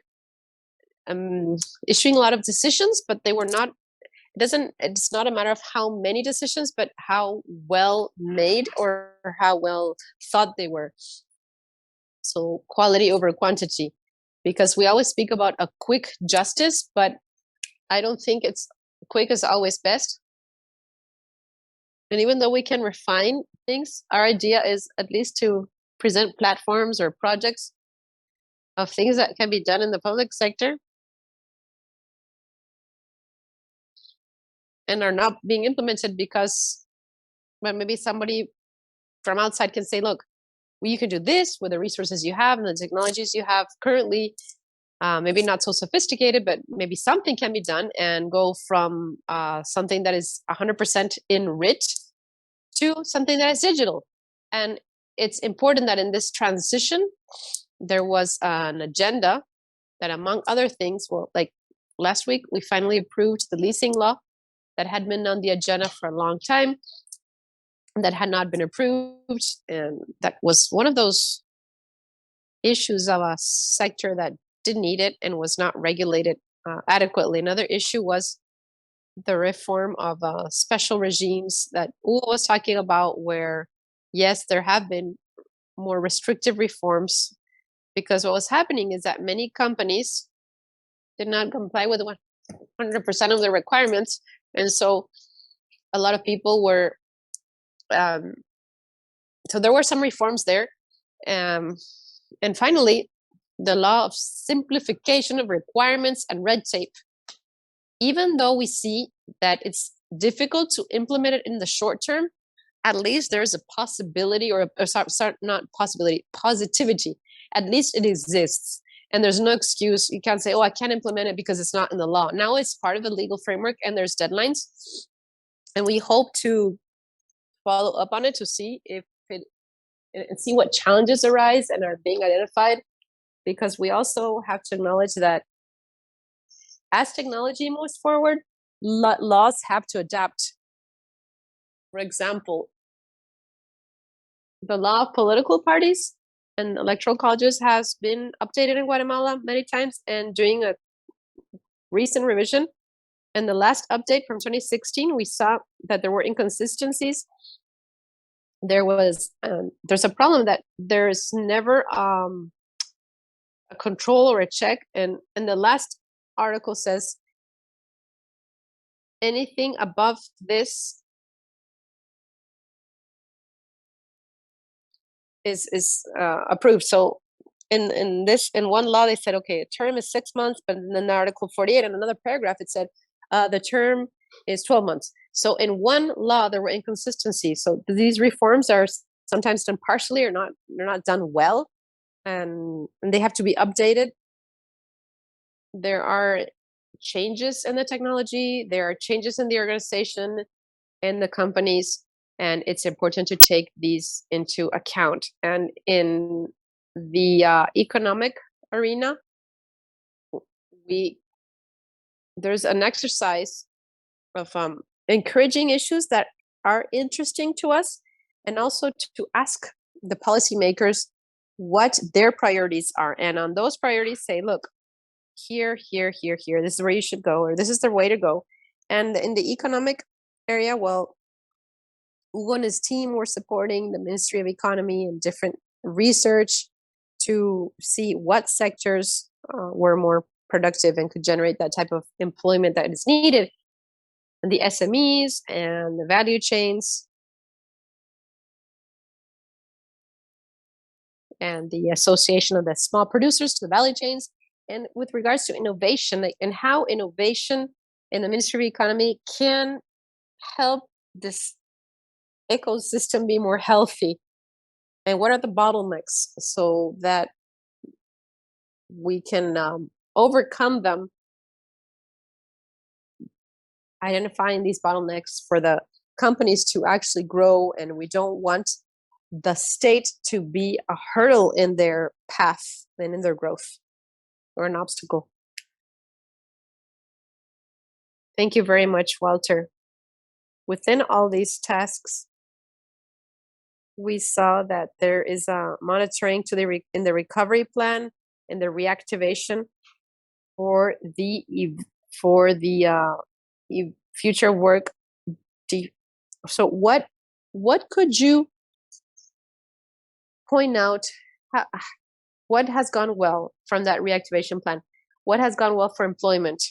issuing a lot of decisions, but they were not. It's not a matter of how many decisions, but how well made or how well thought they were. So quality over quantity, because we always speak about a quick justice, but I don't think it's quick is always best. And even though we can refine things, our idea is at least to present platforms or projects of things that can be done in the public sector and are not being implemented because maybe somebody from outside can say, look, well, you can do this with the resources you have and the technologies you have currently, maybe not so sophisticated, but maybe something can be done and go from something that is 100% in writ to something that is digital. And it's important that in this transition, there was an agenda that, among other things, well, like last week, we finally approved the leasing law that had been on the agenda for a long time, that had not been approved. And that was one of those issues of a sector that didn't need it and was not regulated adequately. Another issue was the reform of special regimes that Hugo was talking about, where, yes, there have been more restrictive reforms, because what was happening is that many companies did not comply with 100% of the requirements. And so a lot of people were, so there were some reforms there. And finally, the law of simplification of requirements and red tape. Even though we see that it's difficult to implement it in the short term, at least there's a possibility, or sorry, not possibility, positivity. At least it exists. And there's no excuse. You can't say, oh, I can't implement it because it's not in the law. Now it's part of the legal framework and there's deadlines. And we hope to follow up on it to see if it, and see what challenges arise and are being identified. Because we also have to acknowledge that as technology moves forward, laws have to adapt. For example, the law of political parties and electoral colleges has been updated in Guatemala many times, and during a recent revision, and the last update from 2016, we saw that there were inconsistencies. There's a problem that there's never a control or a check, and the last article says anything above this is approved. So in one law they said, okay, a term is 6 months, but in Article 48 in another paragraph it said the term is 12 months. So in one law there were inconsistencies. So these reforms are sometimes done partially or not, they're not done well, and they have to be updated. There are changes in the technology, there are changes in the organization, in the companies, and it's important to take these into account. And in the economic arena, there's an exercise of encouraging issues that are interesting to us, and also to ask the policymakers what their priorities are, and on those priorities say, look, here, here, here, here, this is where you should go, or this is the way to go. And in the economic area, well, Hugo and his team were supporting the Ministry of Economy and different research to see what sectors were more productive and could generate that type of employment that is needed. And the SMEs and the value chains and the association of the small producers to the value chains. And with regards to innovation, and how innovation in the Ministry of Economy can help this ecosystem be more healthy, and what are the bottlenecks so that we can overcome them, identifying these bottlenecks for the companies to actually grow. And we don't want the state to be a hurdle in their path and in their growth, or an obstacle. Thank you very much, Walter. Within all these tasks, we saw that there is a monitoring to in the recovery plan and the reactivation for the future work. So what could you point out? What has gone well from that reactivation plan? What has gone well for employment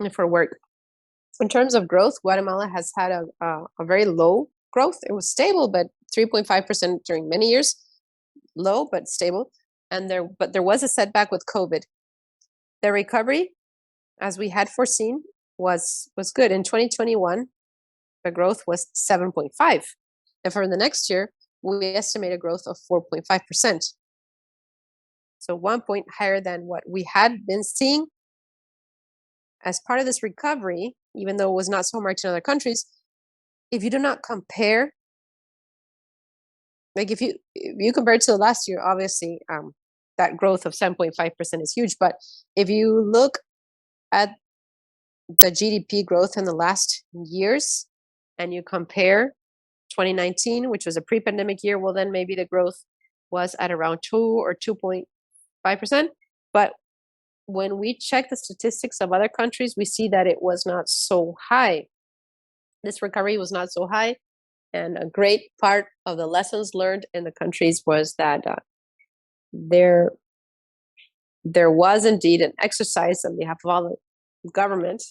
and for work? In terms of growth, Guatemala has had a very low growth. It was stable, but 3.5% during many years, low but stable. And there was a setback with COVID. The recovery, as we had foreseen, was good. In 2021, the growth was 7.5%. And for the next year, we estimate a growth of 4.5%. So 1 point higher than what we had been seeing. As part of this recovery, even though it was not so marked in other countries, if you do not compare, like if you compare it to the last year, obviously that growth of 7.5% is huge. But if you look at the GDP growth in the last years and you compare 2019, which was a pre-pandemic year, well, then maybe the growth was at around 2 or 2.5%. But when we check the statistics of other countries, we see that it was not so high. This recovery was not so high. And a great part of the lessons learned in the countries was that there was indeed an exercise on behalf of all the government.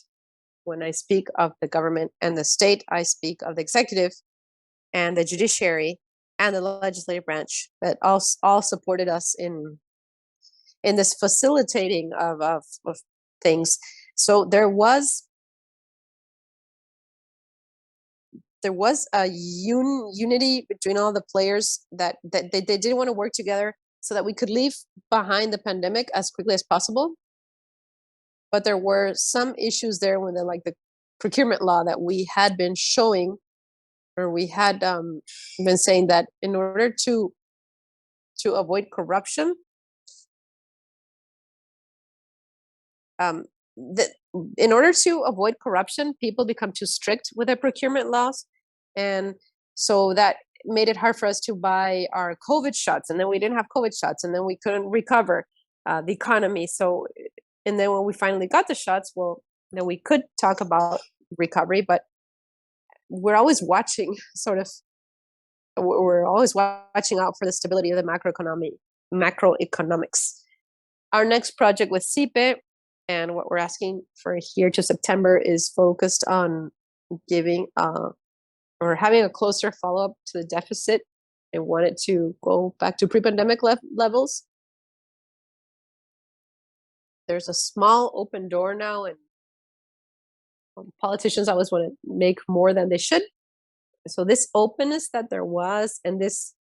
When I speak of the government and the state, I speak of the executive and the judiciary and the legislative branch that all supported us in this facilitating of things. So there was a unity between all the players that they didn't want to work together so that we could leave behind the pandemic as quickly as possible. But there were some issues there when the procurement law that we had been showing, or we had been saying that in order to avoid corruption, people become too strict with their procurement laws. And so that made it hard for us to buy our COVID shots. And then we didn't have COVID shots. And then we couldn't recover the economy. So, and then when we finally got the shots, well, then we could talk about recovery. But we're always watching we're always watching out for the stability of the macroeconomics. Our next project with CIPE, and what we're asking for here to September, is focused on giving or having a closer follow-up to the deficit and want it to go back to pre-pandemic levels. There's a small open door now, and politicians always want to make more than they should. So this openness that there was, and this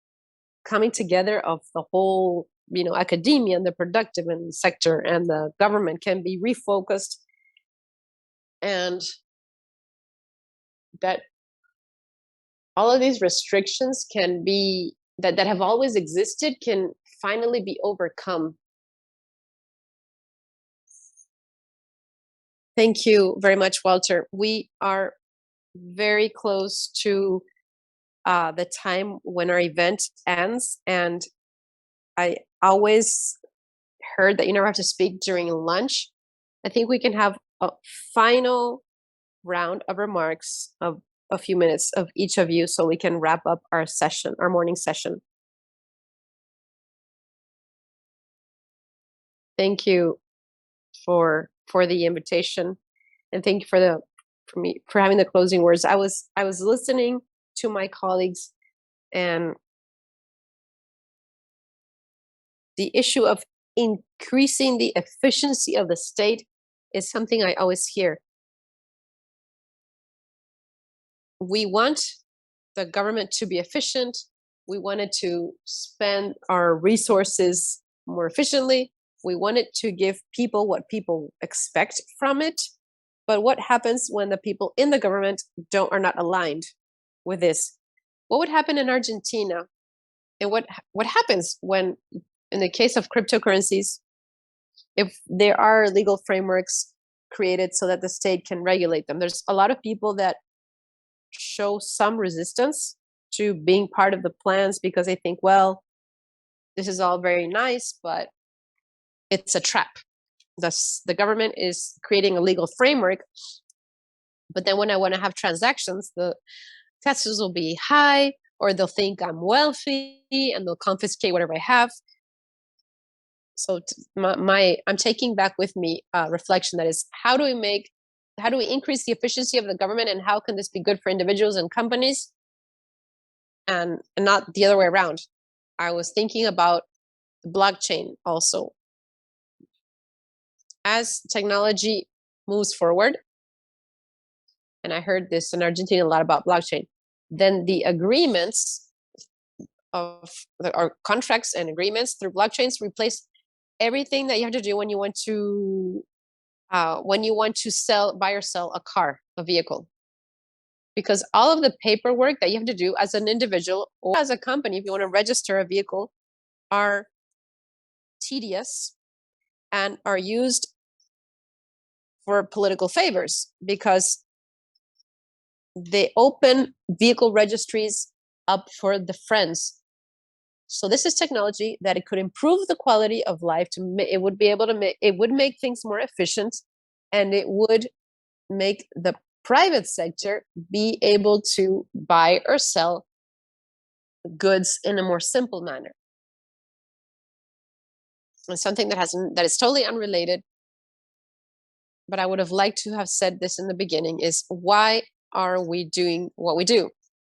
coming together of the whole, academia and the productive and sector and the government can be refocused, and that all of these restrictions can be that have always existed can finally be overcome. Thank you very much, Walter. We are very close to the time when our event ends, and I always heard that you never have to speak during lunch. I think we can have a final round of remarks of a few minutes of each of you so we can wrap up our session, our morning session. Thank you for the invitation, and thank you for having the closing words. I was listening to my colleagues, and the issue of increasing the efficiency of the state is something I always hear. We want the government to be efficient. We want it to spend our resources more efficiently. We want it to give people what people expect from it. But what happens when the people in the government are not aligned with this? What would happen in Argentina? And what happens when, in the case of cryptocurrencies, if there are legal frameworks created so that the state can regulate them? There's a lot of people that show some resistance to being part of the plans because they think, well, this is all very nice, but it's a trap. The government is creating a legal framework, but then when I want to have transactions, the taxes will be high, or they'll think I'm wealthy and they'll confiscate whatever I have. So I'm taking back with me a reflection that is, how do we increase the efficiency of the government, and how can this be good for individuals and companies, and not the other way around? I was thinking about the blockchain also. As technology moves forward, and I heard this in Argentina a lot about blockchain, then the agreements our contracts and agreements through blockchains replace everything that you have to do when you want to buy or sell a vehicle. Because all of the paperwork that you have to do as an individual or as a company, if you want to register a vehicle, are tedious and are used for political favors, because they open vehicle registries up for the friends. So this is technology that it could improve the quality of life. It would make things more efficient, and it would make the private sector be able to buy or sell goods in a more simple manner. And something that is totally unrelated, but I would have liked to have said this in the beginning, is why are we doing what we do?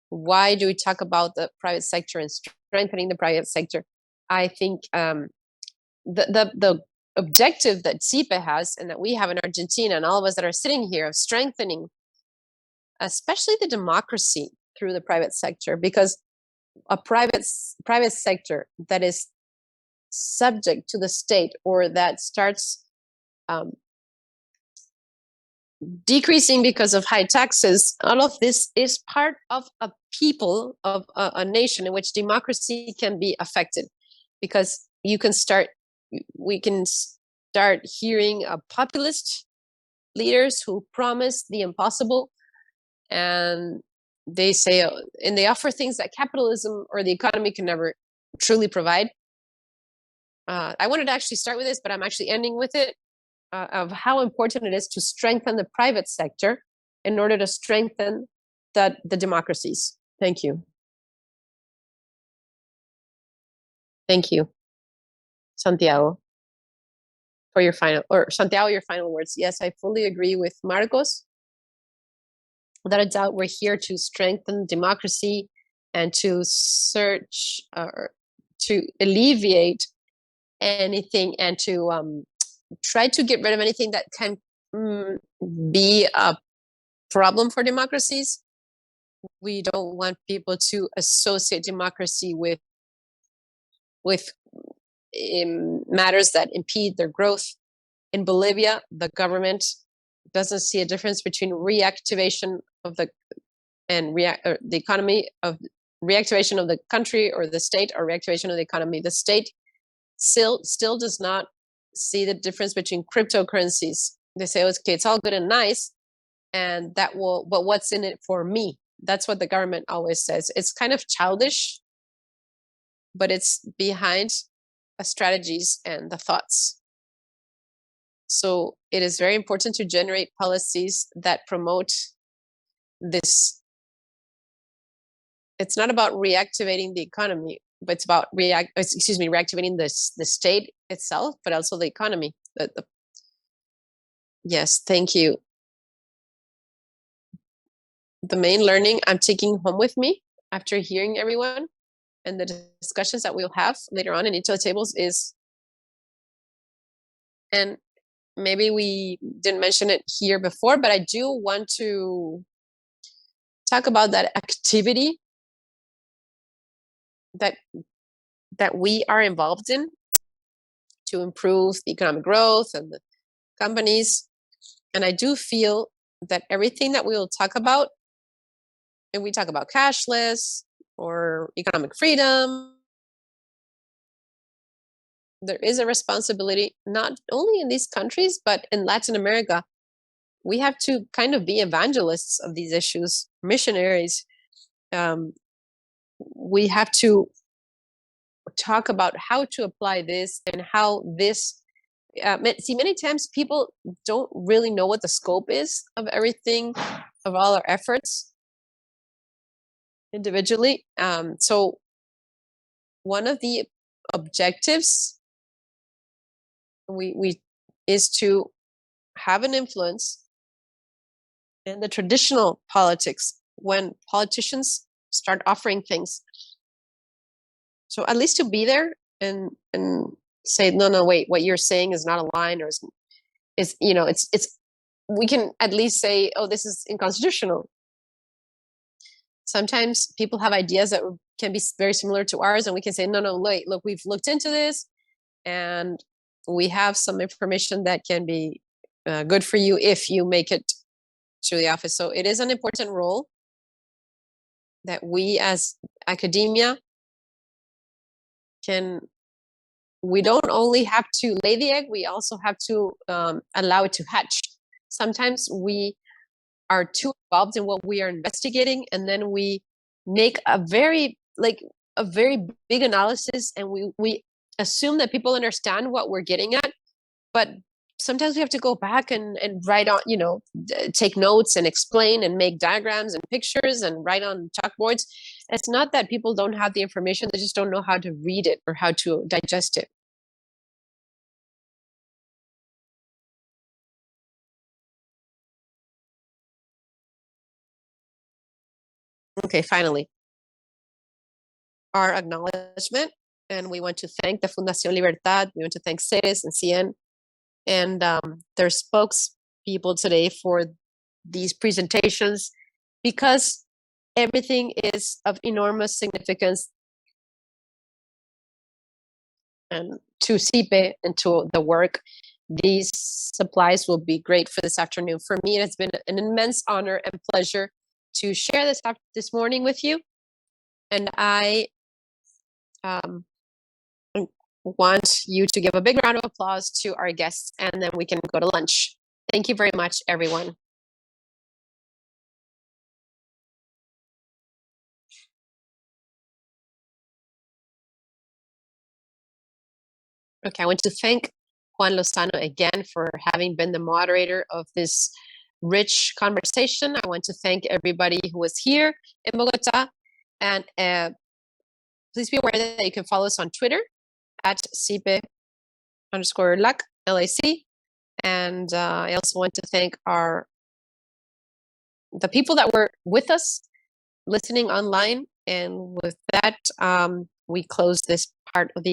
Why do we talk about the private sector and strengthening the private sector? I think the objective that CIPE has, and that we have in Argentina, and all of us that are sitting here, of strengthening especially the democracy through the private sector, because a private sector that is subject to the state, or that starts decreasing because of high taxes, all of this is part of a people, of a nation in which democracy can be affected, because we can start hearing populist leaders who promise the impossible, and they say, and they offer things that capitalism or the economy can never truly provide. I wanted to actually start with this, but I'm actually ending with it, of how important it is to strengthen the private sector in order to strengthen the democracies. Thank you. Thank you, Santiago, for your final words. Yes, I fully agree with Marcos. Without a doubt, we're here to strengthen democracy and to search, to alleviate anything, and to try to get rid of anything that can be a problem for democracies. We don't want people to associate democracy with matters that impede their growth. In Bolivia, the government doesn't see a difference between reactivation of the economy, of reactivation of the country or the state, or reactivation of the economy. The state still does not see the difference between cryptocurrencies They say, okay, it's all good and nice, and but what's in it for me? That's what the government always says. It's kind of childish, but it's behind the strategies and the thoughts. So it is very important to generate policies that promote this. It's not about reactivating the economy, but it's about reactivating the state itself, but also the economy. Yes, thank you. The main learning I'm taking home with me after hearing everyone and the discussions that we'll have later on in each of the tables is, and maybe we didn't mention it here before, but I do want to talk about that activity that we are involved in to improve the economic growth and the companies. And I do feel that everything that we will talk about, if we talk about cashless or economic freedom, there is a responsibility, not only in these countries, but in Latin America. We have to kind of be evangelists of these issues, missionaries. We have to talk about how to apply this and how this, many times people don't really know what the scope is of everything, of all our efforts individually. So one of the objectives we is to have an influence in the traditional politics when politicians start offering things. So at least to be there and say, no, wait, what you're saying is not aligned, or is it's we can at least say, oh, this is unconstitutional. Sometimes people have ideas that can be very similar to ours, and we can say, no, look, we've looked into this, and we have some information that can be good for you if you make it to the office. So it is an important role that we as academia we don't only have to lay the egg, we also have to allow it to hatch. Sometimes we are too involved in what we are investigating, and then we make a very big analysis, and we assume that people understand what we're getting at, but sometimes we have to go back and write on, take notes and explain and make diagrams and pictures and write on chalkboards. It's not that people don't have the information, they just don't know how to read it or how to digest it. Okay, finally, our acknowledgement, and we want to thank the Fundación Libertad, we want to thank Ceres and CN and their spokespeople today for these presentations, because everything is of enormous significance and to CIPE and to the work. These supplies will be great for this afternoon. For me, it has been an immense honor and pleasure to share this morning with you. And I want you to give a big round of applause to our guests, and then we can go to lunch. Thank you very much, everyone. Okay, I want to thank Juan Lozano again for having been the moderator of this rich conversation. I want to thank everybody who was here in Bogota, and please be aware that you can follow us on Twitter at CIPE_LAC, LAC. And I also want to thank the people that were with us listening online. And with that, we close this part of the